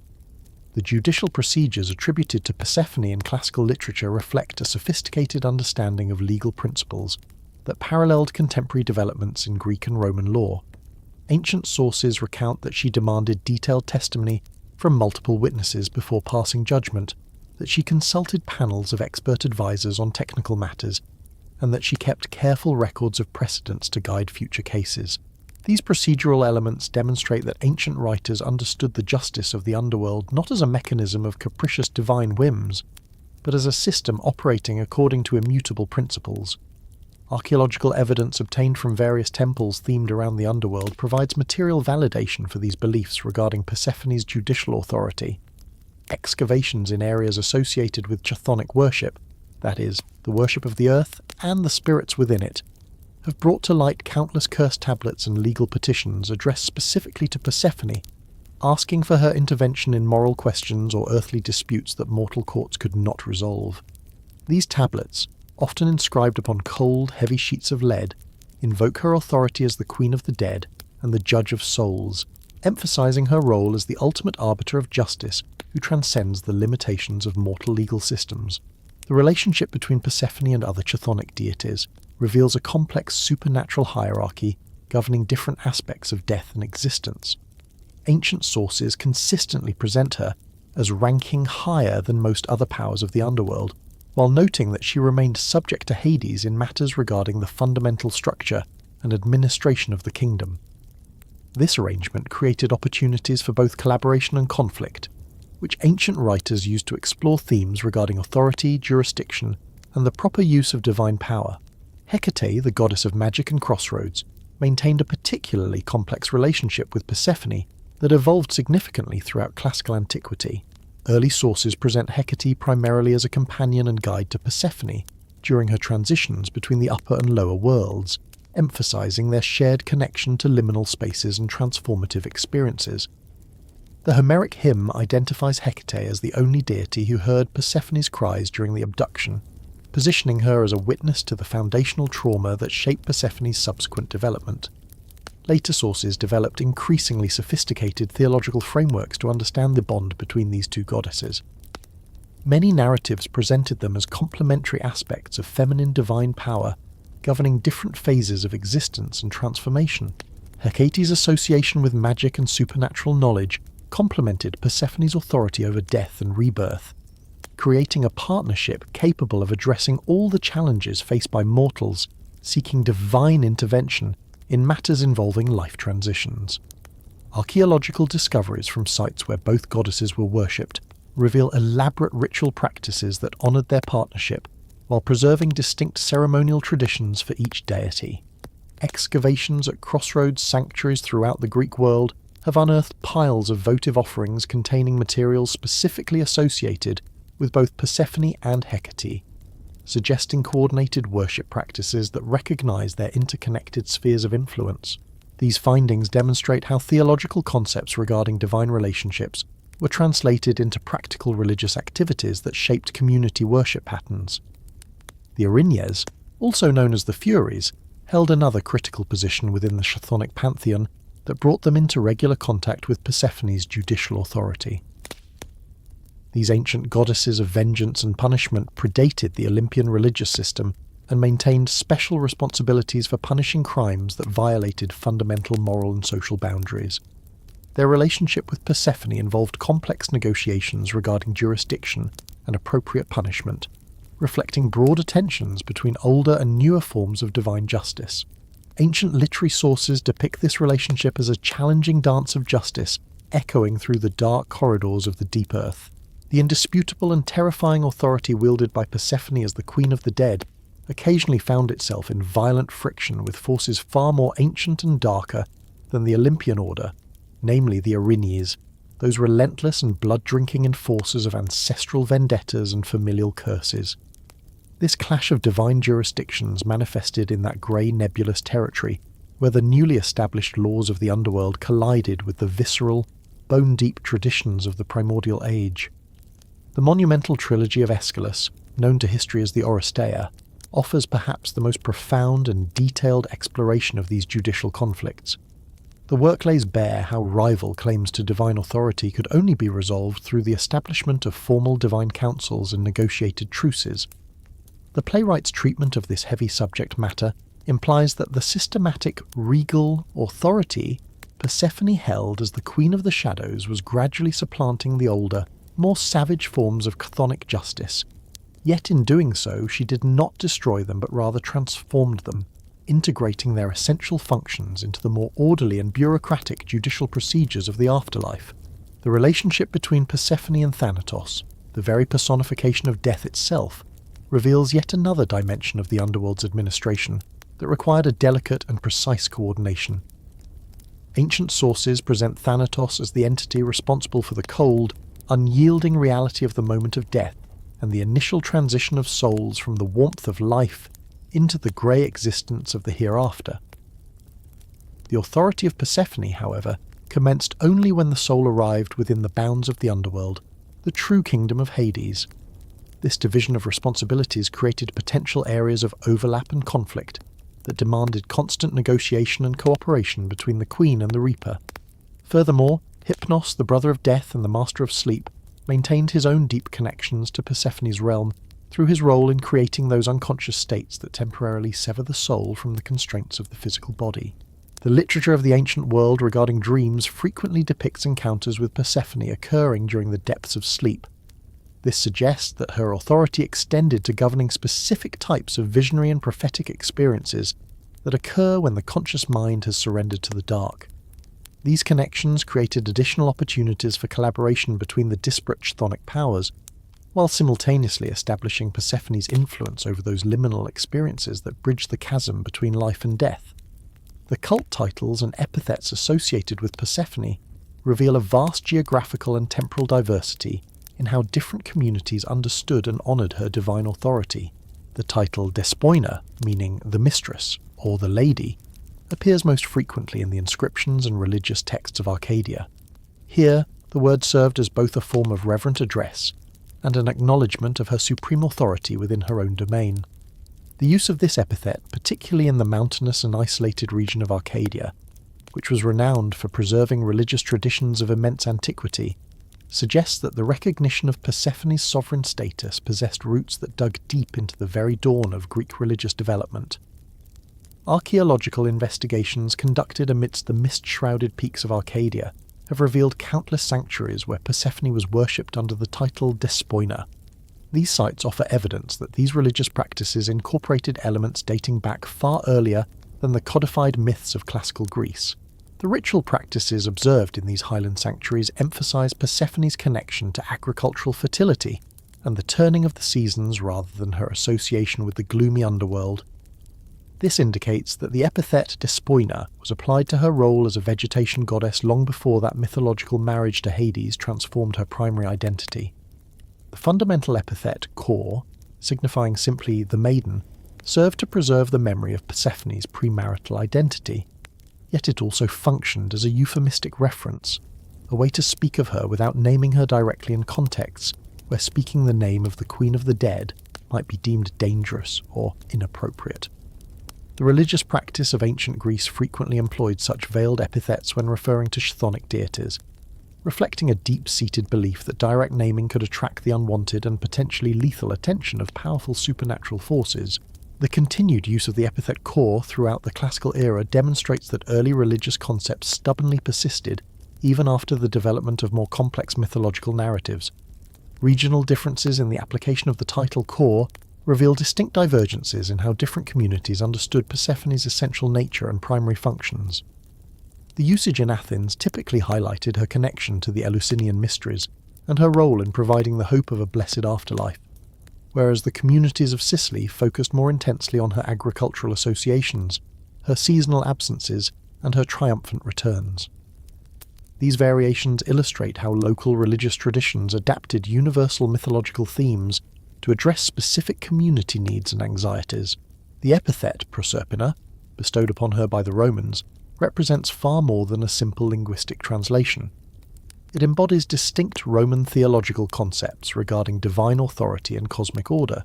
[SPEAKER 1] The judicial procedures attributed to Persephone in classical literature reflect a sophisticated understanding of legal principles that paralleled contemporary developments in Greek and Roman law. Ancient sources recount that she demanded detailed testimony from multiple witnesses before passing judgment, that she consulted panels of expert advisors on technical matters, and that she kept careful records of precedents to guide future cases. These procedural elements demonstrate that ancient writers understood the justice of the underworld not as a mechanism of capricious divine whims, but as a system operating according to immutable principles. Archaeological evidence obtained from various temples themed around the underworld provides material validation for these beliefs regarding Persephone's judicial authority. Excavations in areas associated with chthonic worship, that is, the worship of the earth and the spirits within it, have brought to light countless curse tablets and legal petitions addressed specifically to Persephone, asking for her intervention in moral questions or earthly disputes that mortal courts could not resolve. These tablets, often inscribed upon cold, heavy sheets of lead, invoke her authority as the Queen of the Dead and the Judge of Souls, emphasizing her role as the ultimate arbiter of justice who transcends the limitations of mortal legal systems. The relationship between Persephone and other chthonic deities reveals a complex supernatural hierarchy governing different aspects of death and existence. Ancient sources consistently present her as ranking higher than most other powers of the underworld, while noting that she remained subject to Hades in matters regarding the fundamental structure and administration of the kingdom. This arrangement created opportunities for both collaboration and conflict, which ancient writers used to explore themes regarding authority, jurisdiction, and the proper use of divine power. Hecate, the goddess of magic and crossroads, maintained a particularly complex relationship with Persephone that evolved significantly throughout classical antiquity. Early sources present Hecate primarily as a companion and guide to Persephone during her transitions between the upper and lower worlds, emphasizing their shared connection to liminal spaces and transformative experiences. The Homeric hymn identifies Hecate as the only deity who heard Persephone's cries during the abduction, positioning her as a witness to the foundational trauma that shaped Persephone's subsequent development. Later sources developed increasingly sophisticated theological frameworks to understand the bond between these two goddesses. Many narratives presented them as complementary aspects of feminine divine power, governing different phases of existence and transformation. Hecate's association with magic and supernatural knowledge complemented Persephone's authority over death and rebirth, creating a partnership capable of addressing all the challenges faced by mortals seeking divine intervention in matters involving life transitions. Archaeological discoveries from sites where both goddesses were worshipped reveal elaborate ritual practices that honoured their partnership while preserving distinct ceremonial traditions for each deity. Excavations at crossroads sanctuaries throughout the Greek world have unearthed piles of votive offerings containing materials specifically associated with both Persephone and Hecate, suggesting coordinated worship practices that recognize their interconnected spheres of influence. These findings demonstrate how theological concepts regarding divine relationships were translated into practical religious activities that shaped community worship patterns. The Erinyes, also known as the Furies, held another critical position within the chthonic pantheon that brought them into regular contact with Persephone's judicial authority. These ancient goddesses of vengeance and punishment predated the Olympian religious system and maintained special responsibilities for punishing crimes that violated fundamental moral and social boundaries. Their relationship with Persephone involved complex negotiations regarding jurisdiction and appropriate punishment, reflecting broader tensions between older and newer forms of divine justice. Ancient literary sources depict this relationship as a challenging dance of justice, echoing through the dark corridors of the deep earth. The indisputable and terrifying authority wielded by Persephone as the Queen of the Dead occasionally found itself in violent friction with forces far more ancient and darker than the Olympian order, namely the Erinyes, those relentless and blood-drinking enforcers of ancestral vendettas and familial curses. This clash of divine jurisdictions manifested in that grey nebulous territory where the newly established laws of the underworld collided with the visceral, bone-deep traditions of the primordial age. The monumental trilogy of Aeschylus, known to history as the Oresteia, offers perhaps the most profound and detailed exploration of these judicial conflicts. The work lays bare how rival claims to divine authority could only be resolved through the establishment of formal divine councils and negotiated truces. The playwright's treatment of this heavy subject matter implies that the systematic regal authority Persephone held as the Queen of the Shadows was gradually supplanting the older, more savage forms of chthonic justice. Yet in doing so, she did not destroy them but rather transformed them, integrating their essential functions into the more orderly and bureaucratic judicial procedures of the afterlife. The relationship between Persephone and Thanatos, the very personification of death itself, reveals yet another dimension of the underworld's administration that required a delicate and precise coordination. Ancient sources present Thanatos as the entity responsible for the cold, unyielding reality of the moment of death and the initial transition of souls from the warmth of life into the grey existence of the hereafter. The authority of Persephone, however, commenced only when the soul arrived within the bounds of the underworld, the true kingdom of Hades. This division of responsibilities created potential areas of overlap and conflict that demanded constant negotiation and cooperation between the Queen and the Reaper. Furthermore, Hypnos, the brother of death and the master of sleep, maintained his own deep connections to Persephone's realm through his role in creating those unconscious states that temporarily sever the soul from the constraints of the physical body. The literature of the ancient world regarding dreams frequently depicts encounters with Persephone occurring during the depths of sleep. This suggests that her authority extended to governing specific types of visionary and prophetic experiences that occur when the conscious mind has surrendered to the dark. These connections created additional opportunities for collaboration between the disparate chthonic powers, while simultaneously establishing Persephone's influence over those liminal experiences that bridge the chasm between life and death. The cult titles and epithets associated with Persephone reveal a vast geographical and temporal diversity in how different communities understood and honoured her divine authority. The title Despoina, meaning the mistress, or the lady, appears most frequently in the inscriptions and religious texts of Arcadia. Here, the word served as both a form of reverent address and an acknowledgement of her supreme authority within her own domain. The use of this epithet, particularly in the mountainous and isolated region of Arcadia, which was renowned for preserving religious traditions of immense antiquity, suggests that the recognition of Persephone's sovereign status possessed roots that dug deep into the very dawn of Greek religious development. Archaeological investigations conducted amidst the mist-shrouded peaks of Arcadia have revealed countless sanctuaries where Persephone was worshipped under the title Despoina. These sites offer evidence that these religious practices incorporated elements dating back far earlier than the codified myths of classical Greece. The ritual practices observed in these highland sanctuaries emphasize Persephone's connection to agricultural fertility and the turning of the seasons rather than her association with the gloomy underworld. This indicates that the epithet despoina was applied to her role as a vegetation goddess long before that mythological marriage to Hades transformed her primary identity. The fundamental epithet kor, signifying simply the maiden, served to preserve the memory of Persephone's premarital identity, yet it also functioned as a euphemistic reference, a way to speak of her without naming her directly in contexts where speaking the name of the Queen of the Dead might be deemed dangerous or inappropriate. The religious practice of ancient Greece frequently employed such veiled epithets when referring to chthonic deities, reflecting a deep-seated belief that direct naming could attract the unwanted and potentially lethal attention of powerful supernatural forces. The continued use of the epithet kor throughout the classical era demonstrates that early religious concepts stubbornly persisted even after the development of more complex mythological narratives. Regional differences in the application of the title kor reveal distinct divergences in how different communities understood Persephone's essential nature and primary functions. The usage in Athens typically highlighted her connection to the Eleusinian mysteries and her role in providing the hope of a blessed afterlife, whereas the communities of Sicily focused more intensely on her agricultural associations, her seasonal absences, and her triumphant returns. These variations illustrate how local religious traditions adapted universal mythological themes to address specific community needs and anxieties. The epithet Proserpina, bestowed upon her by the Romans, represents far more than a simple linguistic translation. It embodies distinct Roman theological concepts regarding divine authority and cosmic order.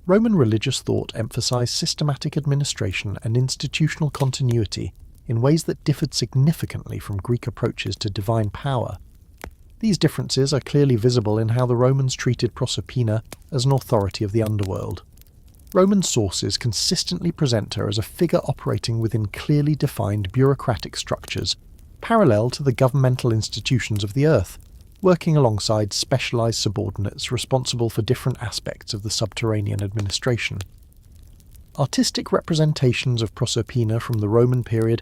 [SPEAKER 1] Roman religious thought emphasized systematic administration and institutional continuity in ways that differed significantly from Greek approaches to divine power. These differences are clearly visible in how the Romans treated Proserpina as an authority of the underworld. Roman sources consistently present her as a figure operating within clearly defined bureaucratic structures, parallel to the governmental institutions of the earth, working alongside specialized subordinates responsible for different aspects of the subterranean administration. Artistic representations of Proserpina from the Roman period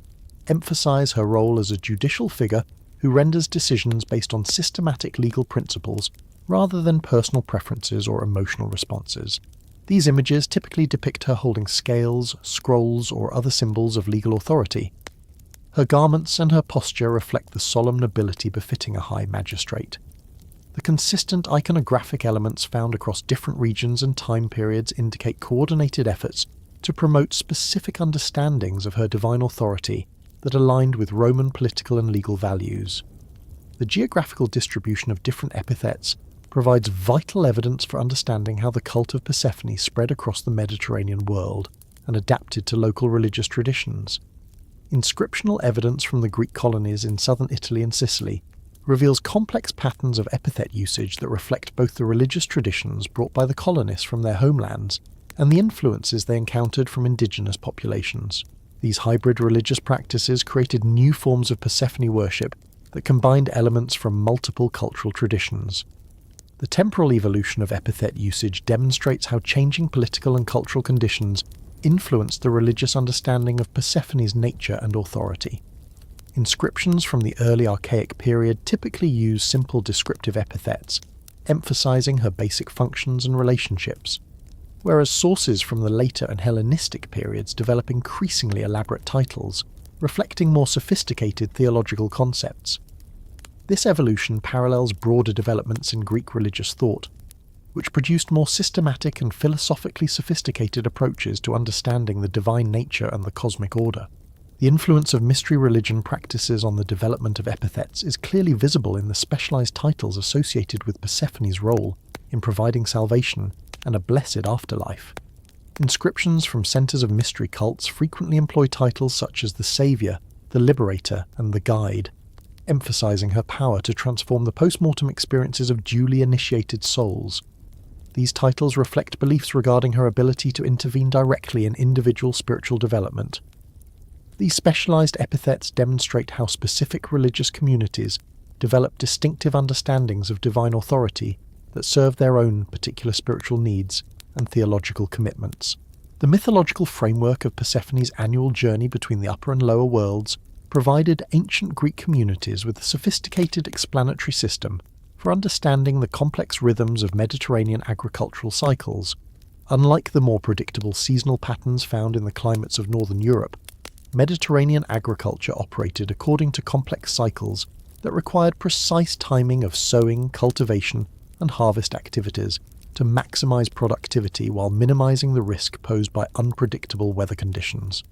[SPEAKER 1] emphasize her role as a judicial figure who renders decisions based on systematic legal principles rather than personal preferences or emotional responses. These images typically depict her holding scales, scrolls, or other symbols of legal authority. Her garments and her posture reflect the solemn nobility befitting a high magistrate. The consistent iconographic elements found across different regions and time periods indicate coordinated efforts to promote specific understandings of her divine authority that aligned with Roman political and legal values. The geographical distribution of different epithets provides vital evidence for understanding how the cult of Persephone spread across the Mediterranean world and adapted to local religious traditions. Inscriptional evidence from the Greek colonies in southern Italy and Sicily reveals complex patterns of epithet usage that reflect both the religious traditions brought by the colonists from their homelands and the influences they encountered from indigenous populations. These hybrid religious practices created new forms of Persephone worship that combined elements from multiple cultural traditions. The temporal evolution of epithet usage demonstrates how changing political and cultural conditions influenced the religious understanding of Persephone's nature and authority. Inscriptions from the early archaic period typically use simple descriptive epithets, emphasizing her basic functions and relationships, whereas sources from the later and Hellenistic periods develop increasingly elaborate titles, reflecting more sophisticated theological concepts. This evolution parallels broader developments in Greek religious thought, which produced more systematic and philosophically sophisticated approaches to understanding the divine nature and the cosmic order. The influence of mystery religion practices on the development of epithets is clearly visible in the specialized titles associated with Persephone's role in providing salvation and a blessed afterlife. Inscriptions from centers of mystery cults frequently employ titles such as the Saviour, the Liberator, and the Guide, emphasizing her power to transform the post-mortem experiences of duly initiated souls. These titles reflect beliefs regarding her ability to intervene directly in individual spiritual development. These specialized epithets demonstrate how specific religious communities develop distinctive understandings of divine authority that serve their own particular spiritual needs and theological commitments. The mythological framework of Persephone's annual journey between the upper and lower worlds provided ancient Greek communities with a sophisticated explanatory system for understanding the complex rhythms of Mediterranean agricultural cycles. Unlike the more predictable seasonal patterns found in the climates of northern Europe, Mediterranean agriculture operated according to complex cycles that required precise timing of sowing, cultivation, and harvest activities to maximize productivity while minimizing the risk posed by unpredictable weather conditions.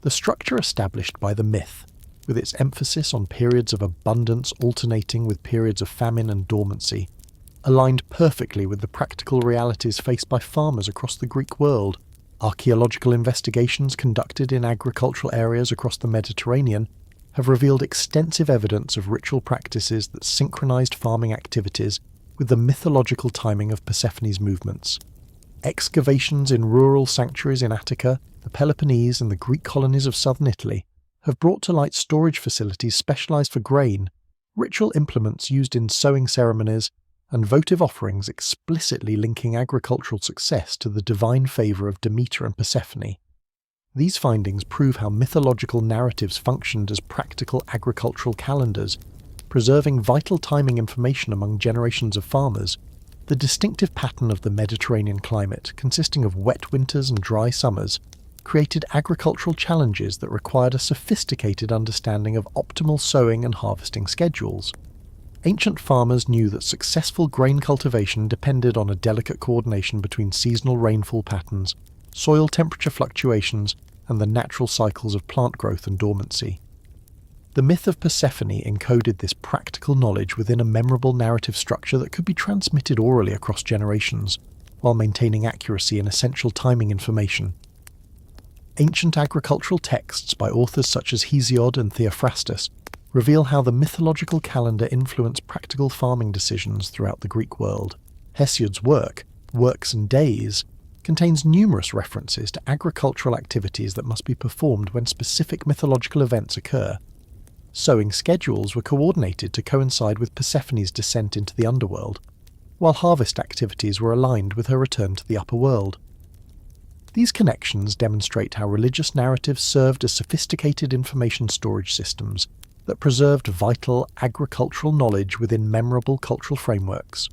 [SPEAKER 1] The structure established by the myth, with its emphasis on periods of abundance alternating with periods of famine and dormancy, aligned perfectly with the practical realities faced by farmers across the Greek world. Archaeological investigations conducted in agricultural areas across the Mediterranean have revealed extensive evidence of ritual practices that synchronized farming activities with the mythological timing of Persephone's movements. Excavations in rural sanctuaries in Attica, the Peloponnese, and the Greek colonies of southern Italy have brought to light storage facilities specialized for grain, ritual implements used in sowing ceremonies, and votive offerings explicitly linking agricultural success to the divine favor of Demeter and Persephone. These findings prove how mythological narratives functioned as practical agricultural calendars, preserving vital timing information among generations of farmers. The distinctive pattern of the Mediterranean climate, consisting of wet winters and dry summers, created agricultural challenges that required a sophisticated understanding of optimal sowing and harvesting schedules. Ancient farmers knew that successful grain cultivation depended on a delicate coordination between seasonal rainfall patterns, soil temperature fluctuations, and the natural cycles of plant growth and dormancy. The myth of Persephone encoded this practical knowledge within a memorable narrative structure that could be transmitted orally across generations, while maintaining accuracy in essential timing information. Ancient agricultural texts by authors such as Hesiod and Theophrastus reveal how the mythological calendar influenced practical farming decisions throughout the Greek world. Hesiod's work, Works and Days, contains numerous references to agricultural activities that must be performed when specific mythological events occur. Sowing schedules were coordinated to coincide with Persephone's descent into the underworld, while harvest activities were aligned with her return to the upper world. These connections demonstrate how religious narratives served as sophisticated information storage systems that preserved vital agricultural knowledge within memorable cultural frameworks.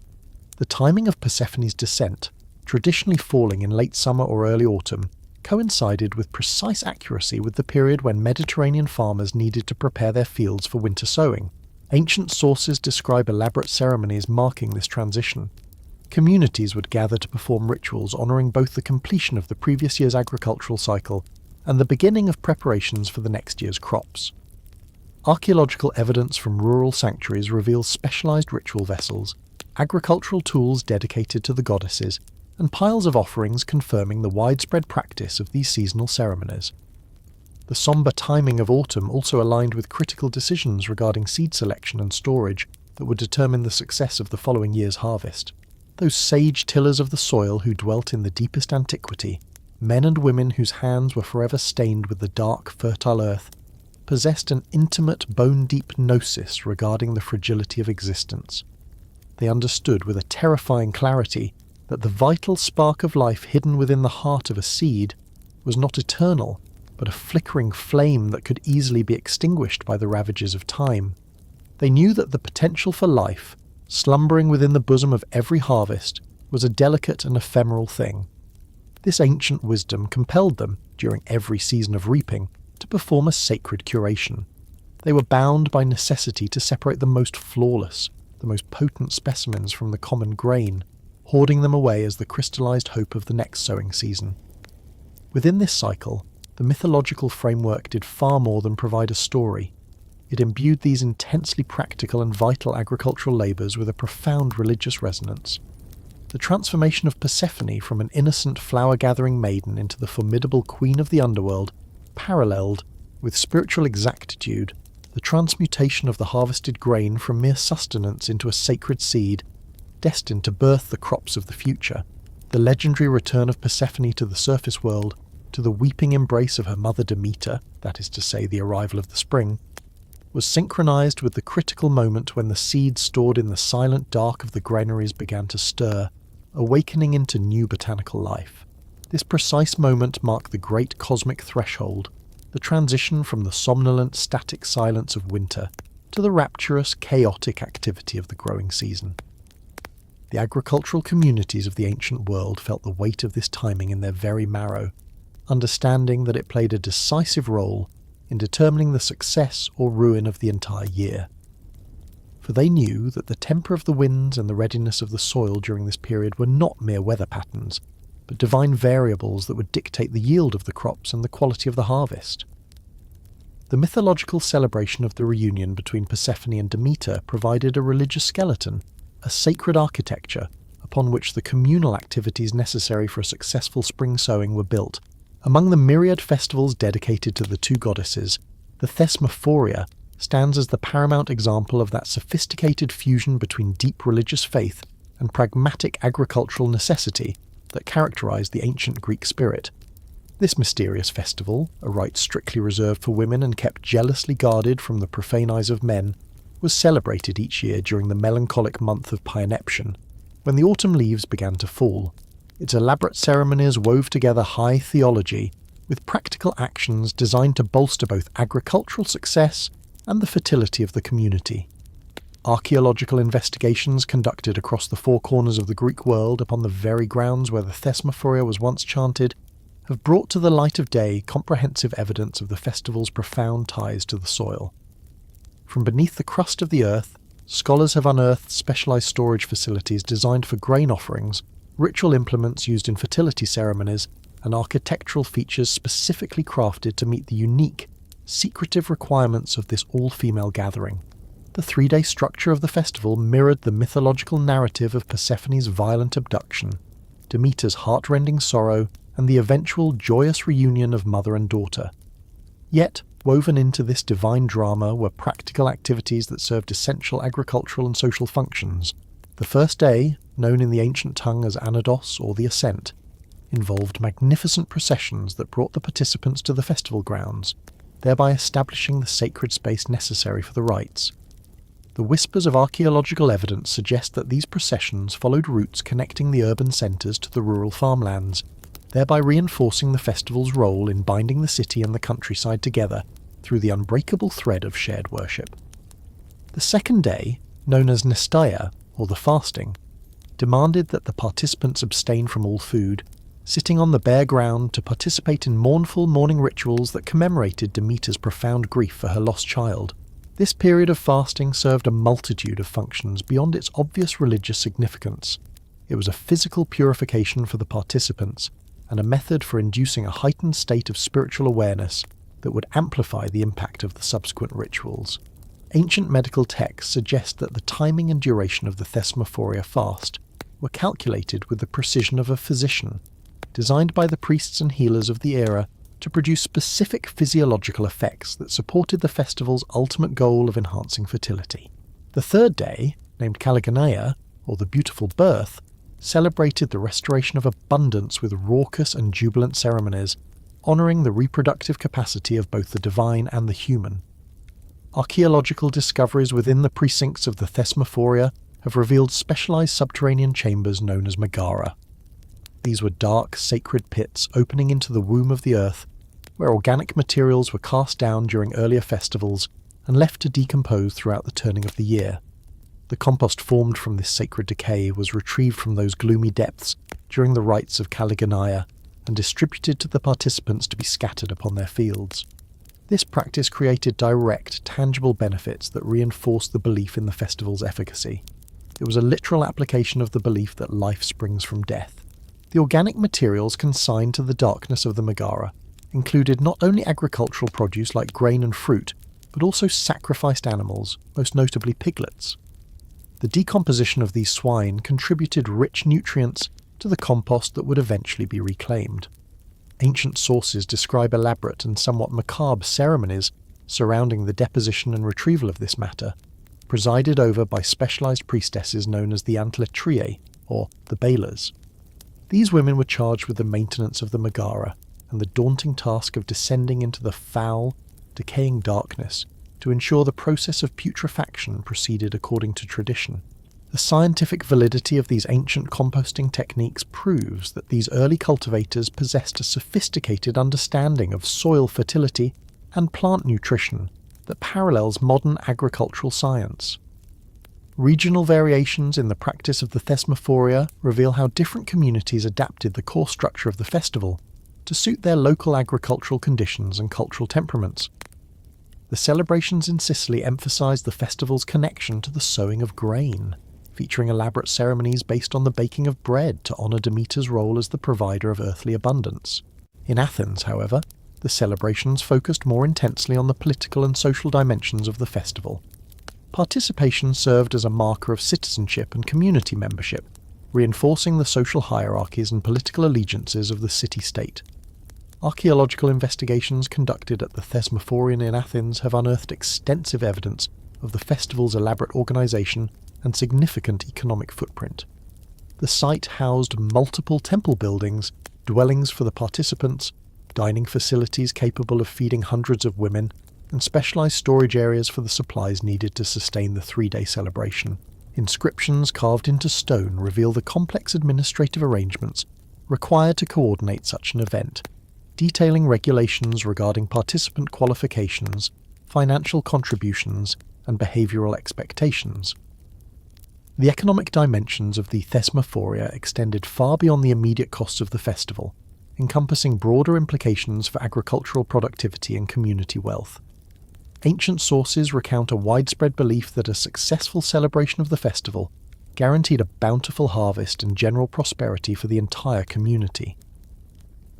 [SPEAKER 1] The timing of Persephone's descent, traditionally falling in late summer or early autumn, coincided with precise accuracy with the period when Mediterranean farmers needed to prepare their fields for winter sowing. Ancient sources describe elaborate ceremonies marking this transition. Communities would gather to perform rituals honouring both the completion of the previous year's agricultural cycle and the beginning of preparations for the next year's crops. Archaeological evidence from rural sanctuaries reveals specialised ritual vessels, agricultural tools dedicated to the goddesses, and piles of offerings confirming the widespread practice of these seasonal ceremonies. The sombre timing of autumn also aligned with critical decisions regarding seed selection and storage that would determine the success of the following year's harvest. Those sage tillers of the soil who dwelt in the deepest antiquity, men and women whose hands were forever stained with the dark, fertile earth, possessed an intimate, bone-deep gnosis regarding the fragility of existence. They understood with a terrifying clarity that the vital spark of life hidden within the heart of a seed was not eternal, but a flickering flame that could easily be extinguished by the ravages of time. They knew that the potential for life, slumbering within the bosom of every harvest, was a delicate and ephemeral thing. This ancient wisdom compelled them, during every season of reaping, to perform a sacred curation. They were bound by necessity to separate the most flawless, the most potent specimens from the common grain, hoarding them away as the crystallized hope of the next sowing season. Within this cycle, the mythological framework did far more than provide a story. It imbued these intensely practical and vital agricultural labours with a profound religious resonance. The transformation of Persephone from an innocent flower-gathering maiden into the formidable queen of the underworld paralleled, with spiritual exactitude, the transmutation of the harvested grain from mere sustenance into a sacred seed, destined to birth the crops of the future. The legendary return of Persephone to the surface world, to the weeping embrace of her mother Demeter, that is to say the arrival of the spring, was synchronized with the critical moment when the seed stored in the silent dark of the granaries began to stir, awakening into new botanical life. This precise moment marked the great cosmic threshold, the transition from the somnolent, static silence of winter to the rapturous, chaotic activity of the growing season. the agricultural communities of the ancient world felt the weight of this timing in their very marrow, understanding that it played a decisive role in determining the success or ruin of the entire year. For they knew that the temper of the winds and the readiness of the soil during this period were not mere weather patterns, but divine variables that would dictate the yield of the crops and the quality of the harvest. The mythological celebration of the reunion between Persephone and Demeter provided a religious skeleton, a sacred architecture upon which the communal activities necessary for a successful spring sowing were built. Among the myriad festivals dedicated to the two goddesses, the Thesmophoria stands as the paramount example of that sophisticated fusion between deep religious faith and pragmatic agricultural necessity that characterized the ancient Greek spirit. This mysterious festival, a rite strictly reserved for women and kept jealously guarded from the profane eyes of men, was celebrated each year during the melancholic month of Paeneption, when the autumn leaves began to fall. Its elaborate ceremonies wove together high theology with practical actions designed to bolster both agricultural success and the fertility of the community. Archaeological investigations conducted across the four corners of the Greek world upon the very grounds where the Thesmophoria was once chanted have brought to the light of day comprehensive evidence of the festival's profound ties to the soil. From beneath the crust of the earth, scholars have unearthed specialized storage facilities designed for grain offerings, ritual implements used in fertility ceremonies, and architectural features specifically crafted to meet the unique, secretive requirements of this all-female gathering. The 3-day structure of the festival mirrored the mythological narrative of Persephone's violent abduction, Demeter's heart-rending sorrow, and the eventual joyous reunion of mother and daughter. Yet, woven into this divine drama were practical activities that served essential agricultural and social functions. The first day, known in the ancient tongue as Anados or the Ascent, involved magnificent processions that brought the participants to the festival grounds, thereby establishing the sacred space necessary for the rites. The whispers of archaeological evidence suggest that these processions followed routes connecting the urban centres to the rural farmlands, thereby reinforcing the festival's role in binding the city and the countryside together through the unbreakable thread of shared worship. The second day, known as Nesteia, or the fasting, demanded that the participants abstain from all food, sitting on the bare ground to participate in mournful morning rituals that commemorated Demeter's profound grief for her lost child. This period of fasting served a multitude of functions beyond its obvious religious significance. It was a physical purification for the participants, and a method for inducing a heightened state of spiritual awareness that would amplify the impact of the subsequent rituals. Ancient medical texts suggest that the timing and duration of the Thesmophoria fast were calculated with the precision of a physician, designed by the priests and healers of the era to produce specific physiological effects that supported the festival's ultimate goal of enhancing fertility. The third day, named Caligonaea, or the Beautiful Birth, celebrated the restoration of abundance with raucous and jubilant ceremonies, honouring the reproductive capacity of both the divine and the human. Archaeological discoveries within the precincts of the Thesmophoria have revealed specialised subterranean chambers known as Megara. These were dark, sacred pits opening into the womb of the earth, where organic materials were cast down during earlier festivals and left to decompose throughout the turning of the year. The compost formed from this sacred decay was retrieved from those gloomy depths during the rites of Caligonaea and distributed to the participants to be scattered upon their fields. This practice created direct, tangible benefits that reinforced the belief in the festival's efficacy. It was a literal application of the belief that life springs from death. The organic materials consigned to the darkness of the Megara included not only agricultural produce like grain and fruit, but also sacrificed animals, most notably piglets. The decomposition of these swine contributed rich nutrients to the compost that would eventually be reclaimed. Ancient sources describe elaborate and somewhat macabre ceremonies surrounding the deposition and retrieval of this matter, presided over by specialized priestesses known as the Antletriae, or the Balers. These women were charged with the maintenance of the Megara and the daunting task of descending into the foul, decaying darkness to ensure the process of putrefaction proceeded according to tradition. The scientific validity of these ancient composting techniques proves that these early cultivators possessed a sophisticated understanding of soil fertility and plant nutrition that parallels modern agricultural science. Regional variations in the practice of the Thesmophoria reveal how different communities adapted the core structure of the festival to suit their local agricultural conditions and cultural temperaments. The celebrations in Sicily emphasized the festival's connection to the sowing of grain, featuring elaborate ceremonies based on the baking of bread to honor Demeter's role as the provider of earthly abundance. In Athens, however, the celebrations focused more intensely on the political and social dimensions of the festival. Participation served as a marker of citizenship and community membership, reinforcing the social hierarchies and political allegiances of the city-state. Archaeological investigations conducted at the Thesmophorion in Athens have unearthed extensive evidence of the festival's elaborate organization and significant economic footprint. The site housed multiple temple buildings, dwellings for the participants, dining facilities capable of feeding hundreds of women, and specialized storage areas for the supplies needed to sustain the 3-day celebration. Inscriptions carved into stone reveal the complex administrative arrangements required to coordinate such an event, detailing regulations regarding participant qualifications, financial contributions, and behavioral expectations. The economic dimensions of the Thesmophoria extended far beyond the immediate costs of the festival, encompassing broader implications for agricultural productivity and community wealth. Ancient sources recount a widespread belief that a successful celebration of the festival guaranteed a bountiful harvest and general prosperity for the entire community.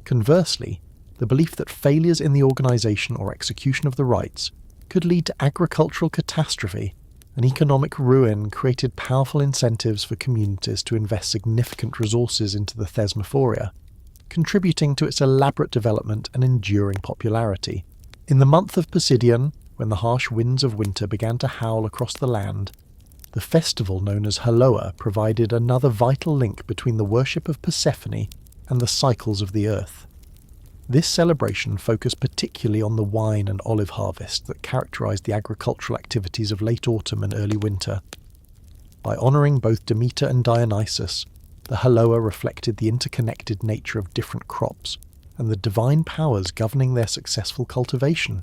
[SPEAKER 1] Conversely, the belief that failures in the organization or execution of the rites could lead to agricultural catastrophe and economic ruin created powerful incentives for communities to invest significant resources into the Thesmophoria, contributing to its elaborate development and enduring popularity. In the month of Poseidion, when the harsh winds of winter began to howl across the land, the festival known as Haloa provided another vital link between the worship of Persephone and the cycles of the earth. This celebration focused particularly on the wine and olive harvest that characterized the agricultural activities of late autumn and early winter. By honoring both Demeter and Dionysus, the Haloa reflected the interconnected nature of different crops and the divine powers governing their successful cultivation.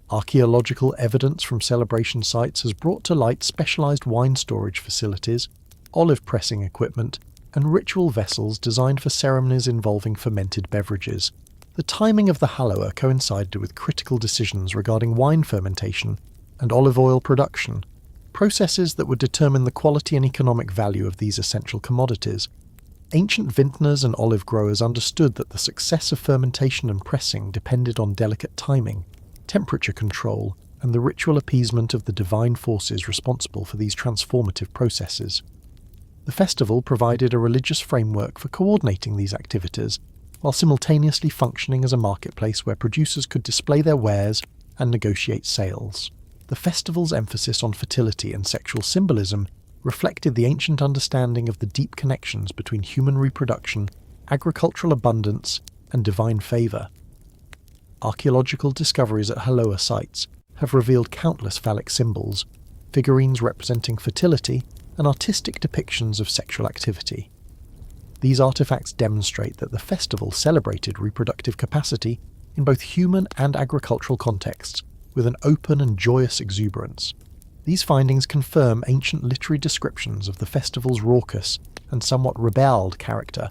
[SPEAKER 1] Archaeological evidence from celebration sites has brought to light specialized wine storage facilities, olive pressing equipment, and ritual vessels designed for ceremonies involving fermented beverages. The timing of the Haloa coincided with critical decisions regarding wine fermentation and olive oil production, processes that would determine the quality and economic value of these essential commodities. Ancient vintners and olive growers understood that the success of fermentation and pressing depended on delicate timing, temperature control, and the ritual appeasement of the divine forces responsible for these transformative processes. The festival provided a religious framework for coordinating these activities, while simultaneously functioning as a marketplace where producers could display their wares and negotiate sales. The festival's emphasis on fertility and sexual symbolism reflected the ancient understanding of the deep connections between human reproduction, agricultural abundance, and divine favor. Archaeological discoveries at Haloa sites have revealed countless phallic symbols, figurines representing fertility, and artistic depictions of sexual activity. These artifacts demonstrate that the festival celebrated reproductive capacity in both human and agricultural contexts with an open and joyous exuberance. These findings confirm ancient literary descriptions of the festival's raucous and somewhat rebelled character,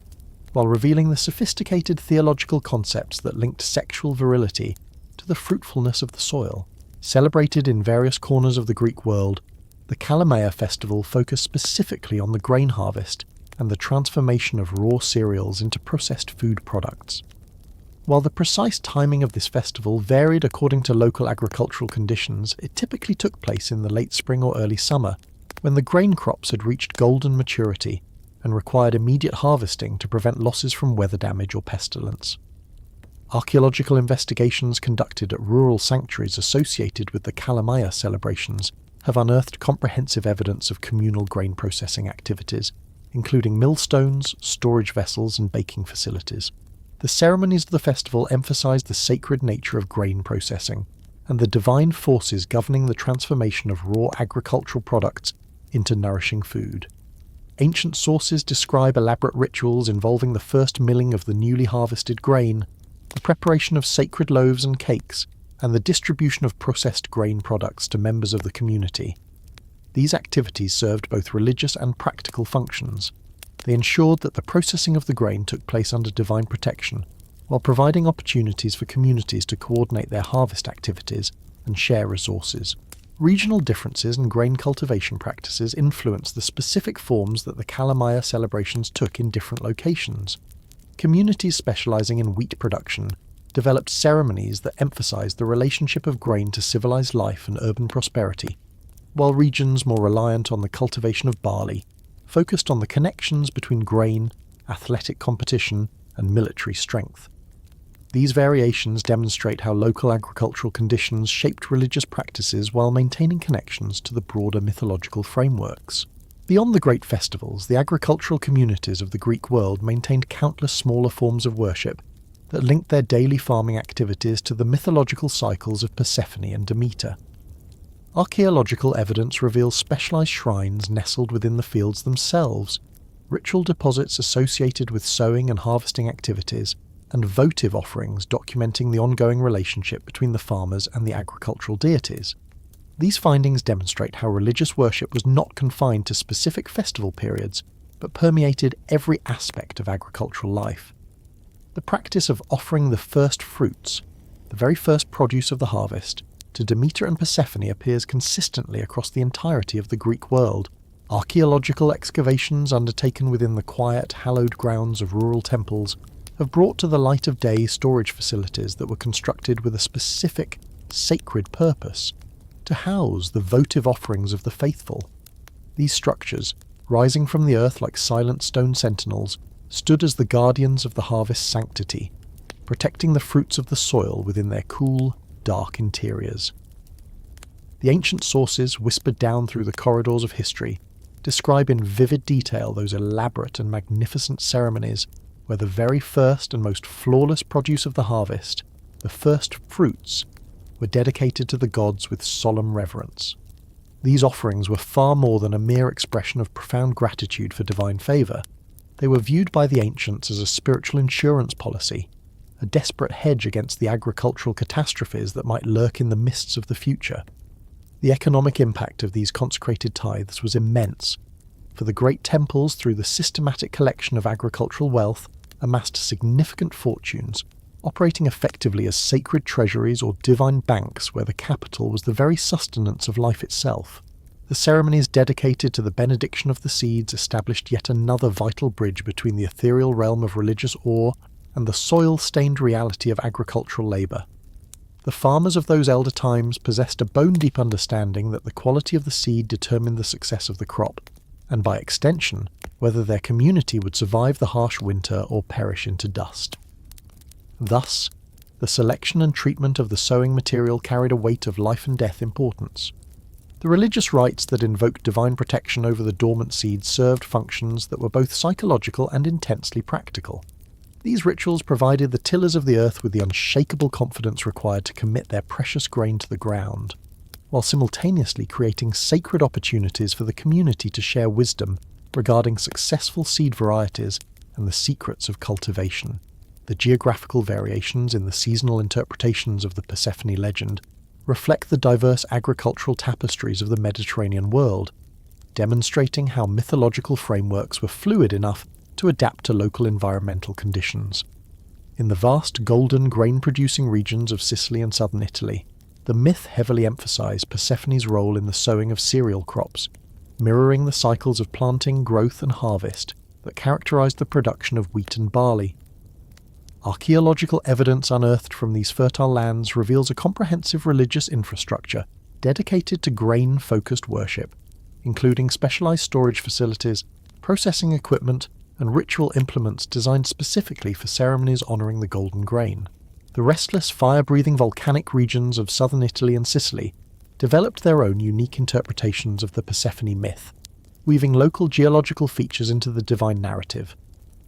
[SPEAKER 1] while revealing the sophisticated theological concepts that linked sexual virility to the fruitfulness of the soil. Celebrated in various corners of the Greek world, the Kalamea festival focused specifically on the grain harvest and the transformation of raw cereals into processed food products. While the precise timing of this festival varied according to local agricultural conditions, it typically took place in the late spring or early summer, when the grain crops had reached golden maturity and required immediate harvesting to prevent losses from weather damage or pestilence. Archaeological investigations conducted at rural sanctuaries associated with the Kalamea celebrations have unearthed comprehensive evidence of communal grain processing activities, including millstones, storage vessels, and baking facilities. The ceremonies of the festival emphasized the sacred nature of grain processing and the divine forces governing the transformation of raw agricultural products into nourishing food. Ancient sources describe elaborate rituals involving the first milling of the newly harvested grain, the preparation of sacred loaves and cakes, and the distribution of processed grain products to members of the community. These activities served both religious and practical functions. They ensured that the processing of the grain took place under divine protection, while providing opportunities for communities to coordinate their harvest activities and share resources. Regional differences in grain cultivation practices influenced the specific forms that the Kalamaya celebrations took in different locations. Communities specializing in wheat production developed ceremonies that emphasized the relationship of grain to civilized life and urban prosperity, while regions more reliant on the cultivation of barley focused on the connections between grain, athletic competition, and military strength. These variations demonstrate how local agricultural conditions shaped religious practices while maintaining connections to the broader mythological frameworks. Beyond the great festivals, the agricultural communities of the Greek world maintained countless smaller forms of worship that linked their daily farming activities to the mythological cycles of Persephone and Demeter. Archaeological evidence reveals specialized shrines nestled within the fields themselves, ritual deposits associated with sowing and harvesting activities, and votive offerings documenting the ongoing relationship between the farmers and the agricultural deities. These findings demonstrate how religious worship was not confined to specific festival periods, but permeated every aspect of agricultural life. The practice of offering the first fruits, the very first produce of the harvest, to Demeter and Persephone appears consistently across the entirety of the Greek world. Archaeological excavations undertaken within the quiet, hallowed grounds of rural temples have brought to the light of day storage facilities that were constructed with a specific, sacred purpose, to house the votive offerings of the faithful. These structures, rising from the earth like silent stone sentinels, stood as the guardians of the harvest's sanctity, protecting the fruits of the soil within their cool, dark interiors. The ancient sources whispered down through the corridors of history describe in vivid detail those elaborate and magnificent ceremonies where the very first and most flawless produce of the harvest, the first fruits, were dedicated to the gods with solemn reverence. These offerings were far more than a mere expression of profound gratitude for divine favour. They were viewed by the ancients as a spiritual insurance policy, a desperate hedge against the agricultural catastrophes that might lurk in the mists of the future. The economic impact of these consecrated tithes was immense, for the great temples, through the systematic collection of agricultural wealth, amassed significant fortunes, operating effectively as sacred treasuries or divine banks where the capital was the very sustenance of life itself. The ceremonies dedicated to the benediction of the seeds established yet another vital bridge between the ethereal realm of religious awe and the soil-stained reality of agricultural labour. The farmers of those elder times possessed a bone-deep understanding that the quality of the seed determined the success of the crop, and by extension, whether their community would survive the harsh winter or perish into dust. Thus, the selection and treatment of the sowing material carried a weight of life and death importance. The religious rites that invoked divine protection over the dormant seeds served functions that were both psychological and intensely practical. These rituals provided the tillers of the earth with the unshakable confidence required to commit their precious grain to the ground, while simultaneously creating sacred opportunities for the community to share wisdom regarding successful seed varieties and the secrets of cultivation. The geographical variations in the seasonal interpretations of the Persephone legend reflect the diverse agricultural tapestries of the Mediterranean world, demonstrating how mythological frameworks were fluid enough to adapt to local environmental conditions. In the vast golden grain-producing regions of Sicily and southern Italy, the myth heavily emphasized Persephone's role in the sowing of cereal crops, mirroring the cycles of planting, growth, and harvest that characterized the production of wheat and barley. Archaeological evidence unearthed from these fertile lands reveals a comprehensive religious infrastructure dedicated to grain-focused worship, including specialized storage facilities, processing equipment, and ritual implements designed specifically for ceremonies honoring the golden grain. The restless, fire-breathing volcanic regions of southern Italy and Sicily developed their own unique interpretations of the Persephone myth, weaving local geological features into the divine narrative.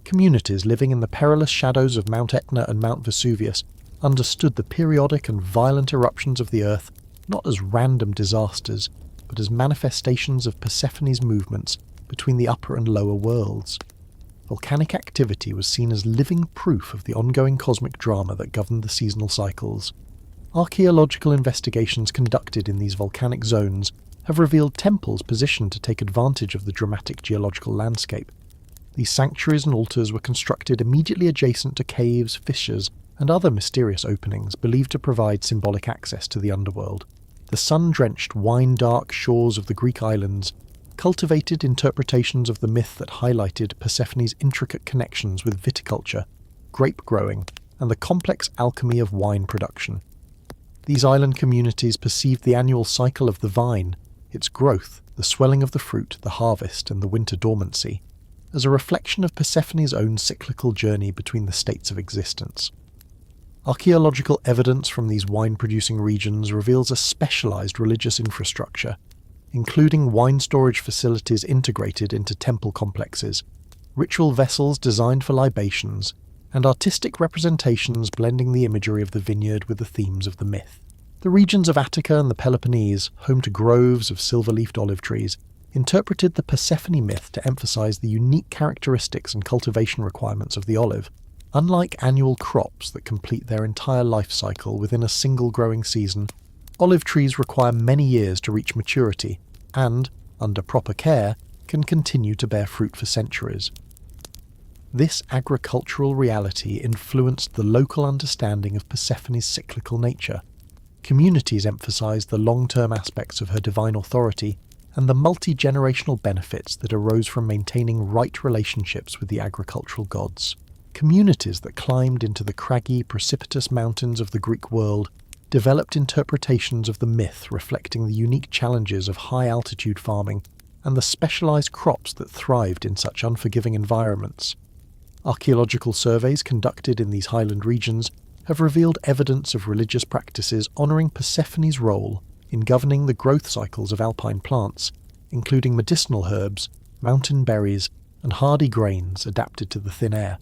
[SPEAKER 1] Communities living in the perilous shadows of Mount Etna and Mount Vesuvius understood the periodic and violent eruptions of the earth not as random disasters, but as manifestations of Persephone's movements between the upper and lower worlds. Volcanic activity was seen as living proof of the ongoing cosmic drama that governed the seasonal cycles. Archaeological investigations conducted in these volcanic zones have revealed temples positioned to take advantage of the dramatic geological landscape. These sanctuaries and altars were constructed immediately adjacent to caves, fissures, and other mysterious openings believed to provide symbolic access to the underworld. The sun-drenched, wine-dark shores of the Greek islands cultivated interpretations of the myth that highlighted Persephone's intricate connections with viticulture, grape growing, and the complex alchemy of wine production. These island communities perceived the annual cycle of the vine, its growth, the swelling of the fruit, the harvest, and the winter dormancy, as a reflection of Persephone's own cyclical journey between the states of existence. Archaeological evidence from these wine-producing regions reveals a specialized religious infrastructure, including wine storage facilities integrated into temple complexes, ritual vessels designed for libations, and artistic representations blending the imagery of the vineyard with the themes of the myth. The regions of Attica and the Peloponnese, home to groves of silver-leafed olive trees, interpreted the Persephone myth to emphasize the unique characteristics and cultivation requirements of the olive. Unlike annual crops that complete their entire life cycle within a single growing season, olive trees require many years to reach maturity and, under proper care, can continue to bear fruit for centuries. This agricultural reality influenced the local understanding of Persephone's cyclical nature. Communities emphasized the long-term aspects of her divine authority and the multi-generational benefits that arose from maintaining right relationships with the agricultural gods. Communities that climbed into the craggy, precipitous mountains of the Greek world developed interpretations of the myth reflecting the unique challenges of high-altitude farming and the specialized crops that thrived in such unforgiving environments. Archaeological surveys conducted in these highland regions have revealed evidence of religious practices honoring Persephone's role in governing the growth cycles of alpine plants, including medicinal herbs, mountain berries, and hardy grains adapted to the thin air.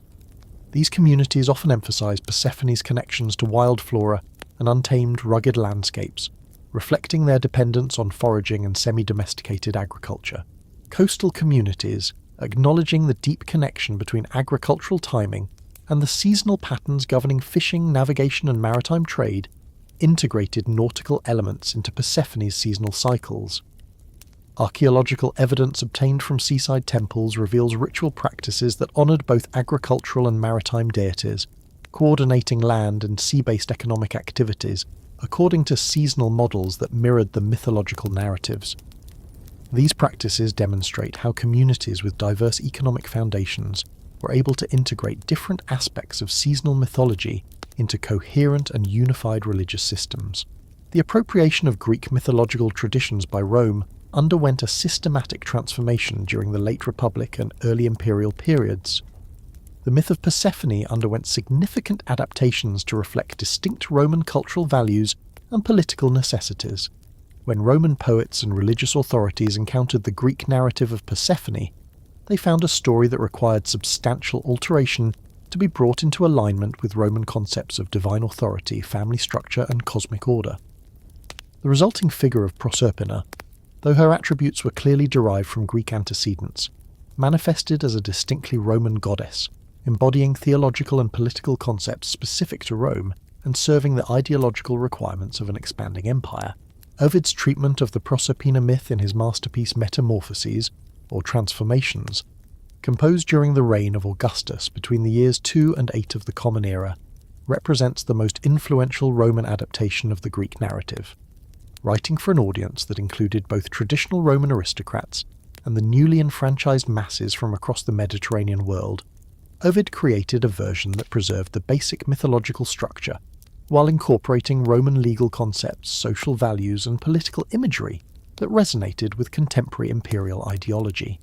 [SPEAKER 1] These communities often emphasize Persephone's connections to wild flora and untamed, rugged landscapes, reflecting their dependence on foraging and semi-domesticated agriculture. Coastal communities, acknowledging the deep connection between agricultural timing and the seasonal patterns governing fishing, navigation, and maritime trade, integrated nautical elements into Persephone's seasonal cycles. Archaeological evidence obtained from seaside temples reveals ritual practices that honoured both agricultural and maritime deities, coordinating land and sea-based economic activities according to seasonal models that mirrored the mythological narratives. These practices demonstrate how communities with diverse economic foundations were able to integrate different aspects of seasonal mythology into coherent and unified religious systems. The appropriation of Greek mythological traditions by Rome underwent a systematic transformation during the late Republic and early imperial periods. The myth of Persephone underwent significant adaptations to reflect distinct Roman cultural values and political necessities. When Roman poets and religious authorities encountered the Greek narrative of Persephone, they found a story that required substantial alteration to be brought into alignment with Roman concepts of divine authority, family structure, and cosmic order. The resulting figure of Proserpina, though her attributes were clearly derived from Greek antecedents, manifested as a distinctly Roman goddess, embodying theological and political concepts specific to Rome and serving the ideological requirements of an expanding empire. Ovid's treatment of the Proserpina myth in his masterpiece Metamorphoses, or Transformations, composed during the reign of Augustus between the years 2 and 8 of the Common Era, represents the most influential Roman adaptation of the Greek narrative. Writing for an audience that included both traditional Roman aristocrats and the newly enfranchised masses from across the Mediterranean world, Ovid created a version that preserved the basic mythological structure, while incorporating Roman legal concepts, social values, and political imagery that resonated with contemporary imperial ideology.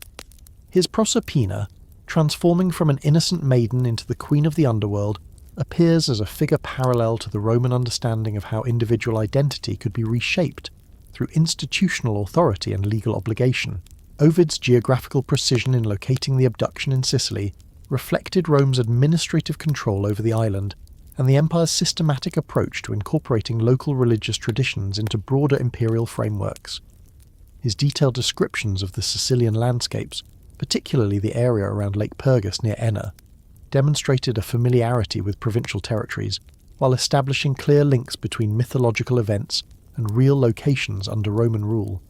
[SPEAKER 1] His Proserpina, transforming from an innocent maiden into the queen of the underworld, appears as a figure parallel to the Roman understanding of how individual identity could be reshaped through institutional authority and legal obligation. Ovid's geographical precision in locating the abduction in Sicily reflected Rome's administrative control over the island and the empire's systematic approach to incorporating local religious traditions into broader imperial frameworks. His detailed descriptions of the Sicilian landscapes, particularly the area around Lake Pergus near Enna, demonstrated a familiarity with provincial territories, while establishing clear links between mythological events and real locations under Roman rule.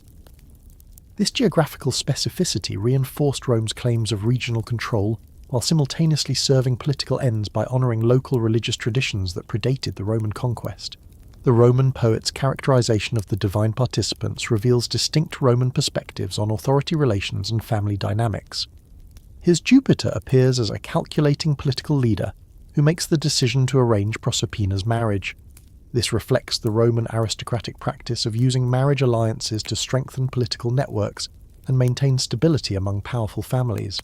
[SPEAKER 1] This geographical specificity reinforced Rome's claims of regional control while simultaneously serving political ends by honouring local religious traditions that predated the Roman conquest. The Roman poet's characterization of the divine participants reveals distinct Roman perspectives on authority relations and family dynamics. His Jupiter appears as a calculating political leader who makes the decision to arrange Proserpina's marriage. This reflects the Roman aristocratic practice of using marriage alliances to strengthen political networks and maintain stability among powerful families.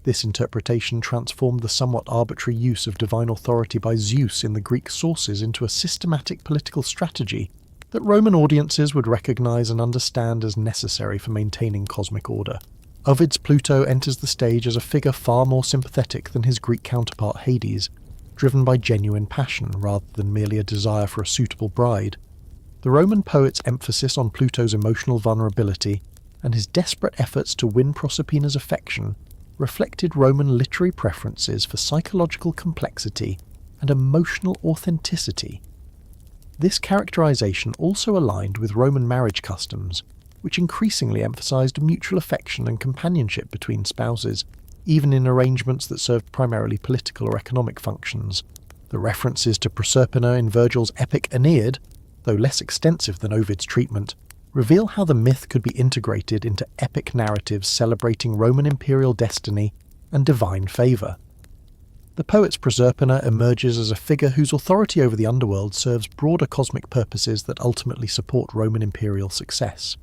[SPEAKER 1] This interpretation transformed the somewhat arbitrary use of divine authority by Zeus in the Greek sources into a systematic political strategy that Roman audiences would recognize and understand as necessary for maintaining cosmic order. Ovid's Pluto enters the stage as a figure far more sympathetic than his Greek counterpart Hades, driven by genuine passion rather than merely a desire for a suitable bride. The Roman poet's emphasis on Pluto's emotional vulnerability and his desperate efforts to win Proserpina's affection reflected Roman literary preferences for psychological complexity and emotional authenticity. This characterization also aligned with Roman marriage customs, which increasingly emphasized mutual affection and companionship between spouses, even in arrangements that served primarily political or economic functions. The references to Proserpina in Virgil's epic Aeneid, though less extensive than Ovid's treatment, reveal how the myth could be integrated into epic narratives celebrating Roman imperial destiny and divine favour. The poet's Proserpina emerges as a figure whose authority over the underworld serves broader cosmic purposes that ultimately support Roman imperial success.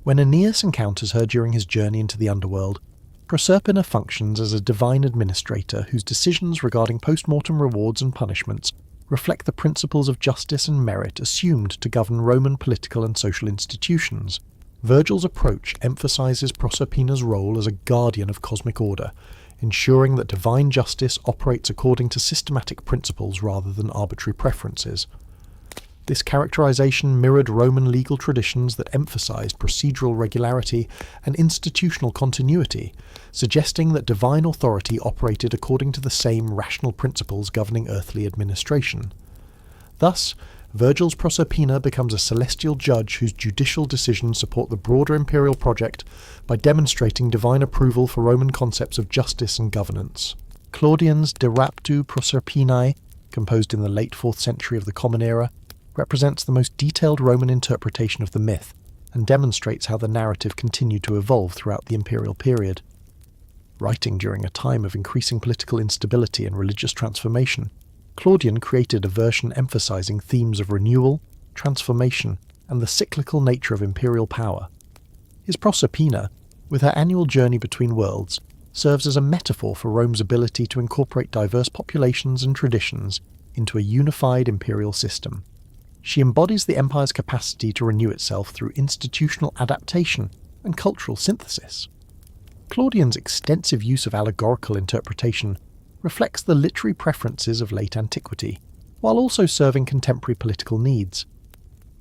[SPEAKER 1] When Aeneas encounters her during his journey into the underworld, Proserpina functions as a divine administrator whose decisions regarding post-mortem rewards and punishments reflect the principles of justice and merit assumed to govern Roman political and social institutions. Virgil's approach emphasizes Proserpina's role as a guardian of cosmic order, ensuring that divine justice operates according to systematic principles rather than arbitrary preferences. This characterization mirrored Roman legal traditions that emphasized procedural regularity and institutional continuity, suggesting that divine authority operated according to the same rational principles governing earthly administration. Thus, Virgil's Proserpina becomes a celestial judge whose judicial decisions support the broader imperial project by demonstrating divine approval for Roman concepts of justice and governance. Claudian's De Raptu Proserpinae, composed in the late 4th century of the Common Era, represents the most detailed Roman interpretation of the myth and demonstrates how the narrative continued to evolve throughout the imperial period. Writing during a time of increasing political instability and religious transformation, Claudian created a version emphasizing themes of renewal, transformation, and the cyclical nature of imperial power. His Proserpina, with her annual journey between worlds, serves as a metaphor for Rome's ability to incorporate diverse populations and traditions into a unified imperial system. She embodies the empire's capacity to renew itself through institutional adaptation and cultural synthesis. Claudian's extensive use of allegorical interpretation reflects the literary preferences of late antiquity, while also serving contemporary political needs.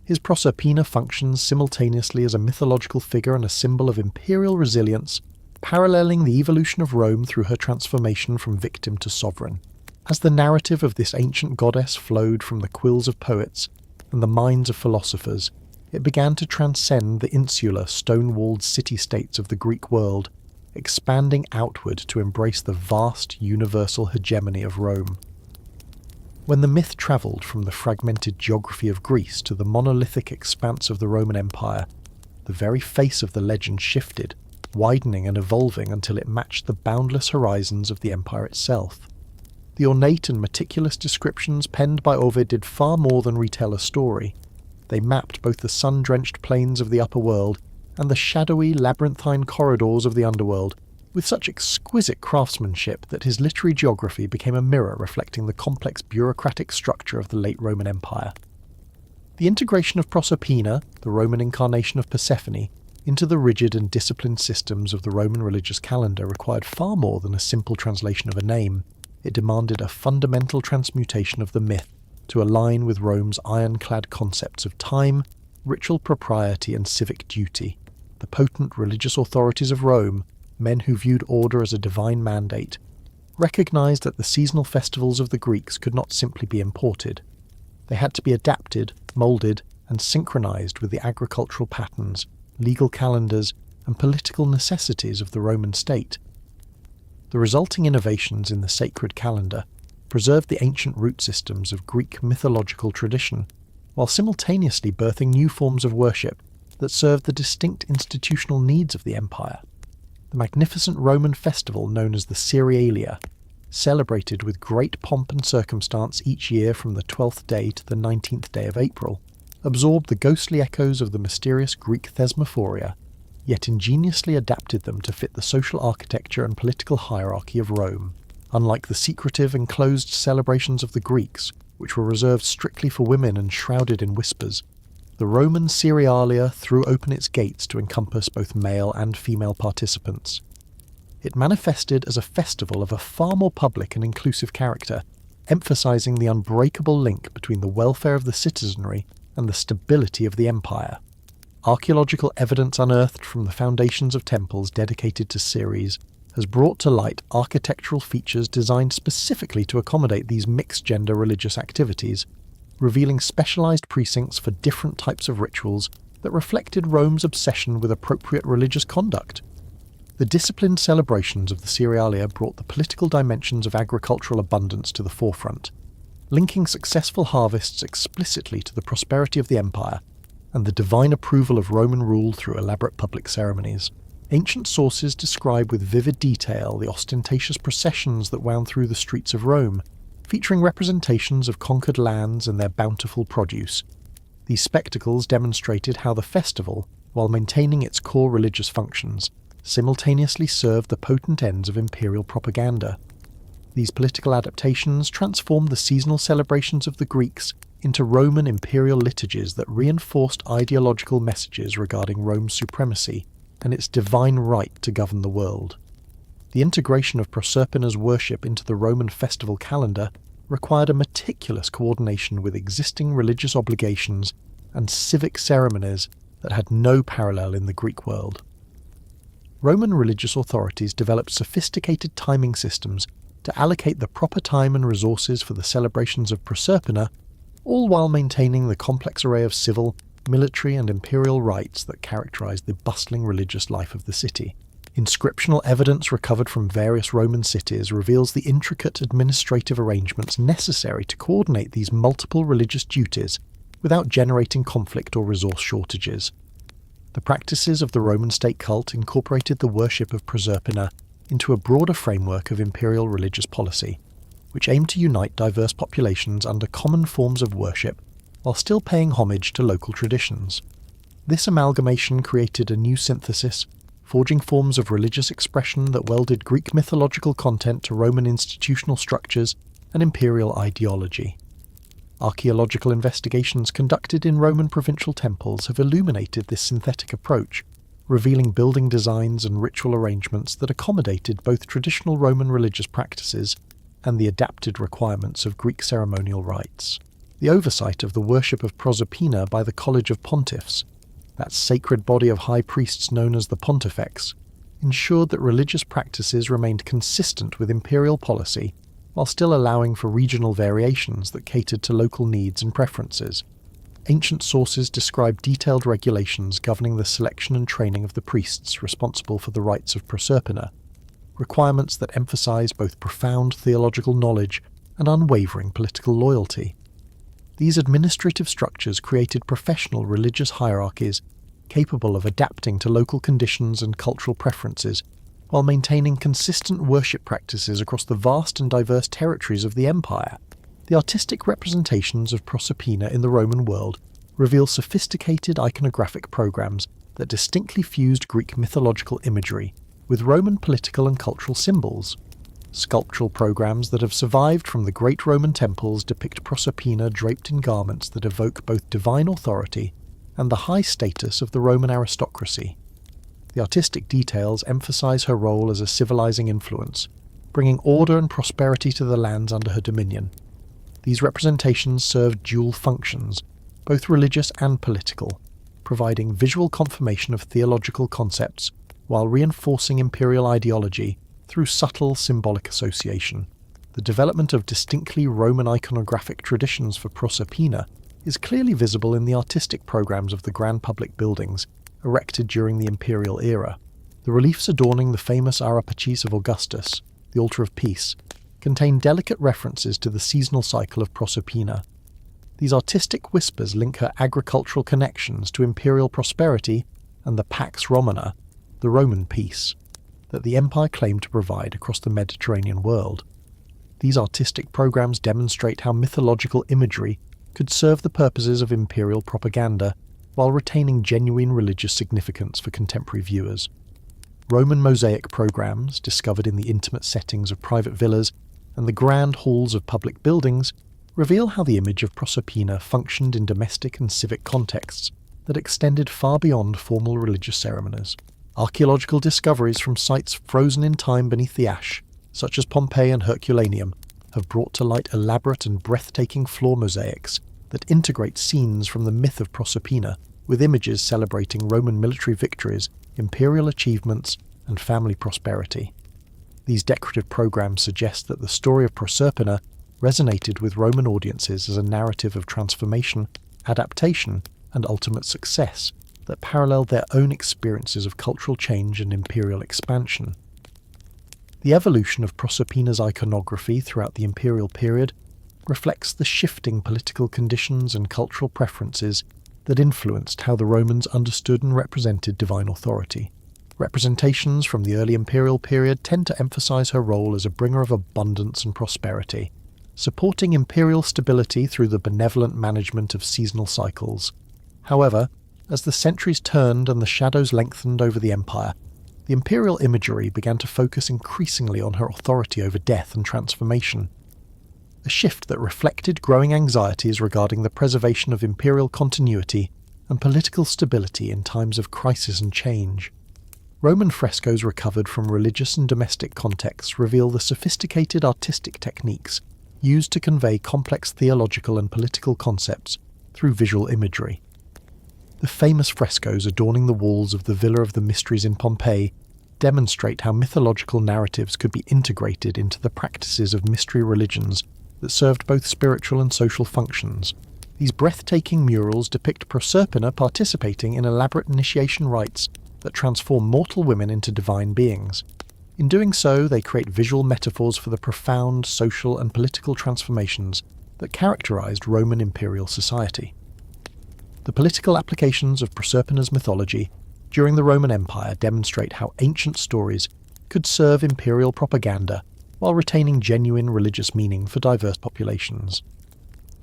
[SPEAKER 1] His Proserpina functions simultaneously as a mythological figure and a symbol of imperial resilience, paralleling the evolution of Rome through her transformation from victim to sovereign. As the narrative of this ancient goddess flowed from the quills of poets and the minds of philosophers, it began to transcend the insular, stone-walled city-states of the Greek world, expanding outward to embrace the vast universal hegemony of Rome. When the myth travelled from the fragmented geography of Greece to the monolithic expanse of the Roman Empire, the very face of the legend shifted, widening and evolving until it matched the boundless horizons of the empire itself. The ornate and meticulous descriptions penned by Ovid did far more than retell a story. They mapped both the sun-drenched plains of the upper world and the shadowy, labyrinthine corridors of the underworld with such exquisite craftsmanship that his literary geography became a mirror reflecting the complex bureaucratic structure of the late Roman Empire. The integration of Proserpina, the Roman incarnation of Persephone, into the rigid and disciplined systems of the Roman religious calendar required far more than a simple translation of a name. It demanded a fundamental transmutation of the myth to align with Rome's ironclad concepts of time, ritual propriety, and civic duty. The potent religious authorities of Rome, men who viewed order as a divine mandate, recognized that the seasonal festivals of the Greeks could not simply be imported. They had to be adapted, molded, and synchronized with the agricultural patterns legal calendars, and political necessities of the Roman state. The resulting innovations in the sacred calendar preserved the ancient root systems of Greek mythological tradition, while simultaneously birthing new forms of worship that served the distinct institutional needs of the empire. The magnificent Roman festival known as the Cerealia, celebrated with great pomp and circumstance each year from the 12th day to the 19th day of April, absorbed the ghostly echoes of the mysterious Greek thesmophoria, yet ingeniously adapted them to fit the social architecture and political hierarchy of Rome. Unlike the secretive and closed celebrations of the Greeks, which were reserved strictly for women and shrouded in whispers, the Roman Cerealia threw open its gates to encompass both male and female participants. It manifested as a festival of a far more public and inclusive character, emphasizing the unbreakable link between the welfare of the citizenry and the stability of the empire. Archaeological evidence unearthed from the foundations of temples dedicated to Ceres has brought to light architectural features designed specifically to accommodate these mixed-gender religious activities, revealing specialized precincts for different types of rituals that reflected Rome's obsession with appropriate religious conduct. The disciplined celebrations of the Cerealia brought the political dimensions of agricultural abundance to the forefront, linking successful harvests explicitly to the prosperity of the empire and the divine approval of Roman rule through elaborate public ceremonies. Ancient sources describe with vivid detail the ostentatious processions that wound through the streets of Rome, featuring representations of conquered lands and their bountiful produce. These spectacles demonstrated how the festival, while maintaining its core religious functions, simultaneously served the potent ends of imperial propaganda. These political adaptations transformed the seasonal celebrations of the Greeks into Roman imperial liturgies that reinforced ideological messages regarding Rome's supremacy and its divine right to govern the world. The integration of Proserpina's worship into the Roman festival calendar required a meticulous coordination with existing religious obligations and civic ceremonies that had no parallel in the Greek world. Roman religious authorities developed sophisticated timing systems to allocate the proper time and resources for the celebrations of Proserpina, all while maintaining the complex array of civil, military and imperial rites that characterized the bustling religious life of the city. Inscriptional evidence recovered from various Roman cities reveals the intricate administrative arrangements necessary to coordinate these multiple religious duties without generating conflict or resource shortages. The practices of the Roman state cult incorporated the worship of Proserpina into a broader framework of imperial religious policy, which aimed to unite diverse populations under common forms of worship while still paying homage to local traditions. This amalgamation created a new synthesis, forging forms of religious expression that welded Greek mythological content to Roman institutional structures and imperial ideology. Archaeological investigations conducted in Roman provincial temples have illuminated this synthetic approach, revealing building designs and ritual arrangements that accommodated both traditional Roman religious practices and the adapted requirements of Greek ceremonial rites. The oversight of the worship of Proserpina by the College of Pontiffs, that sacred body of high priests known as the Pontifex, ensured that religious practices remained consistent with imperial policy while still allowing for regional variations that catered to local needs and preferences. Ancient sources describe detailed regulations governing the selection and training of the priests responsible for the rites of Proserpina, requirements that emphasize both profound theological knowledge and unwavering political loyalty. These administrative structures created professional religious hierarchies capable of adapting to local conditions and cultural preferences, while maintaining consistent worship practices across the vast and diverse territories of the empire. The artistic representations of Proserpina in the Roman world reveal sophisticated iconographic programs that distinctly fused Greek mythological imagery with Roman political and cultural symbols. Sculptural programs that have survived from the great Roman temples depict Proserpina draped in garments that evoke both divine authority and the high status of the Roman aristocracy. The artistic details emphasize her role as a civilizing influence, bringing order and prosperity to the lands under her dominion. These representations served dual functions, both religious and political, providing visual confirmation of theological concepts while reinforcing imperial ideology through subtle symbolic association. The development of distinctly Roman iconographic traditions for Proserpina is clearly visible in the artistic programs of the grand public buildings erected during the imperial era. The reliefs adorning the famous Ara Pacis of Augustus, the Altar of Peace, contain delicate references to the seasonal cycle of Proserpina. These artistic whispers link her agricultural connections to imperial prosperity and the Pax Romana, the Roman peace, that the empire claimed to provide across the Mediterranean world. These artistic programs demonstrate how mythological imagery could serve the purposes of imperial propaganda while retaining genuine religious significance for contemporary viewers. Roman mosaic programs, discovered in the intimate settings of private villas and the grand halls of public buildings, reveal how the image of Proserpina functioned in domestic and civic contexts that extended far beyond formal religious ceremonies. Archaeological discoveries from sites frozen in time beneath the ash, such as Pompeii and Herculaneum, have brought to light elaborate and breathtaking floor mosaics that integrate scenes from the myth of Proserpina with images celebrating Roman military victories, imperial achievements, and family prosperity. These decorative programs suggest that the story of Proserpina resonated with Roman audiences as a narrative of transformation, adaptation, and ultimate success that paralleled their own experiences of cultural change and imperial expansion. The evolution of Proserpina's iconography throughout the imperial period reflects the shifting political conditions and cultural preferences that influenced how the Romans understood and represented divine authority. Representations from the early imperial period tend to emphasize her role as a bringer of abundance and prosperity, supporting imperial stability through the benevolent management of seasonal cycles. However, as the centuries turned and the shadows lengthened over the empire, the imperial imagery began to focus increasingly on her authority over death and transformation, a shift that reflected growing anxieties regarding the preservation of imperial continuity and political stability in times of crisis and change. Roman frescoes recovered from religious and domestic contexts reveal the sophisticated artistic techniques used to convey complex theological and political concepts through visual imagery. The famous frescoes adorning the walls of the Villa of the Mysteries in Pompeii demonstrate how mythological narratives could be integrated into the practices of mystery religions that served both spiritual and social functions. These breathtaking murals depict Proserpina participating in elaborate initiation rites that transform mortal women into divine beings. In doing so, they create visual metaphors for the profound social and political transformations that characterized Roman imperial society. The political applications of Proserpina's mythology during the Roman Empire demonstrate how ancient stories could serve imperial propaganda while retaining genuine religious meaning for diverse populations.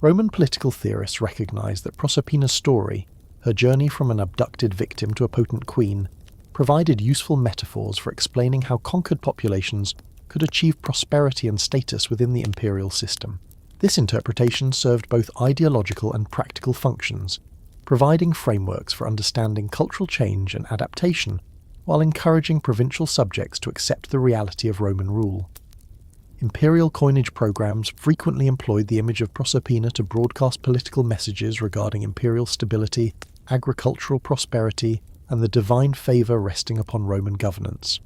[SPEAKER 1] Roman political theorists recognized that Proserpina's story, her journey from an abducted victim to a potent queen, provided useful metaphors for explaining how conquered populations could achieve prosperity and status within the imperial system. This interpretation served both ideological and practical functions, providing frameworks for understanding cultural change and adaptation, while encouraging provincial subjects to accept the reality of Roman rule. Imperial coinage programs frequently employed the image of Proserpina to broadcast political messages regarding imperial stability, agricultural prosperity, and the divine favour resting upon Roman governance.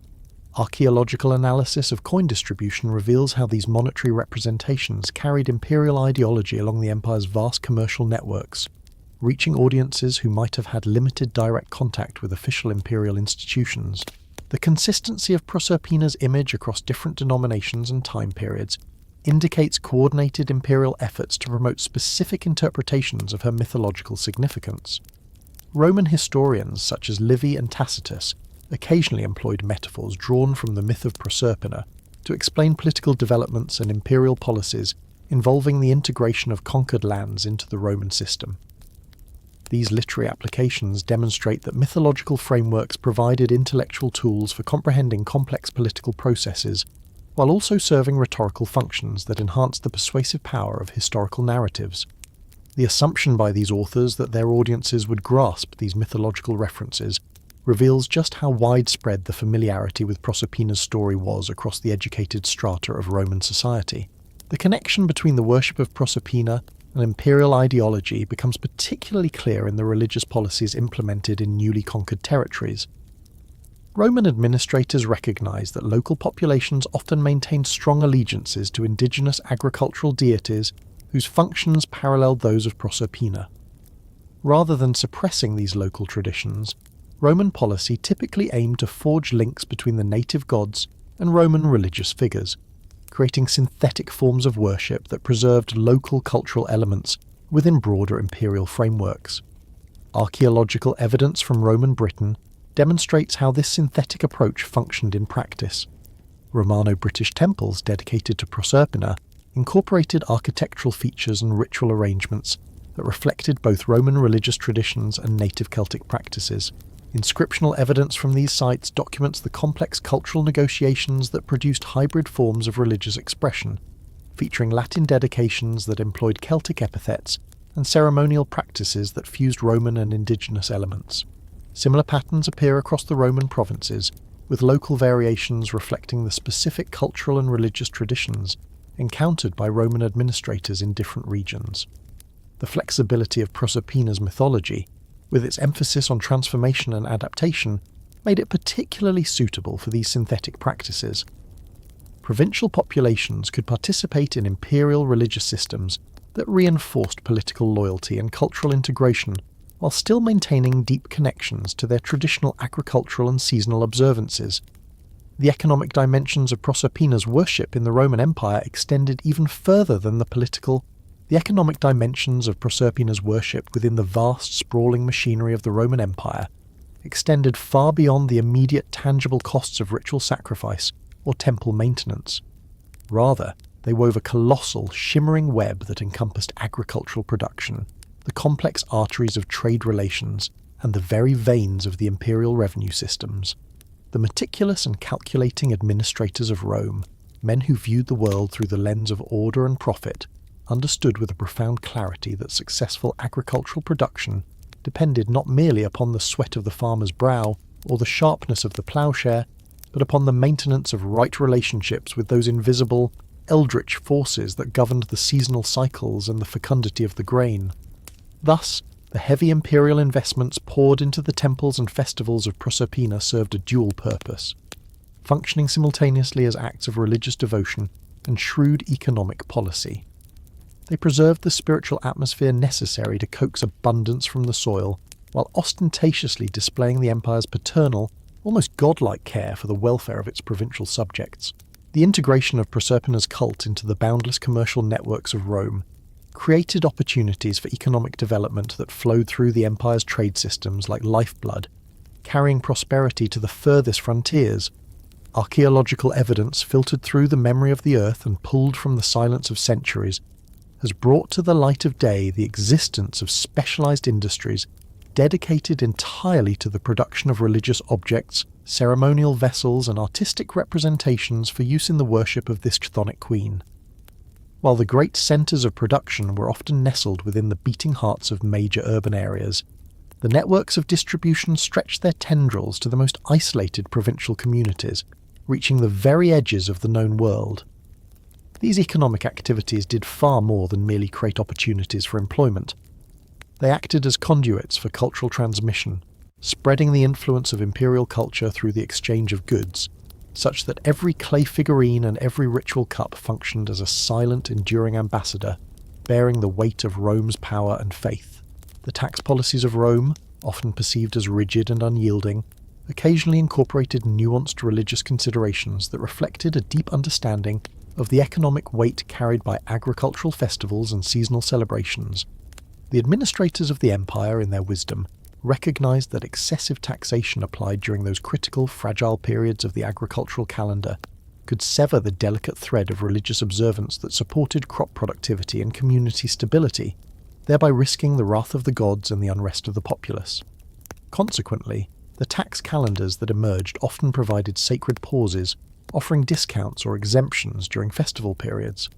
[SPEAKER 1] Archaeological analysis of coin distribution reveals how these monetary representations carried imperial ideology along the empire's vast commercial networks, reaching audiences who might have had limited direct contact with official imperial institutions. The consistency of Proserpina's image across different denominations and time periods indicates coordinated imperial efforts to promote specific interpretations of her mythological significance. Roman historians such as Livy and Tacitus occasionally employed metaphors drawn from the myth of Proserpina to explain political developments and imperial policies involving the integration of conquered lands into the Roman system. These literary applications demonstrate that mythological frameworks provided intellectual tools for comprehending complex political processes, while also serving rhetorical functions that enhanced the persuasive power of historical narratives. The assumption by these authors that their audiences would grasp these mythological references reveals just how widespread the familiarity with Proserpina's story was across the educated strata of Roman society. The connection between the worship of Proserpina and imperial ideology becomes particularly clear in the religious policies implemented in newly conquered territories. Roman administrators recognized that local populations often maintained strong allegiances to indigenous agricultural deities whose functions paralleled those of Proserpina. Rather than suppressing these local traditions, Roman policy typically aimed to forge links between the native gods and Roman religious figures, creating synthetic forms of worship that preserved local cultural elements within broader imperial frameworks. Archaeological evidence from Roman Britain demonstrates how this synthetic approach functioned in practice. Romano-British temples dedicated to Proserpina incorporated architectural features and ritual arrangements that reflected both Roman religious traditions and native Celtic practices. Inscriptional evidence from these sites documents the complex cultural negotiations that produced hybrid forms of religious expression, featuring Latin dedications that employed Celtic epithets and ceremonial practices that fused Roman and indigenous elements. Similar patterns appear across the Roman provinces, with local variations reflecting the specific cultural and religious traditions encountered by Roman administrators in different regions. The flexibility of Proserpina's mythology, with its emphasis on transformation and adaptation, made it particularly suitable for these synthetic practices. Provincial populations could participate in imperial religious systems that reinforced political loyalty and cultural integration, while still maintaining deep connections to their traditional agricultural and seasonal observances. The economic dimensions of Proserpina's worship in the Roman Empire extended even further than the political. The economic dimensions of Proserpina's worship within the vast, sprawling machinery of the Roman Empire extended far beyond the immediate tangible costs of ritual sacrifice or temple maintenance. Rather, they wove a colossal, shimmering web that encompassed agricultural production, the complex arteries of trade relations, and the very veins of the imperial revenue systems. The meticulous and calculating administrators of Rome, men who viewed the world through the lens of order and profit, understood with a profound clarity that successful agricultural production depended not merely upon the sweat of the farmer's brow or the sharpness of the ploughshare, but upon the maintenance of right relationships with those invisible, eldritch forces that governed the seasonal cycles and the fecundity of the grain. Thus, the heavy imperial investments poured into the temples and festivals of Proserpina served a dual purpose, functioning simultaneously as acts of religious devotion and shrewd economic policy. They preserved the spiritual atmosphere necessary to coax abundance from the soil, while ostentatiously displaying the empire's paternal, almost godlike care for the welfare of its provincial subjects. The integration of Proserpina's cult into the boundless commercial networks of Rome created opportunities for economic development that flowed through the empire's trade systems like lifeblood, carrying prosperity to the furthest frontiers. Archaeological evidence filtered through the memory of the earth and pulled from the silence of centuries has brought to the light of day the existence of specialized industries dedicated entirely to the production of religious objects, ceremonial vessels, and artistic representations for use in the worship of this chthonic queen. While the great centres of production were often nestled within the beating hearts of major urban areas, the networks of distribution stretched their tendrils to the most isolated provincial communities, reaching the very edges of the known world. These economic activities did far more than merely create opportunities for employment. They acted as conduits for cultural transmission, spreading the influence of imperial culture through the exchange of goods, such that every clay figurine and every ritual cup functioned as a silent, enduring ambassador, bearing the weight of Rome's power and faith. The tax policies of Rome, often perceived as rigid and unyielding, occasionally incorporated nuanced religious considerations that reflected a deep understanding of the economic weight carried by agricultural festivals and seasonal celebrations. The administrators of the empire, in their wisdom, recognized that excessive taxation applied during those critical, fragile periods of the agricultural calendar could sever the delicate thread of religious observance that supported crop productivity and community stability, thereby risking the wrath of the gods and the unrest of the populace. Consequently, the tax calendars that emerged often provided sacred pauses, offering discounts or exemptions during festival periods.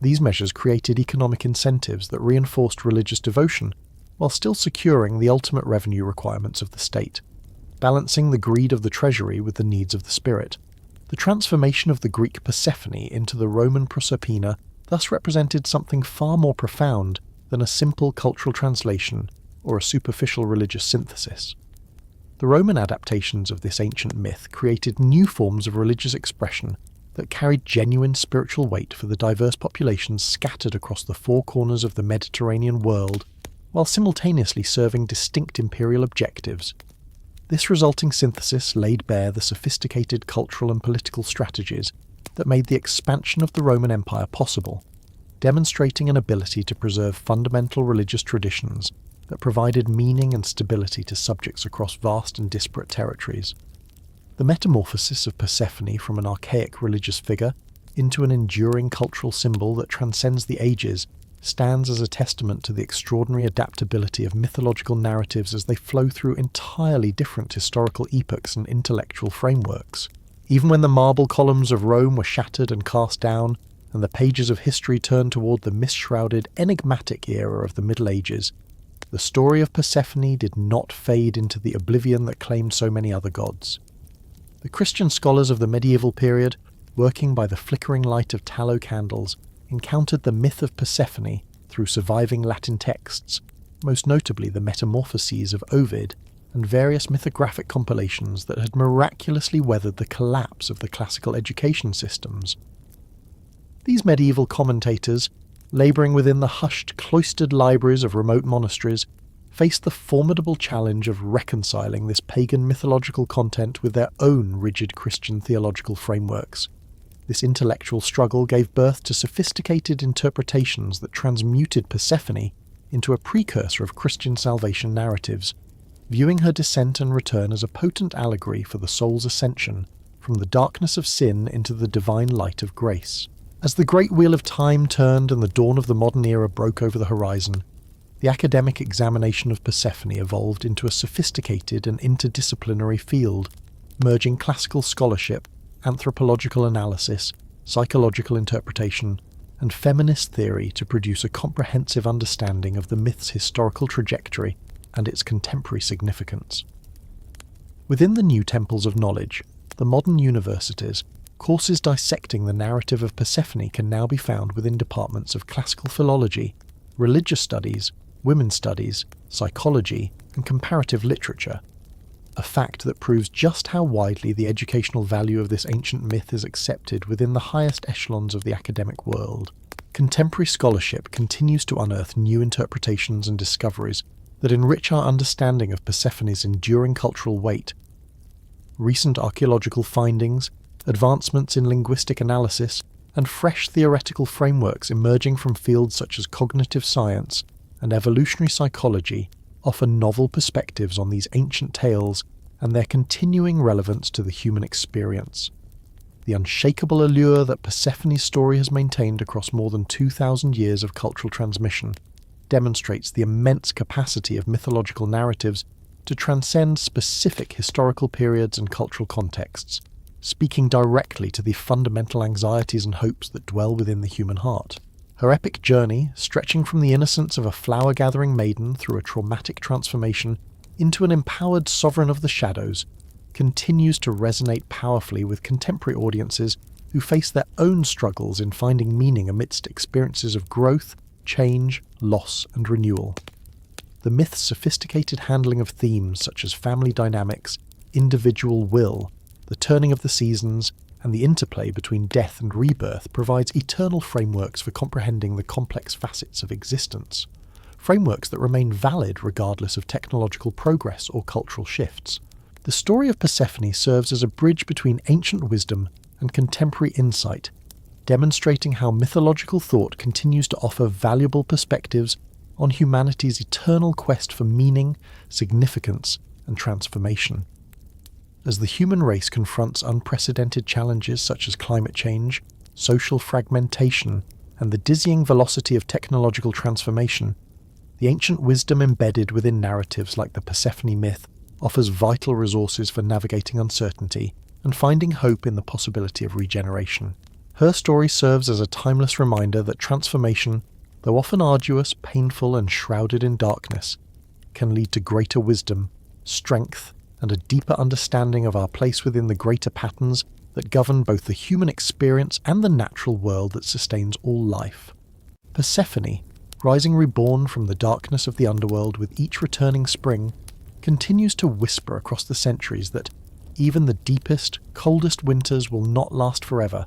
[SPEAKER 1] These measures created economic incentives that reinforced religious devotion, while still securing the ultimate revenue requirements of the state, balancing the greed of the treasury with the needs of the spirit. The transformation of the Greek Persephone into the Roman Proserpina thus represented something far more profound than a simple cultural translation or a superficial religious synthesis. The Roman adaptations of this ancient myth created new forms of religious expression that carried genuine spiritual weight for the diverse populations scattered across the four corners of the Mediterranean world, while simultaneously serving distinct imperial objectives. This resulting synthesis laid bare the sophisticated cultural and political strategies that made the expansion of the Roman Empire possible, demonstrating an ability to preserve fundamental religious traditions that provided meaning and stability to subjects across vast and disparate territories. The metamorphosis of Persephone from an archaic religious figure into an enduring cultural symbol that transcends the ages stands as a testament to the extraordinary adaptability of mythological narratives as they flow through entirely different historical epochs and intellectual frameworks. Even when the marble columns of Rome were shattered and cast down, and the pages of history turned toward the mist-shrouded, enigmatic era of the Middle Ages, the story of Persephone did not fade into the oblivion that claimed so many other gods. The Christian scholars of the medieval period, working by the flickering light of tallow candles, encountered the myth of Persephone through surviving Latin texts, most notably the Metamorphoses of Ovid and various mythographic compilations that had miraculously weathered the collapse of the classical education systems. These medieval commentators, labouring within the hushed, cloistered libraries of remote monasteries, faced the formidable challenge of reconciling this pagan mythological content with their own rigid Christian theological frameworks. This intellectual struggle gave birth to sophisticated interpretations that transmuted Persephone into a precursor of Christian salvation narratives, viewing her descent and return as a potent allegory for the soul's ascension from the darkness of sin into the divine light of grace. As the great wheel of time turned and the dawn of the modern era broke over the horizon, the academic examination of Persephone evolved into a sophisticated and interdisciplinary field, merging classical scholarship, anthropological analysis, psychological interpretation, and feminist theory to produce a comprehensive understanding of the myth's historical trajectory and its contemporary significance. Within the new temples of knowledge, the modern universities, courses dissecting the narrative of Persephone can now be found within departments of classical philology, religious studies, women's studies, psychology, and comparative literature, a fact that proves just how widely the educational value of this ancient myth is accepted within the highest echelons of the academic world. Contemporary scholarship continues to unearth new interpretations and discoveries that enrich our understanding of Persephone's enduring cultural weight. Recent archaeological findings, advancements in linguistic analysis, and fresh theoretical frameworks emerging from fields such as cognitive science and evolutionary psychology offer novel perspectives on these ancient tales and their continuing relevance to the human experience. The unshakable allure that Persephone's story has maintained across more than 2,000 years of cultural transmission demonstrates the immense capacity of mythological narratives to transcend specific historical periods and cultural contexts, speaking directly to the fundamental anxieties and hopes that dwell within the human heart. Her epic journey, stretching from the innocence of a flower-gathering maiden through a traumatic transformation into an empowered sovereign of the shadows, continues to resonate powerfully with contemporary audiences who face their own struggles in finding meaning amidst experiences of growth, change, loss, and renewal. The myth's sophisticated handling of themes such as family dynamics, individual will, the turning of the seasons, and the interplay between death and rebirth provides eternal frameworks for comprehending the complex facets of existence, frameworks that remain valid regardless of technological progress or cultural shifts. The story of Persephone serves as a bridge between ancient wisdom and contemporary insight, demonstrating how mythological thought continues to offer valuable perspectives on humanity's eternal quest for meaning, significance, and transformation. As the human race confronts unprecedented challenges such as climate change, social fragmentation, and the dizzying velocity of technological transformation, the ancient wisdom embedded within narratives like the Persephone myth offers vital resources for navigating uncertainty and finding hope in the possibility of regeneration. Her story serves as a timeless reminder that transformation, though often arduous, painful, and shrouded in darkness, can lead to greater wisdom, strength, and a deeper understanding of our place within the greater patterns that govern both the human experience and the natural world that sustains all life. Persephone, rising reborn from the darkness of the underworld with each returning spring, continues to whisper across the centuries that even the deepest, coldest winters will not last forever,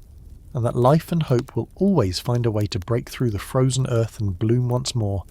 [SPEAKER 1] and that life and hope will always find a way to break through the frozen earth and bloom once more.